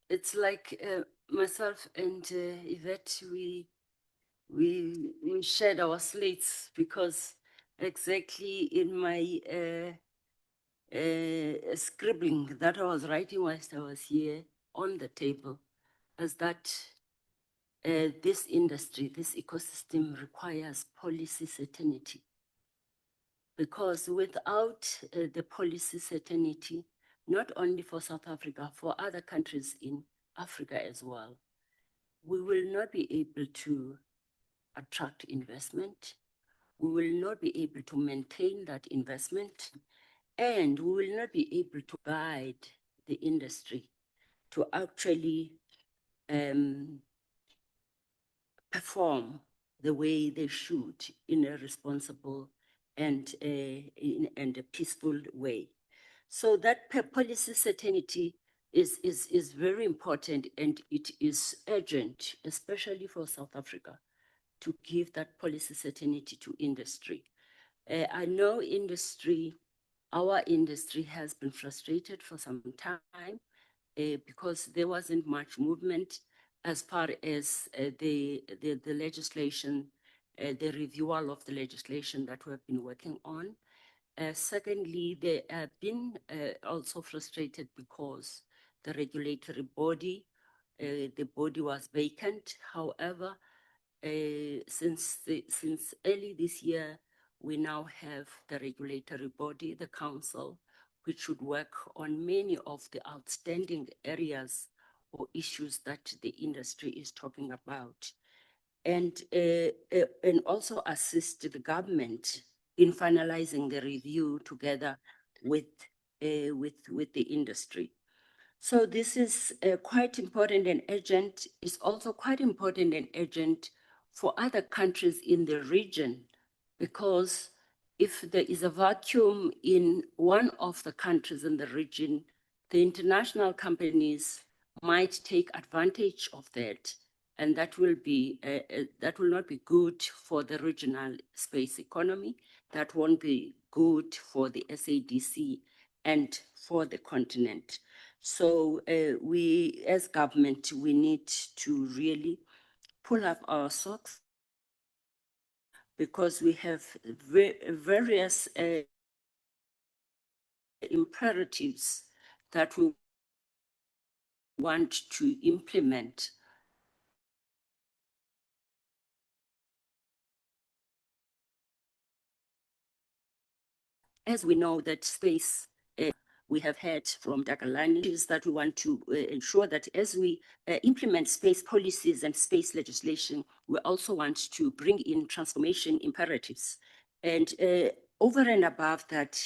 Speaker 17: It's like myself and Yvette, we shared our slates because exactly in my scribbling that I was writing whilst I was here on the table is that this industry, this ecosystem requires policy certainty. Because without the policy certainty, not only for South Africa, for other countries in Africa as well, we will not be able to attract investment. We will not be able to maintain that investment, and we will not be able to guide the industry to actually perform the way they should in a responsible and a peaceful way. So that policy certainty is very important, and it is urgent, especially for South Africa, to give that policy certainty to industry. I know our industry has been frustrated for some time because there wasn't much movement as far as the legislation, the reviewal of the legislation that we have been working on. Secondly, they have been also frustrated because the regulatory body, the body was vacant. However, since early this year, we now have the regulatory body, the council, which should work on many of the outstanding areas or issues that the industry is talking about, and also assist the government in finalizing the review together with the industry. So this is quite important and urgent. It's also quite important and urgent for other countries in the region, because if there is a vacuum in one of the countries in the region, the international companies might take advantage of that, and that will not be good for the regional space economy. That won't be good for the SADC and for the continent. So we, as government, we need to really pull up our socks, because we have various imperatives that we want to implement. As we know that space, we have heard from Dagalani, is that we want to ensure that as we implement space policies and space legislation, we also want to bring in transformation imperatives. And over and above that,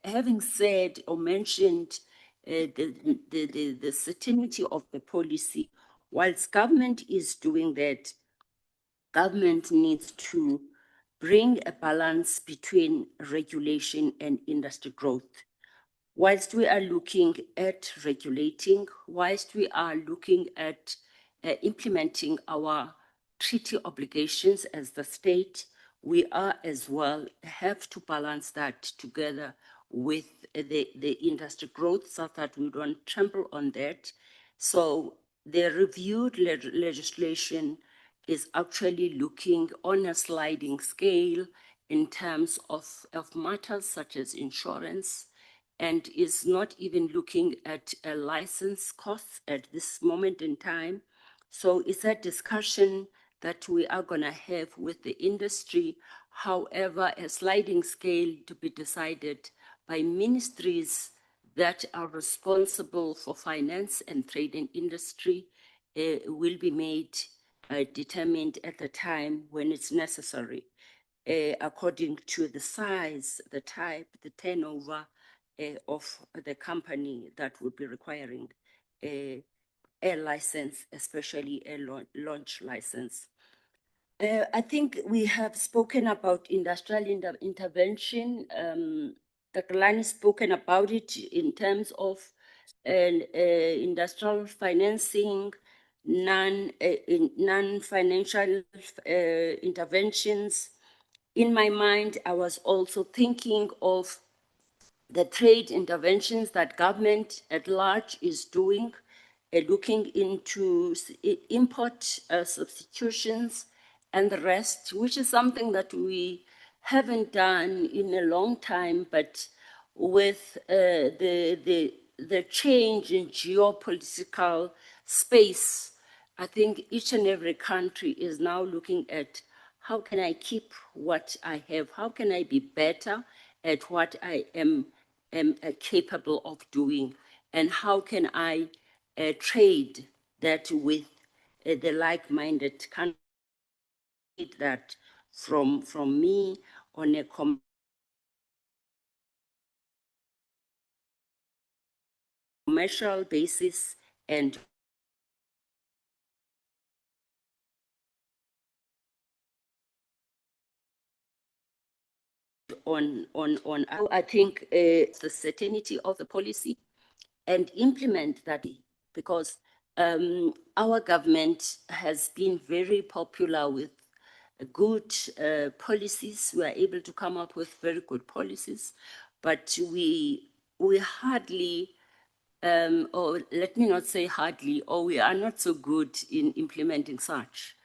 Speaker 17: having said or mentioned the certainty of the policy, whilst government is doing that, government needs to bring a balance between regulation and industry growth. Whilst we are looking at regulating, whilst we are looking at implementing our treaty obligations as the state, we are as well have to balance that together with the industry growth so that we don't trample on that. So the reviewed legislation is actually looking on a sliding scale in terms of matters such as insurance, and is not even looking at a license cost at this moment in time. So it's a discussion that we are going to have with the industry. However, a sliding scale to be decided by ministries that are responsible for finance and trade and industry will be made determined at the time when it's necessary, according to the size, the type, the turnover, of the company that would be requiring a license, especially a launch license. I think we have spoken about industrial intervention. Dr. Lani has spoken about it in terms of industrial financing, non-financial interventions. In my mind, I was also thinking of the trade interventions that government at large is doing, looking into import substitutions and the rest, which is something that we haven't done in a long time, but with the change in geopolitical space, I think each and every country is now looking at how can I keep what I have? How can I be better at what I am capable of doing? And how can I trade that with the like-minded country that from me on a commercial basis and on I think the certainty of the policy and implement that, because our government has been very popular with good policies. We are able to come up with very good policies, but we hardly, or let me not say hardly, or we are not so good in implementing such.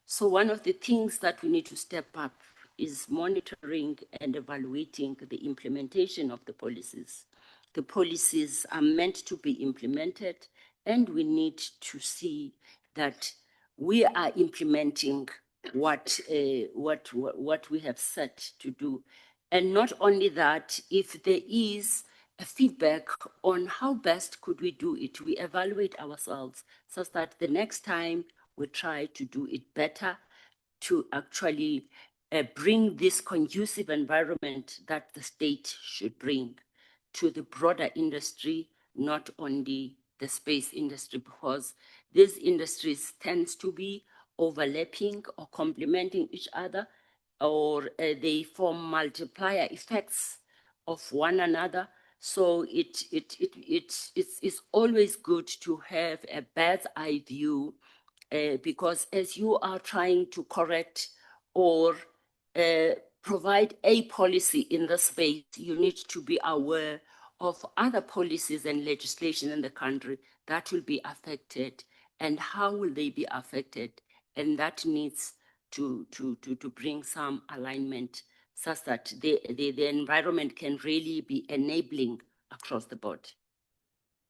Speaker 17: So one of the things that we need to step up is monitoring and evaluating the implementation of the policies. The policies are meant to be implemented, and we need to see that we are implementing what we have set to do. And not only that, if there is a feedback on how best could we do it, we evaluate ourselves so that the next time we try to do it better, to actually bring this conducive environment that the state should bring to the broader industry, not only the space industry, because these industries tends to be overlapping or complementing each other, or they form multiplier effects of one another. So it's always good to have a bird's eye view, because as you are trying to correct or provide a policy in the space, you need to be aware of other policies and legislation in the country that will be affected, and how will they be affected, and that needs to bring some alignment such that the environment can really be enabling across the board.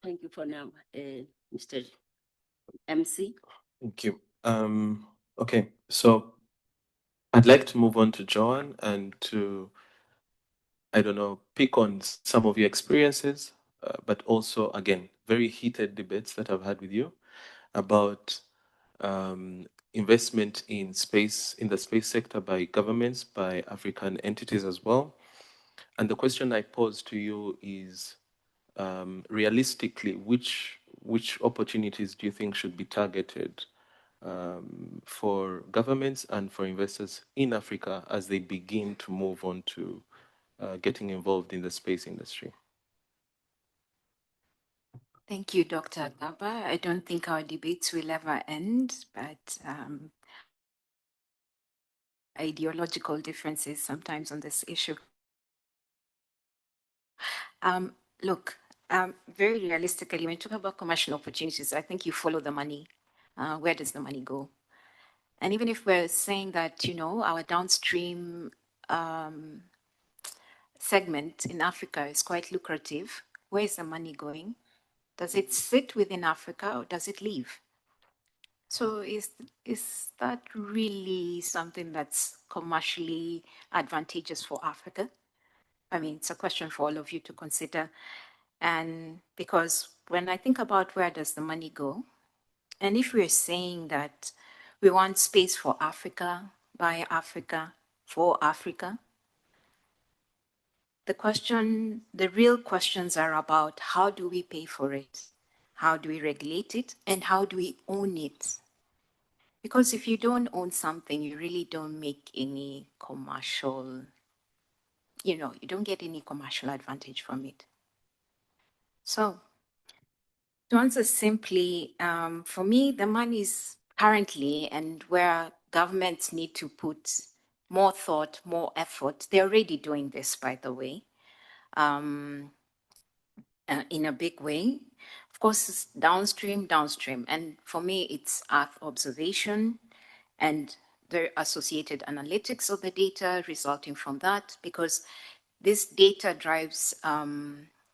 Speaker 17: Thank you for now, Mr. MC.
Speaker 13: Thank you. Okay, so I'd like to move on to Joan and to, I don't know, pick on some of your experiences, but also, again, very heated debates that I've had with you about investment in space, in the space sector by governments, by African entities as well. And the question I pose to you is, realistically, which opportunities do you think should be targeted for governments and for investors in Africa as they begin to move on to getting involved in the space industry?
Speaker 18: Thank you, Dr. Gaba. I don't think our debates will ever end, but ideological differences sometimes on this issue. Look, very realistically, when you talk about commercial opportunities, I think you follow the money. Where does the money go? And even if we're saying that, you know, our downstream segment in Africa is quite lucrative, where is the money going? Does it sit within Africa or does it leave? So is that really something that's commercially advantageous for Africa? I mean, it's a question for all of you to consider. And because when I think about where does the money go, and if we're saying that we want space for Africa, by Africa, for Africa, the real questions are about how do we pay for it? How do we regulate it? And how do we own it? Because if you don't own something, you really don't make any commercial, you don't get any commercial advantage from it. So to answer simply, for me, the money is currently, and where governments need to put more thought, more effort. They're already doing this, by the way, in a big way. Of course, it's downstream. And for me, it's Earth observation and the associated analytics of the data resulting from that, because this data drives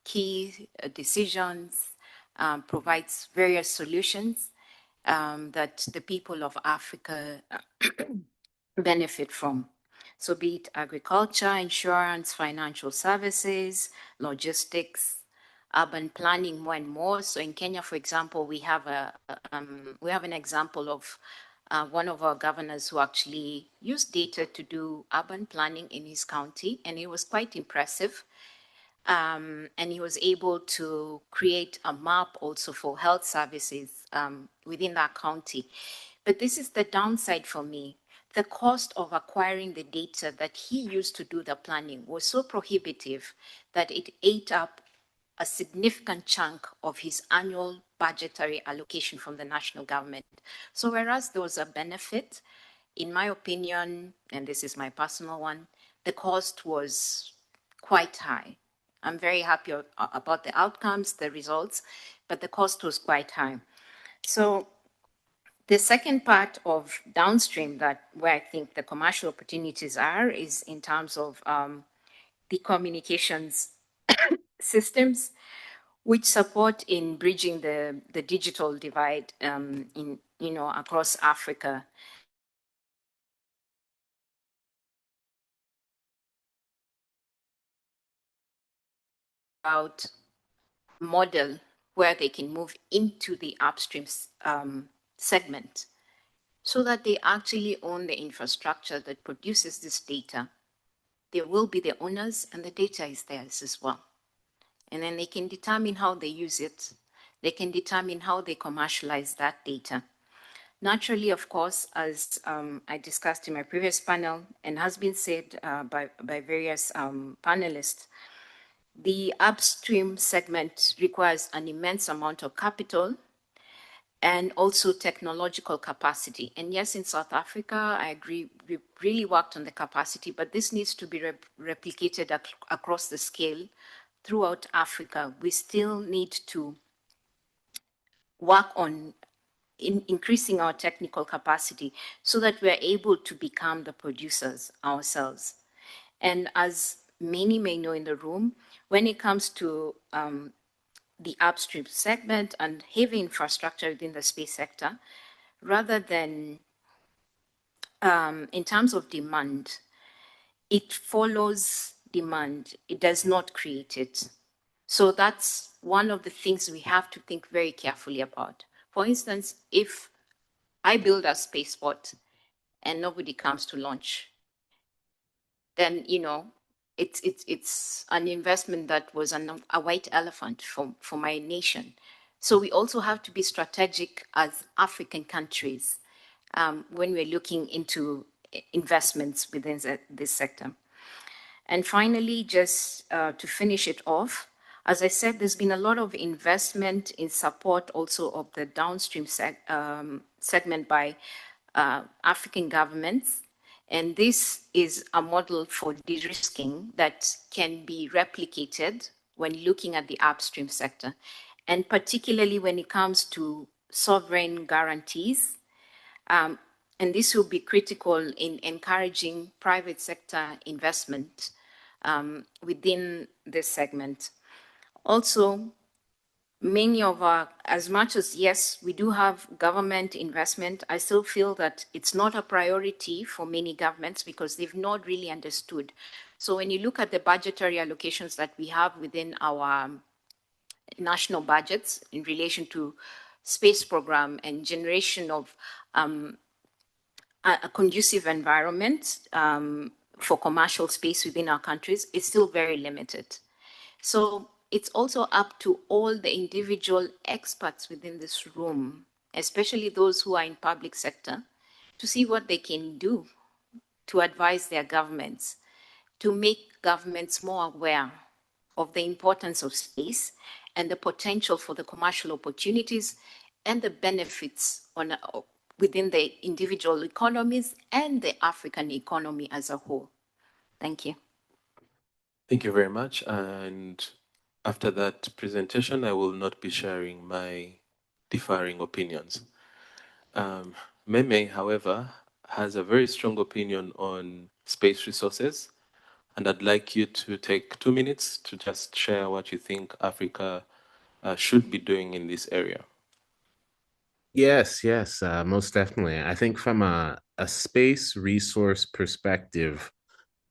Speaker 18: key decisions, provides various solutions that the people of Africa benefit from. So be it agriculture, insurance, financial services, logistics, urban planning more and more. So in Kenya, for example, we have an example of one of our governors who actually used data to do urban planning in his county, and it was quite impressive. And he was able to create a map also for health services within that county. But this is the downside for me. The cost of acquiring the data that he used to do the planning was so prohibitive that it ate up a significant chunk of his annual budgetary allocation from the national government. So whereas there was a benefit, in my opinion, and this is my personal one, the cost was quite high. I'm very happy about the outcomes, the results, but the cost was quite high. So the second part of downstream, that where I think the commercial opportunities are, is in terms of the communications systems, which support in bridging the digital divide across Africa. About model where they can move into the upstream segment, so that they actually own the infrastructure that produces this data. They will be the owners, and the data is theirs as well. And then they can determine how they use it. They can determine how they commercialize that data. Naturally, of course, as I discussed in my previous panel and has been said by various panelists, the upstream segment requires an immense amount of capital and also technological capacity. And yes, in South Africa, I agree, we really worked on the capacity, but this needs to be replicated across the scale throughout Africa. We still need to work on increasing our technical capacity so that we're able to become the producers ourselves. And as many may know in the room, when it comes to the upstream segment and heavy infrastructure within the space sector, rather than in terms of demand, it follows demand. It does not create it. So that's one of the things we have to think very carefully about. For instance, if I build a spaceport and nobody comes to launch, then it's an investment that was a white elephant for my nation. So we also have to be strategic as African countries when we're looking into investments within this sector. And finally, just to finish it off, as I said, there's been a lot of investment in support also of the downstream segment by African governments. And this is a model for de-risking that can be replicated when looking at the upstream sector, and particularly when it comes to sovereign guarantees. And this will be critical in encouraging private sector investment within this segment. Also, many of as much as, yes, we do have government investment, I still feel that it's not a priority for many governments because they've not really understood. So when you look at the budgetary allocations that we have within our national budgets in relation to space program and generation of a conducive environment for commercial space within our countries is still very limited. So it's also up to all the individual experts within this room, especially those who are in public sector, to see what they can do to advise their governments, to make governments more aware of the importance of space and the potential for the commercial opportunities and the benefits within the individual economies and the African economy as a whole. Thank you.
Speaker 13: Thank you very much. And after that presentation, I will not be sharing my differing opinions. Meme, however, has a very strong opinion on space resources, and I'd like you to take 2 minutes to just share what you think Africa should be doing in this area.
Speaker 19: Yes, yes, most definitely. I think from a space resource perspective,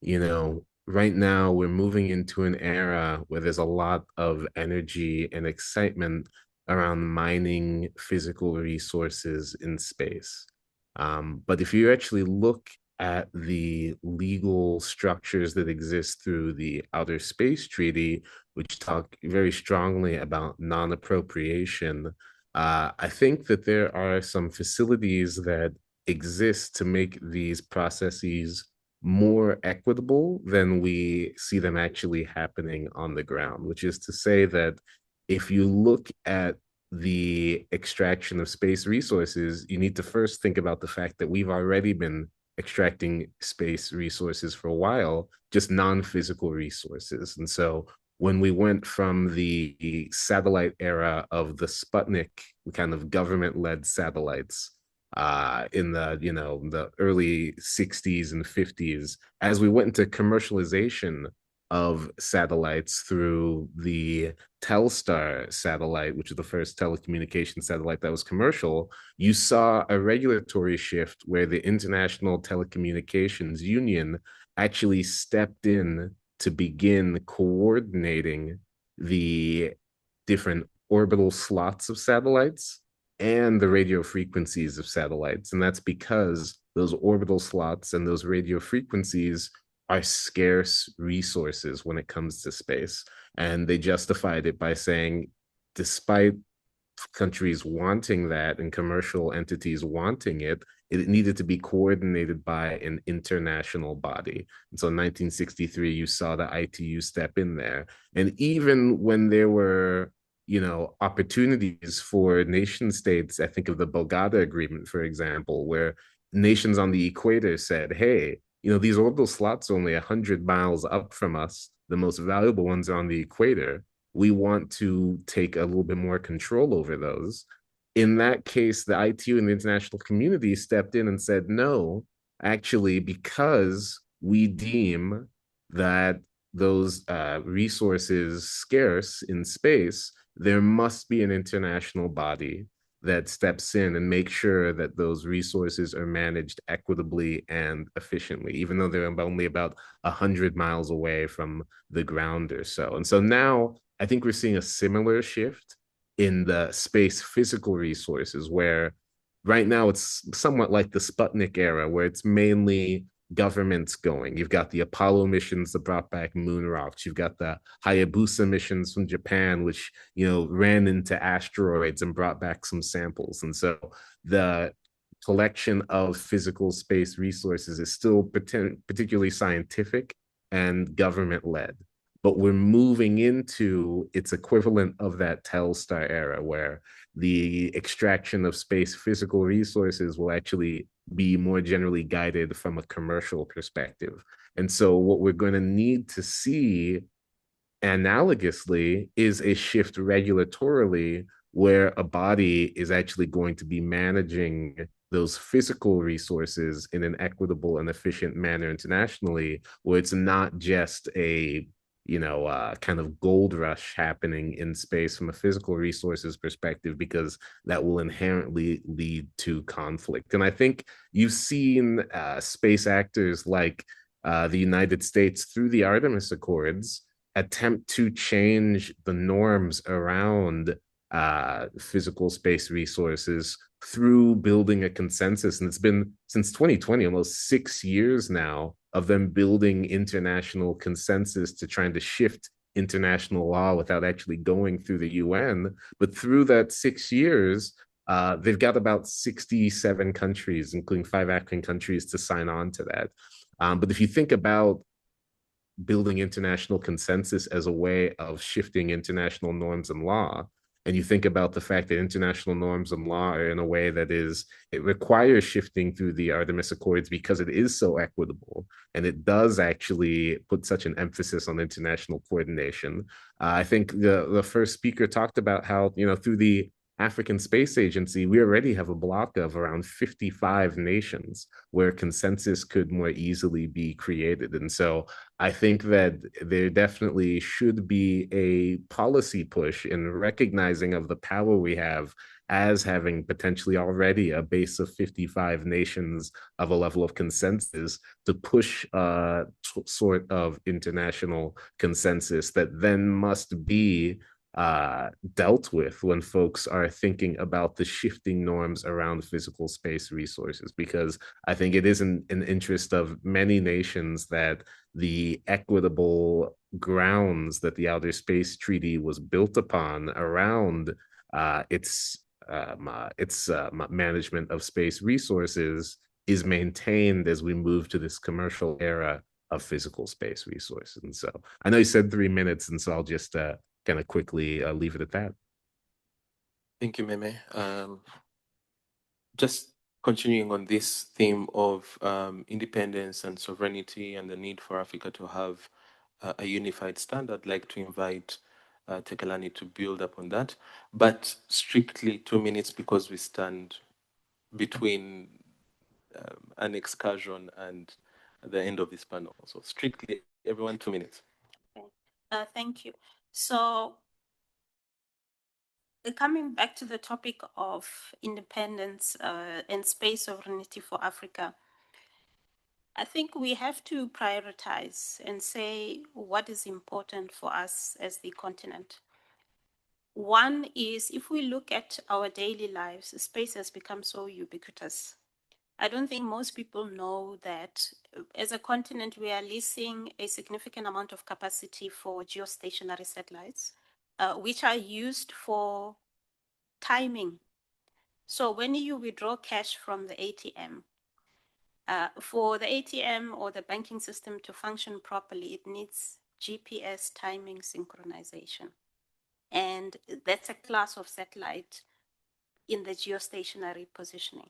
Speaker 19: you know, right now we're moving into an era where there's a lot of energy and excitement around mining physical resources in space. But if you actually look at the legal structures that exist through the Outer Space Treaty, which talk very strongly about non-appropriation, I think that there are some facilities that exist to make these processes more equitable than we see them actually happening on the ground, which is to say that if you look at the extraction of space resources, you need to first think about the fact that we've already been extracting space resources for a while, just non-physical resources. And so when we went from the satellite era of the Sputnik kind of government-led satellites in the early 60s and 50s, as we went into commercialization of satellites through the Telstar satellite, which is the first telecommunication satellite that was commercial, you saw a regulatory shift where the International Telecommunications Union actually stepped in to begin coordinating the different orbital slots of satellites and the radio frequencies of satellites. And that's because those orbital slots and those radio frequencies are scarce resources when it comes to space. And they justified it by saying, despite countries wanting that and commercial entities wanting it, it needed to be coordinated by an international body. And so in 1963, you saw the ITU step in there. And even when there were opportunities for nation states, I think of the Bogota Agreement, for example, where nations on the equator said, hey, these orbital slots are only 100 miles up from us. The most valuable ones are on the equator. We want to take a little bit more control over those. In that case, the ITU and the international community stepped in and said, no, actually, because we deem that those resources scarce in space, there must be an international body that steps in and makes sure that those resources are managed equitably and efficiently, even though they're only about 100 miles away from the ground or so. And so now I think we're seeing a similar shift in the space physical resources, where right now it's somewhat like the Sputnik era, where it's mainly governments going. You've got the Apollo missions that brought back moon rocks. You've got the Hayabusa missions from Japan, which, ran into asteroids and brought back some samples. And so the collection of physical space resources is still particularly scientific and government led. But we're moving into its equivalent of that Telstar era, where the extraction of space physical resources will actually be more generally guided from a commercial perspective. And so what we're going to need to see analogously is a shift regulatorily, where a body is actually going to be managing those physical resources in an equitable and efficient manner internationally, where it's not just a kind of gold rush happening in space from a physical resources perspective, because that will inherently lead to conflict. And I think you've seen space actors like the United States through the Artemis Accords attempt to change the norms around physical space resources through building a consensus. And it's been since 2020, almost 6 years now, of them building international consensus to trying to shift international law without actually going through the UN. But through that 6 years, they've got about 67 countries, including 5 African countries, to sign on to that. But if you think about building international consensus as a way of shifting international norms and law, and you think about the fact that international norms and law are in a way that it requires shifting through the Artemis Accords because it is so equitable and it does actually put such an emphasis on international coordination. I think the first speaker talked about how, through the African Space Agency, we already have a block of around 55 nations where consensus could more easily be created. And so I think that there definitely should be a policy push in recognizing of the power we have as having potentially already a base of 55 nations of a level of consensus to push a sort of international consensus that then must be dealt with when folks are thinking about the shifting norms around physical space resources, because I think it is in interest of many nations that the equitable grounds that the Outer Space Treaty was built upon around its management of space resources is maintained as we move to this commercial era of physical space resources. And so I know you said 3 minutes, and so I'll just kind of quickly leave it at that.
Speaker 13: Thank you, Meme. Just continuing on this theme of independence and sovereignty and the need for Africa to have a unified standard, I'd like to invite Tekelani to build upon that, but strictly 2 minutes because we stand between an excursion and the end of this panel. So strictly everyone 2 minutes.
Speaker 14: Thank you. So coming back to the topic of independence and space sovereignty for Africa, I think we have to prioritize and say what is important for us as the continent. One is, if we look at our daily lives, space has become so ubiquitous. I don't think most people know that as a continent, we are leasing a significant amount of capacity for geostationary satellites, which are used for timing. So when you withdraw cash from the ATM, for the ATM or the banking system to function properly, it needs GPS timing synchronization. And that's a class of satellite in the geostationary positioning.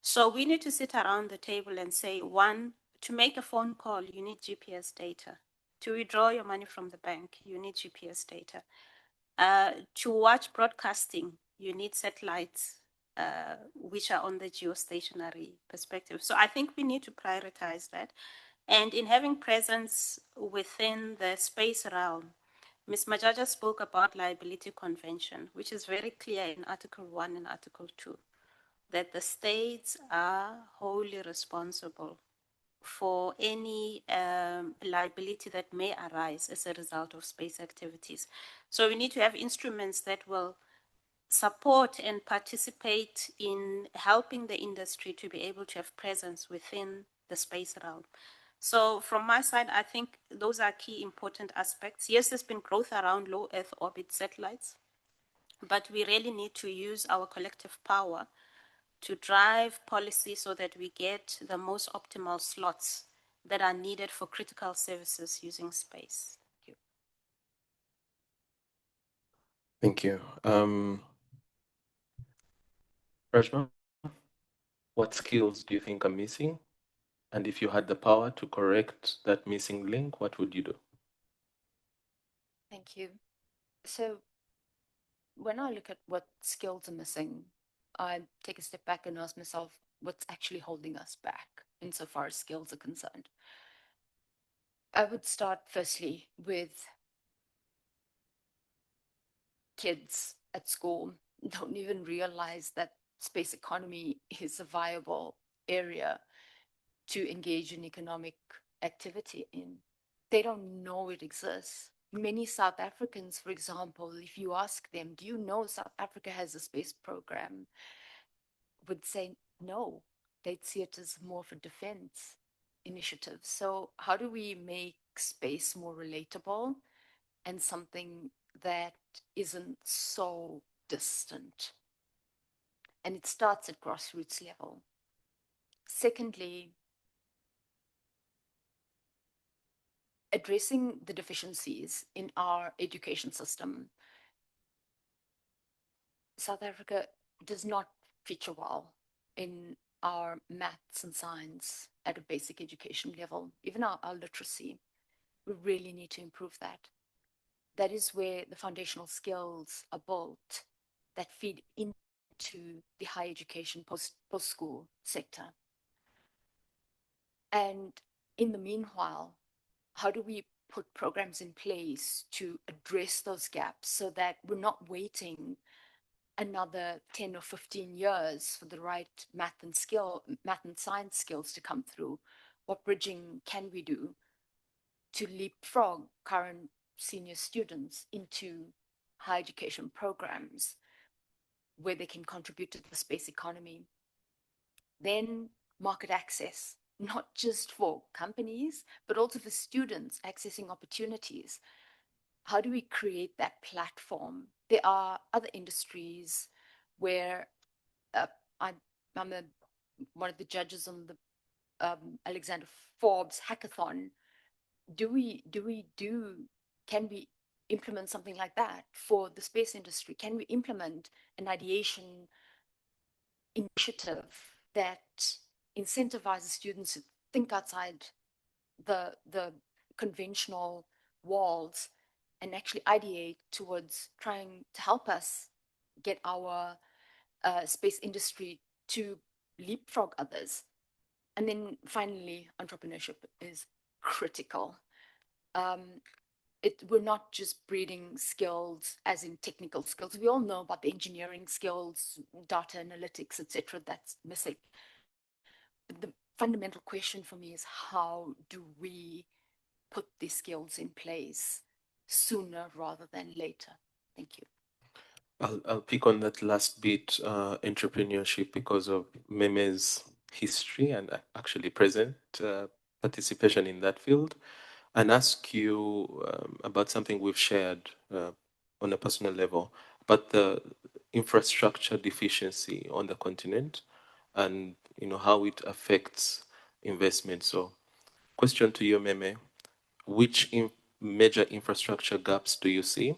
Speaker 14: So we need to sit around the table and say, one, to make a phone call, you need GPS data. To withdraw your money from the bank, you need GPS data. To watch broadcasting, you need satellites which are on the geostationary perspective. So I think we need to prioritize that. And in having presence within the space realm, Ms. Majaja spoke about liability convention, which is very clear in Article 1 and Article 2, that the states are wholly responsible for any liability that may arise as a result of space activities. So we need to have instruments that will support and participate in helping the industry to be able to have presence within the space realm. So from my side, I think those are key important aspects. Yes, there's been growth around low Earth orbit satellites, but we really need to use our collective power to drive policy so that we get the most optimal slots that are needed for critical services using space.
Speaker 13: Thank you. Rajma, what skills do you think are missing? And if you had the power to correct that missing link, what would you do?
Speaker 15: Thank you. So when I look at what skills are missing, I take a step back and ask myself, what's actually holding us back insofar as skills are concerned? I would start firstly with kids at school don't even realize that space economy is a viable area to engage in economic activity in. They don't know it exists. Many South Africans, for example, if you ask them, do you know South Africa has a space program? would say no. They'd see it as more of a defense initiative. So how do we make space more relatable and something that isn't so distant? And it starts at grassroots level. Secondly, addressing the deficiencies in our education system. South Africa does not feature well in our maths and science at a basic education level, even our literacy. We really need to improve that. That is where the foundational skills are built that feed into the higher education post-school sector. And in the meanwhile, how do we put programs in place to address those gaps so that we're not waiting another 10 or 15 years for the right math and science skills to come through? What bridging can we do to leapfrog current senior students into higher education programs where they can contribute to the space economy? Then market access, not just for companies, but also for students accessing opportunities. How do we create that platform? There are other industries where I'm one of the judges on the Alexander Forbes hackathon. Can we implement something like that for the space industry? Can we implement an ideation initiative that incentivizes students to think outside the conventional walls and actually ideate towards trying to help us get our space industry to leapfrog others? And then finally, entrepreneurship is critical. We're not just breeding skills as in technical skills. We all know about the engineering skills, data analytics, etc. That's missing. But the fundamental question for me is, how do we put these skills in place sooner rather than later? Thank you.
Speaker 13: I'll pick on that last bit, entrepreneurship, because of Meme's history and actually present participation in that field, and ask you about something we've shared on a personal level, about the infrastructure deficiency on the continent and how it affects investment. So question to you, Meme, which major infrastructure gaps do you see?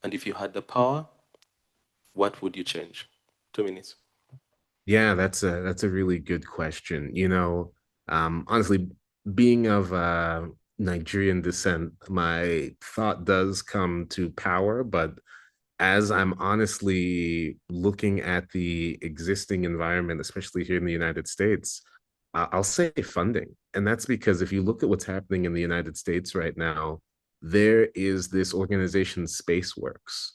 Speaker 13: And if you had the power, what would you change? 2 minutes.
Speaker 19: Yeah, that's a really good question. Honestly, being of Nigerian descent, my thought does come to power, but as I'm honestly looking at the existing environment, especially here in the United States, I'll say funding. And that's because if you look at what's happening in the United States right now, there is this organization, SpaceWorks,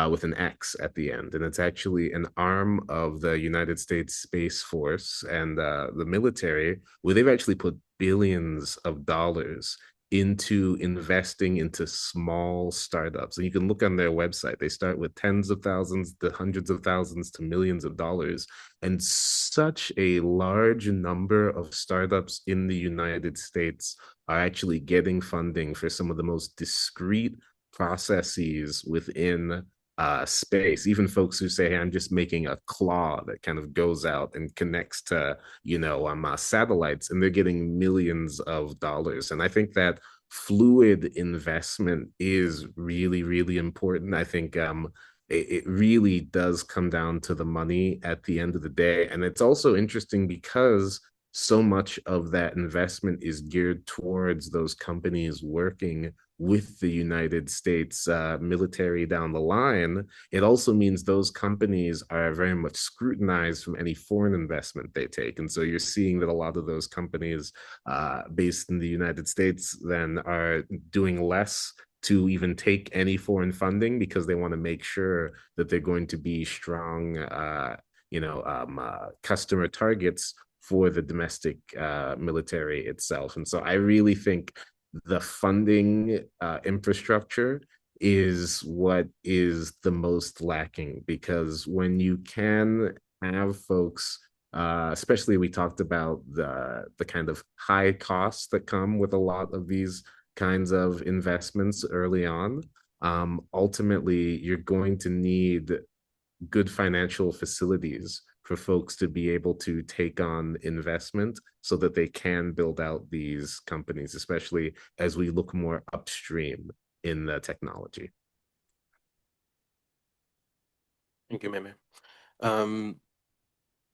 Speaker 19: with an X at the end. And it's actually an arm of the United States Space Force and the military, where they've actually put billions of dollars into investing into small startups. And you can look on their website. They start with tens of thousands to hundreds of thousands to millions of dollars. And such a large number of startups in the United States are actually getting funding for some of the most discrete processes within space. Even folks who say, hey, I'm just making a claw that kind of goes out and connects to, satellites, and they're getting millions of dollars. And I think that fluid investment is really, really important. I think it really does come down to the money at the end of the day. And it's also interesting because so much of that investment is geared towards those companies working with the United States military down the line. It also means those companies are very much scrutinized from any foreign investment they take. And so you're seeing that a lot of those companies based in the United States then are doing less to even take any foreign funding because they want to make sure that they're going to be strong, customer targets for the domestic military itself. And so I really think the funding infrastructure is what is the most lacking, because when you can have folks, especially we talked about the kind of high costs that come with a lot of these kinds of investments early on. Ultimately, you're going to need good financial facilities for folks to be able to take on investment so that they can build out these companies, especially as we look more upstream in the technology.
Speaker 13: Thank you, Meme.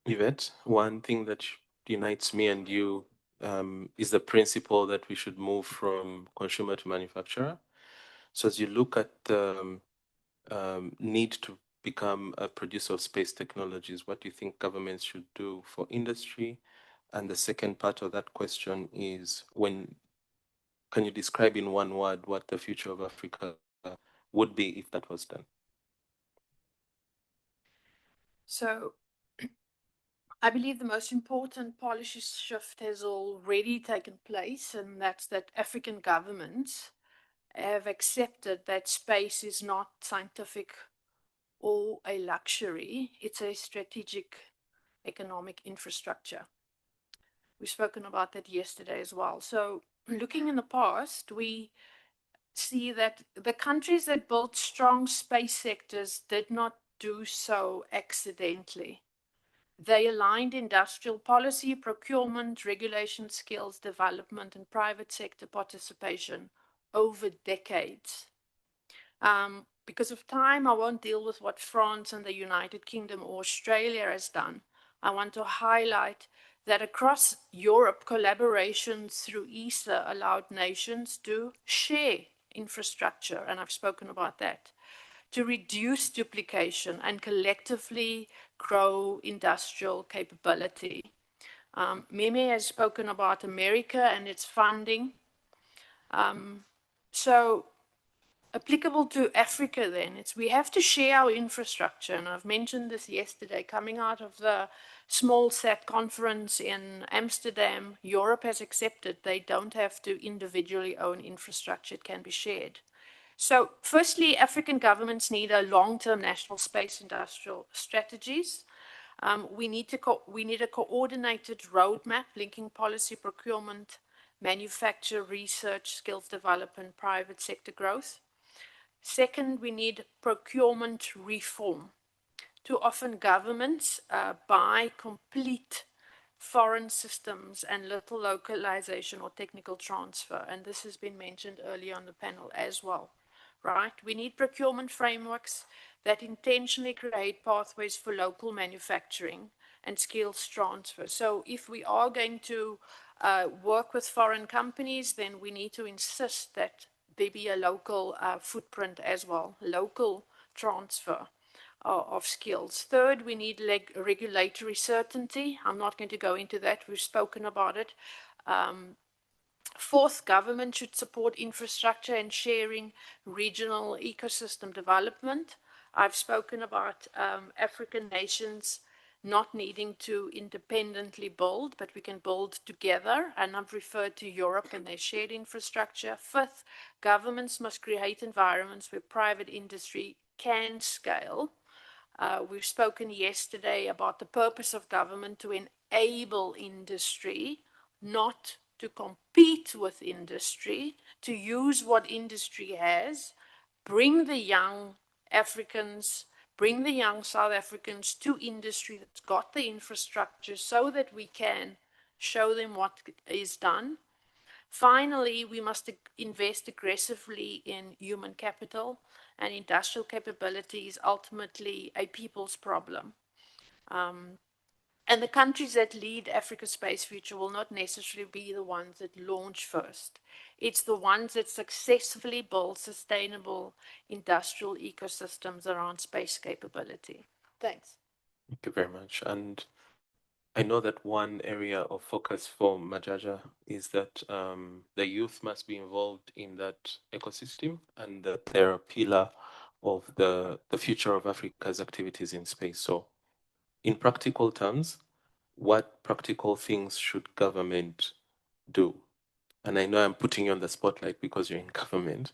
Speaker 13: Yvette, one thing that unites me and you is the principle that we should move from consumer to manufacturer. So as you look at the need to become a producer of space technologies, what do you think governments should do for industry? And the second part of that question is, can you describe in one word what the future of Africa would be if that was done?
Speaker 16: So I believe the most important policy shift has already taken place, and that's that African governments have accepted that space is not scientific or a luxury, it's a strategic economic infrastructure. We've spoken about that yesterday as well. So, looking in the past, we see that the countries that built strong space sectors did not do so accidentally. They aligned industrial policy, procurement, regulation, skills development, and private sector participation over decades. Because of time, I won't deal with what France and the United Kingdom or Australia has done. I want to highlight that across Europe, collaborations through ESA allowed nations to share infrastructure, and I've spoken about that, to reduce duplication and collectively grow industrial capability. Meme has spoken about America and its funding. So applicable to Africa then, we have to share our infrastructure, and I've mentioned this yesterday, coming out of the small sat conference in Amsterdam, Europe has accepted they don't have to individually own infrastructure, it can be shared. So firstly, African governments need a long-term national space industrial strategies. We need a coordinated roadmap linking policy, procurement, manufacture, research, skills development, private sector growth. Second, we need procurement reform. Too often governments buy complete foreign systems and little localization or technical transfer, and this has been mentioned earlier on the panel as well, right? We need procurement frameworks that intentionally create pathways for local manufacturing and skills transfer. So if we are going to work with foreign companies, then we need to insist that there be a local footprint as well, local transfer of skills. Third, we need regulatory certainty. I'm not going to go into that. We've spoken about it. Fourth, government should support infrastructure and sharing regional ecosystem development. I've spoken about African nations not needing to independently build, but we can build together. And I've referred to Europe and their shared infrastructure. Fifth, governments must create environments where private industry can scale. We've spoken yesterday about the purpose of government to enable industry, not to compete with industry, to use what industry has, bring the young Africans, bring the young South Africans to industry that's got the infrastructure so that we can show them what is done. Finally, we must invest aggressively in human capital, and industrial capability is ultimately a people's problem. And the countries that lead Africa's space future will not necessarily be the ones that launch first. It's the ones that successfully build sustainable industrial ecosystems around space capability. Thanks.
Speaker 13: Thank you very much. And I know that one area of focus for Majaja is that the youth must be involved in that ecosystem and that they're a pillar of the future of Africa's activities in space. So in practical terms, what practical things should government do? And I know I'm putting you on the spotlight because you're in government,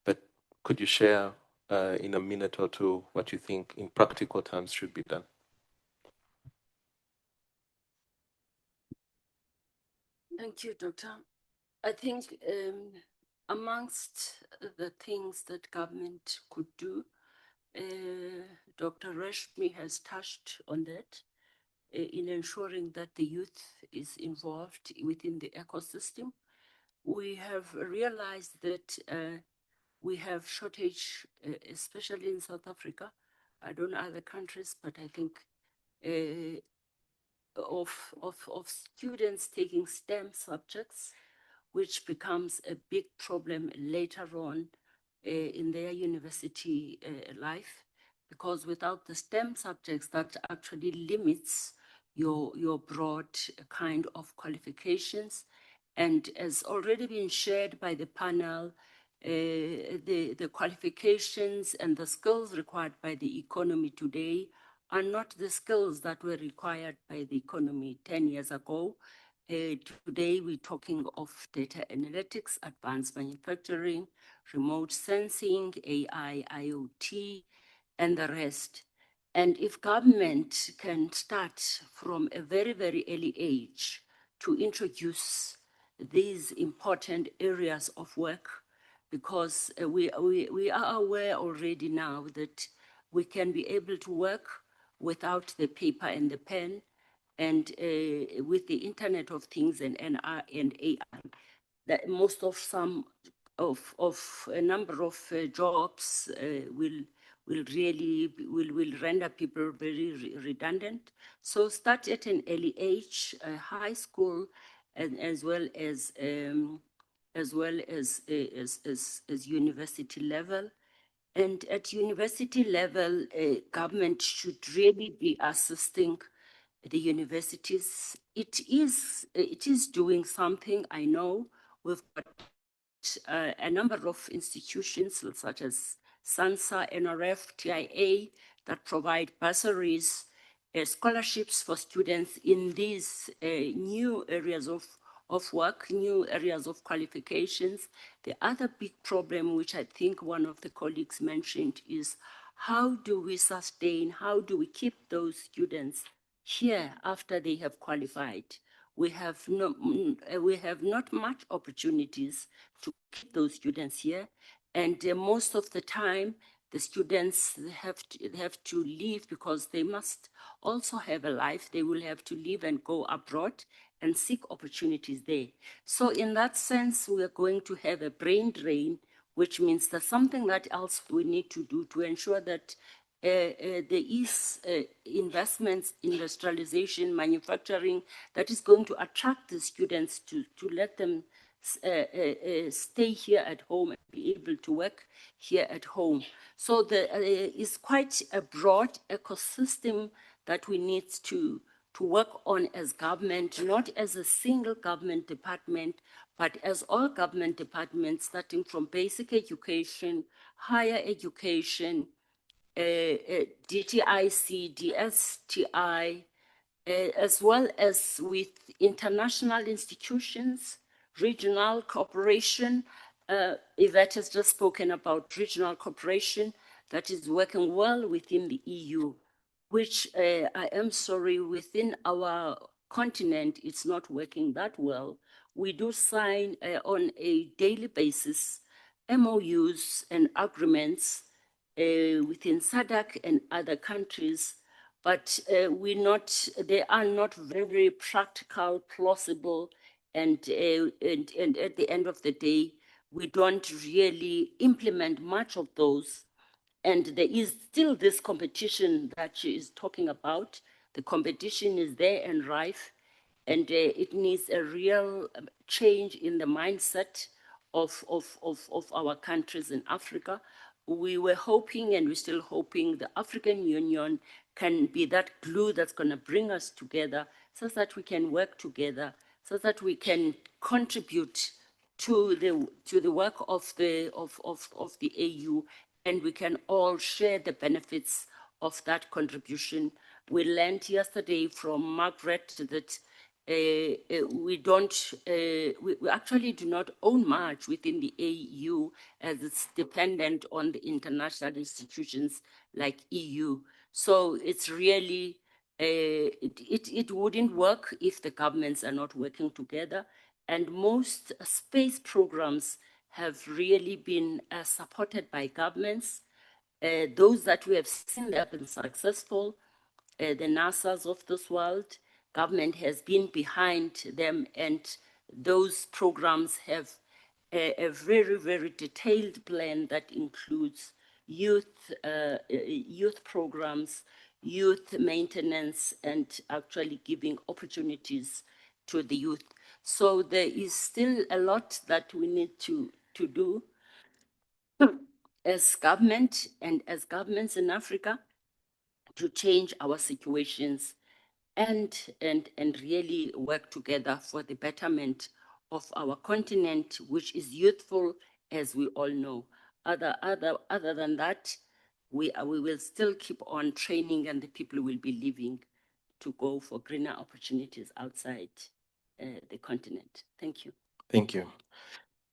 Speaker 13: but could you share in a minute or two what you think in practical terms should be done?
Speaker 17: Thank you, Doctor. I think amongst the things that government could do, Dr. Rashmi has touched on that in ensuring that the youth is involved within the ecosystem. We have realized that we have shortage, especially in South Africa. I don't know other countries, but I think of students taking STEM subjects, which becomes a big problem later on in their university life, because without the STEM subjects, that actually limits your broad kind of qualifications. And as already been shared by the panel, the qualifications and the skills required by the economy today are not the skills that were required by the economy 10 years ago. Today, we're talking of data analytics, advanced manufacturing, remote sensing, AI, IoT, and the rest. And if government can start from a very, very early age to introduce these important areas of work, because we are aware already now that we can be able to work without the paper and the pen, and with the Internet of Things and AI, that most of a number of jobs will render people very redundant. So start at an early age, high school, and as well as university level. And at university level, government should really be assisting the universities. It is doing something. I know we've got a number of institutions such as SANSA, NRF, TIA that provide bursaries, scholarships for students in these new areas of work, new areas of qualifications. The other big problem, which I think one of the colleagues mentioned, is how do we sustain, how do we keep those students here after they have qualified? We have not much opportunities to keep those students here. And most of the time, the students have to leave because they must also have a life. They will have to leave and go abroad and seek opportunities there. So in that sense, we are going to have a brain drain, which means there's something that else we need to do to ensure that there is investments, industrialization, manufacturing that is going to attract the students to let them stay here at home and be able to work here at home. So there is quite a broad ecosystem that we need to work on as government, not as a single government department, but as all government departments, starting from basic education, higher education, DTIC, DSTI, as well as with international institutions, regional cooperation. Yvette has just spoken about regional cooperation that is working well within the EU, which I am sorry, within our continent, it's not working that well. We do sign on a daily basis MOUs and agreements within SADC and other countries, but they are not very practical, plausible, and at the end of the day, we don't really implement much of those. And there is still this competition that she is talking about. The competition is there and rife, and it needs a real change in the mindset of our countries in Africa. We were hoping, and we're still hoping, the African Union can be that glue that's going to bring us together so that we can work together, so that we can contribute to the work of the AU, and we can all share the benefits of that contribution. We learned yesterday from Margaret that we actually do not own much within the AU, as it's dependent on the international institutions like EU. So it's really, it wouldn't work if the governments are not working together. And most space programs have really been supported by governments. Those that we have seen that have been successful, the NASAs of this world, government has been behind them, and those programs have a very, very detailed plan that includes youth programs, youth maintenance, and actually giving opportunities to the youth. So there is still a lot that we need to do as government and as governments in Africa to change our situations and really work together for the betterment of our continent, which is youthful, as we all know. Other than that, we will still keep on training, and the people will be leaving to go for greener opportunities outside the continent. Thank you.
Speaker 13: Thank you.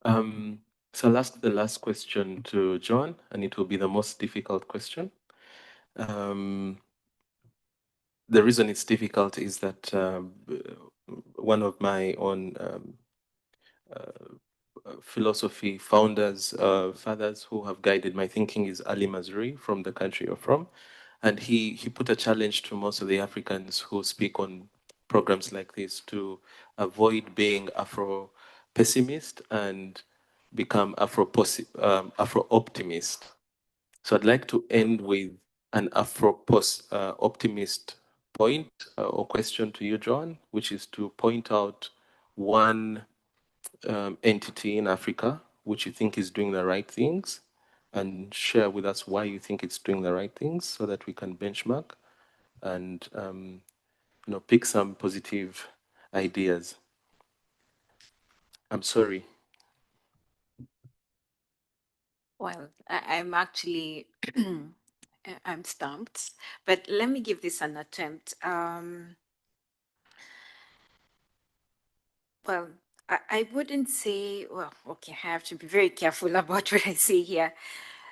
Speaker 13: So I'll ask the last question to John, and it will be the most difficult question. The reason it's difficult is that one of my own philosophy founders, fathers who have guided my thinking is Ali Mazrui from the country you're from. And he put a challenge to most of the Africans who speak on programs like this to avoid being Afro pessimist and become Afro optimist. So I'd like to end with an Afro optimist point or question to you, John, which is to point out one entity in Africa which you think is doing the right things and share with us why you think it's doing the right things so that we can benchmark and pick some positive ideas. I'm sorry.
Speaker 18: Well, I'm actually, I'm stumped, but let me give this an attempt. Well, I wouldn't say, well, okay, I have to be very careful about what I say here.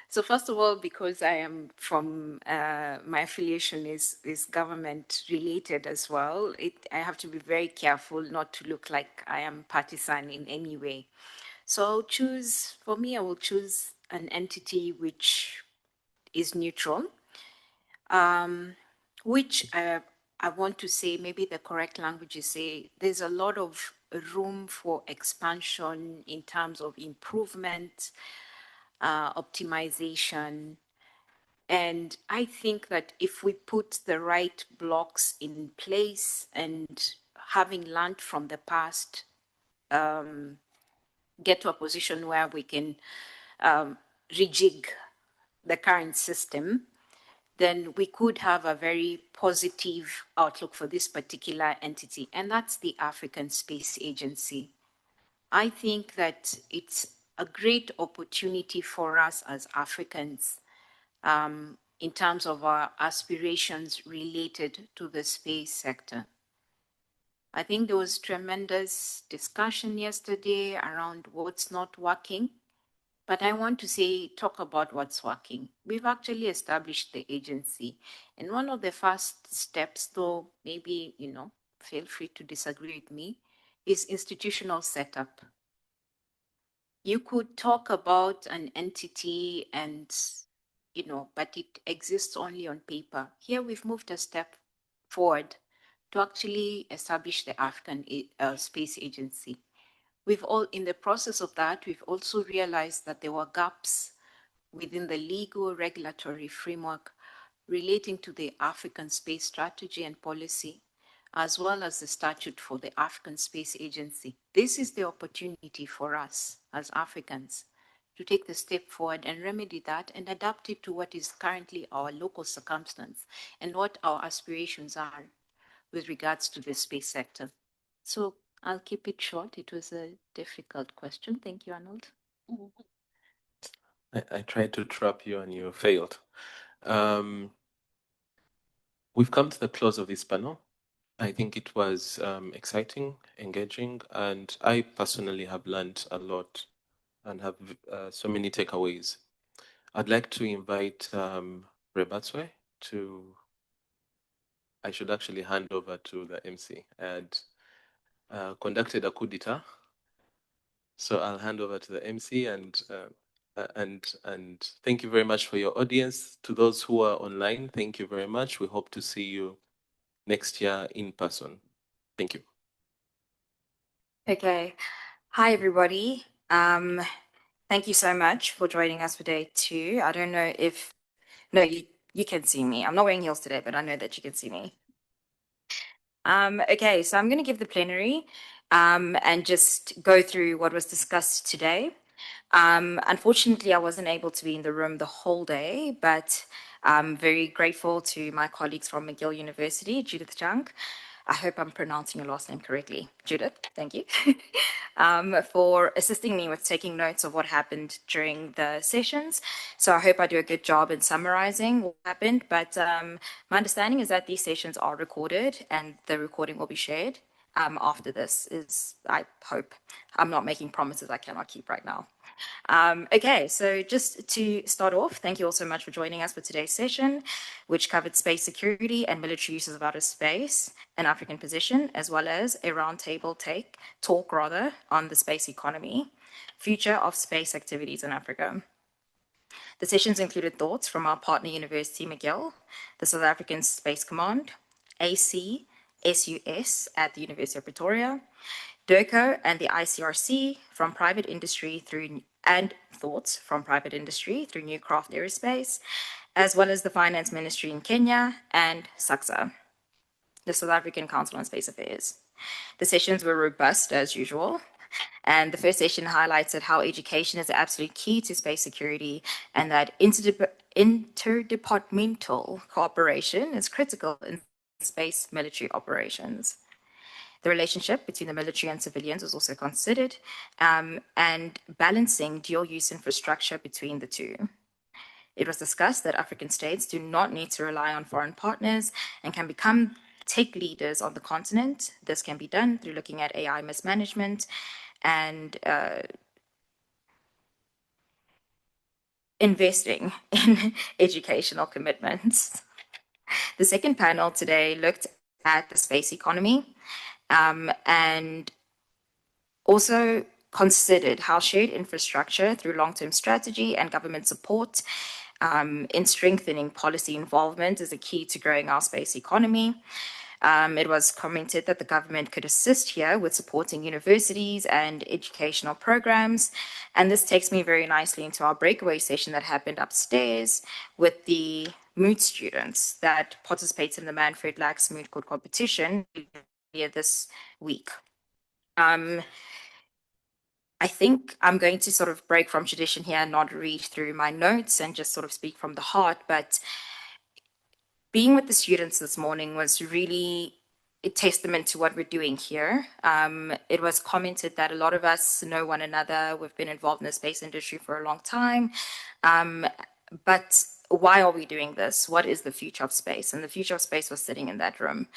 Speaker 18: So first of all, because I am from, my affiliation is government related as well, I have to be very careful not to look like I am partisan in any way. So I'll choose, for me, I will choose an entity which is neutral, which I want to say, maybe the correct language is say, there's a lot of room for expansion in terms of improvement, optimization. And I think that if we put the right blocks in place and having learned from the past, get to a position where we can rejig the current system, then we could have a very positive outlook for this particular entity, and that's the African Space Agency. I think that it's a great opportunity for us as Africans in terms of our aspirations related to the space sector. I think there was tremendous discussion yesterday around what's not working. But I want to talk about what's working. We've actually established the agency. And one of the first steps, though maybe, feel free to disagree with me, is institutional setup. You could talk about an entity and, but it exists only on paper. Here we've moved a step forward to actually establish the African Space Agency. In the process of that, we've also realized that there were gaps within the legal regulatory framework relating to the African space strategy and policy, as well as the statute for the African Space Agency. This is the opportunity for us as Africans to take the step forward and remedy that and adapt it to what is currently our local circumstance and what our aspirations are with regards to the space sector. So I'll keep it short. It was a difficult question. Thank you, Arnold.
Speaker 13: I tried to trap you and you failed. We've come to the close of this panel. I think it was exciting, engaging, and I personally have learned a lot and have so many takeaways. I'd like to invite Rebatswe to, I should actually hand over to the MC. I had conducted a coup d'etat So I'll hand over to the MC and thank you very much for your audience. To those who are online, thank you very much. We hope to see you next year in person. Thank you.
Speaker 6: Okay. Hi, everybody. Thank you so much for joining us for day 2. I don't know if, no, you can see me. I'm not wearing heels today, but I know that you can see me. Okay, so I'm going to give the plenary and just go through what was discussed today. Unfortunately, I wasn't able to be in the room the whole day, but I'm very grateful to my colleagues from McGill University, Judith Jung. I hope I'm pronouncing your last name correctly. Judith, thank you, for assisting me with taking notes of what happened during the sessions. So I hope I do a good job in summarizing what happened, but my understanding is that these sessions are recorded and the recording will be shared after this is, I hope. I'm not making promises I cannot keep right now. Okay, so just to start off, thank you all so much for joining us for today's session, which covered space security and military uses of outer space, an African position, as well as a roundtable talk on the space economy, future of space activities in Africa. The sessions included thoughts from our partner university, McGill, the South African Space Command, AC, SUS at the University of Pretoria, DERCO and the ICRC from private industry and thoughts from private industry through New Craft Aerospace, as well as the Finance Ministry in Kenya and SACSA, the South African Council on Space Affairs. The sessions were robust as usual, and the first session highlighted how education is absolutely key to space security and that interdepartmental cooperation is critical in space military operations. The relationship between the military and civilians was also considered, and balancing dual-use infrastructure between the two. It was discussed that African states do not need to rely on foreign partners and can become tech leaders on the continent. This can be done through looking at AI mismanagement and investing in educational commitments. The second panel today looked at the space economy and also considered how shared infrastructure through long-term strategy and government support in strengthening policy involvement is a key to growing our space economy. It was commented that the government could assist here with supporting universities and educational programs. And this takes me very nicely into our breakaway session that happened upstairs with the moot students that participated in the Manfred Lachs Moot Court competition this week. I think I'm going to sort of break from tradition here and not read through my notes and just sort of speak from the heart, but being with the students this morning was really a testament to what we're doing here. It was commented that a lot of us know one another. We've been involved in the space industry for a long time. But why are we doing this? What is the future of space? And the future of space was sitting in that room.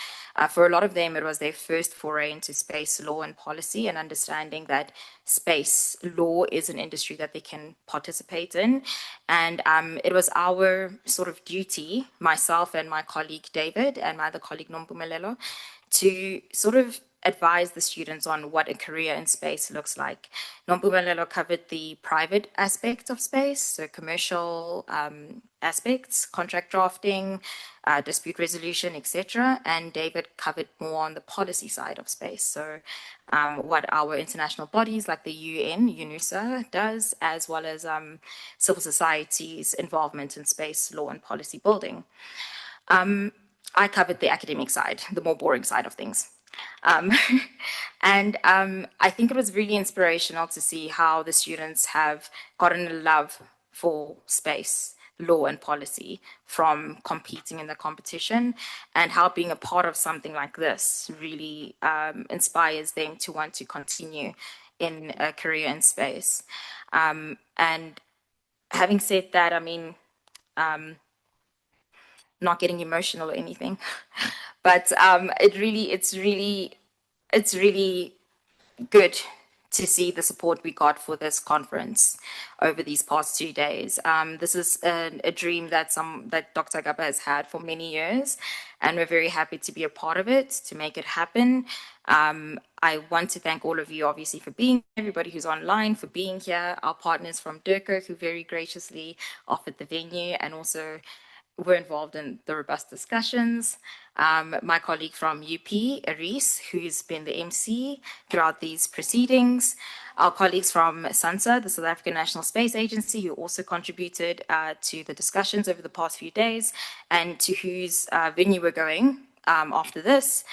Speaker 6: For a lot of them, it was their first foray into space law and policy and understanding that space law is an industry that they can participate in. And it was our sort of duty, myself and my colleague David and my other colleague Nompumelelo, to sort of advise the students on what a career in space looks like. Nompumelelo covered the private aspect of space, so commercial aspects, contract drafting, dispute resolution, etc. And David covered more on the policy side of space, so what our international bodies like the UN, UNUSA, does, as well as civil society's involvement in space law and policy building. I covered the academic side, the more boring side of things. And I think it was really inspirational to see how the students have gotten a love for space, law and policy from competing in the competition, and how being a part of something like this really inspires them to want to continue in a career in space. And having said that, I mean, not getting emotional or anything, but it's really good to see the support we got for this conference over these past 2 days. This is a dream that Dr. Gaba has had for many years, and we're very happy to be a part of it, to make it happen. I want to thank all of you, obviously, for being here, everybody who's online, for being here, our partners from DERCO, who very graciously offered the venue, and also were involved in the robust discussions. My colleague from UP, Aris, who's been the MC throughout these proceedings. Our colleagues from SANSA, the South African National Space Agency, who also contributed to the discussions over the past few days, and to whose venue we're going after this.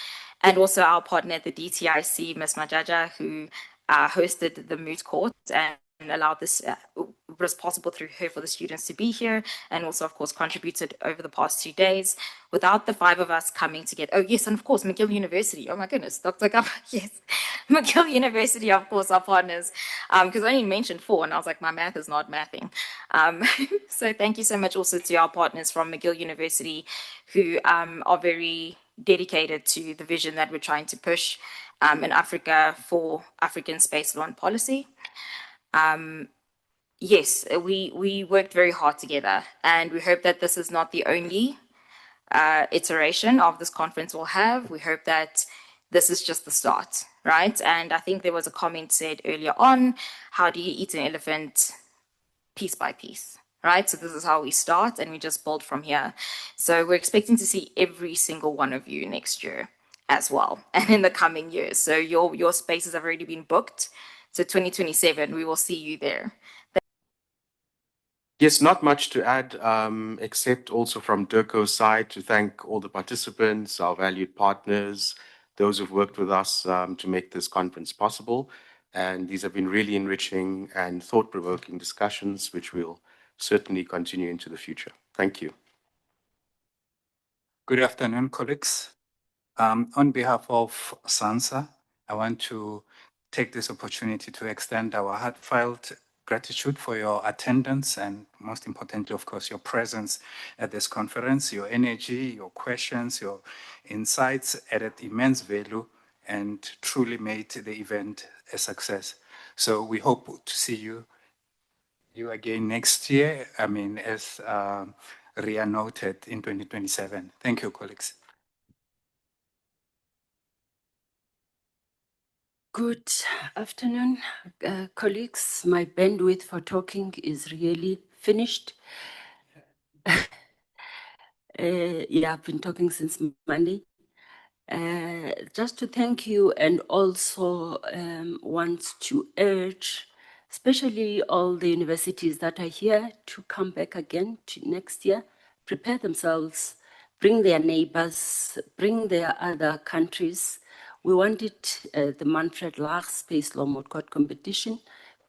Speaker 6: And also our partner at the DTIC, Ms. Majaja, who hosted the moot court and allowed this, was possible through her for the students to be here, and also, of course, contributed over the past 2 days. Without the 5 of us coming together, oh yes, and of course, McGill University, oh my goodness, Dr. Gaba, yes, McGill University, of course, our partners, because I only mentioned 4, and I was like, my math is not mathing. So thank you so much also to our partners from McGill University, who are very dedicated to the vision that we're trying to push in Africa for African space law and policy. Yes, we worked very hard together, and we hope that this is not the only iteration of this conference we'll have. We hope that this is just the start, right? And I think there was a comment said earlier on, how do you eat an elephant piece by piece, right? So this is how we start, and we just build from here. So we're expecting to see every single one of you next year as well, and in the coming years. So your spaces have already been booked. So 2027, we will see you there.
Speaker 12: Yes, not much to add, except also from DERCO's side to thank all the participants, our valued partners, those who've worked with us to make this conference possible. And these have been really enriching and thought-provoking discussions, which we'll certainly continue into the future. Thank you.
Speaker 20: Good afternoon, colleagues. On behalf of SANSA, I want to take this opportunity to extend our heartfelt gratitude for your attendance and, most importantly, of course, your presence at this conference. Your energy, your questions, your insights added immense value and truly made the event a success. So we hope to see you again next year, as Ria noted, in 2027. Thank you, colleagues.
Speaker 17: Good afternoon, colleagues. My bandwidth for talking is really finished. Yeah, I've been talking since Monday. Just to thank you, and also want to urge, especially all the universities that are here, to come back again to next year, prepare themselves, bring their neighbors, bring their other countries. We want it, the Manfred Lach Space Law Moot Court competition,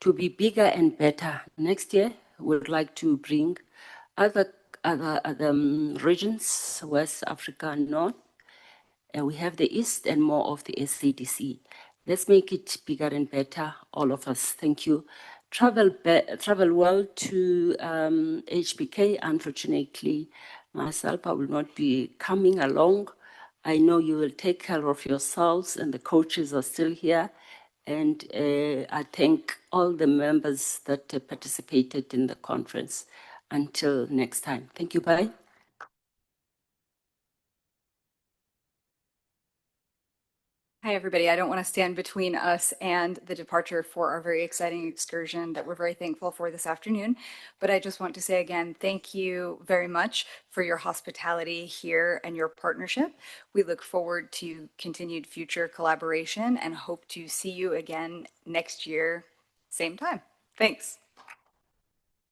Speaker 17: to be bigger and better. Next year, we would like to bring other regions, West Africa, North. We have the East and more of the SADC. Let's make it bigger and better, all of us. Thank you. Travel well to HBK. Unfortunately, myself, I will not be coming along. I know you will take care of yourselves, and the coaches are still here. And I thank all the members that participated in the conference. Until next time. Thank you. Bye.
Speaker 6: Hi, everybody. I don't want to stand between us and the departure for our very exciting excursion that we're very thankful for this afternoon. But I just want to say again, thank you very much for your hospitality here and your partnership. We look forward to continued future collaboration and hope to see you again next year, same time. Thanks.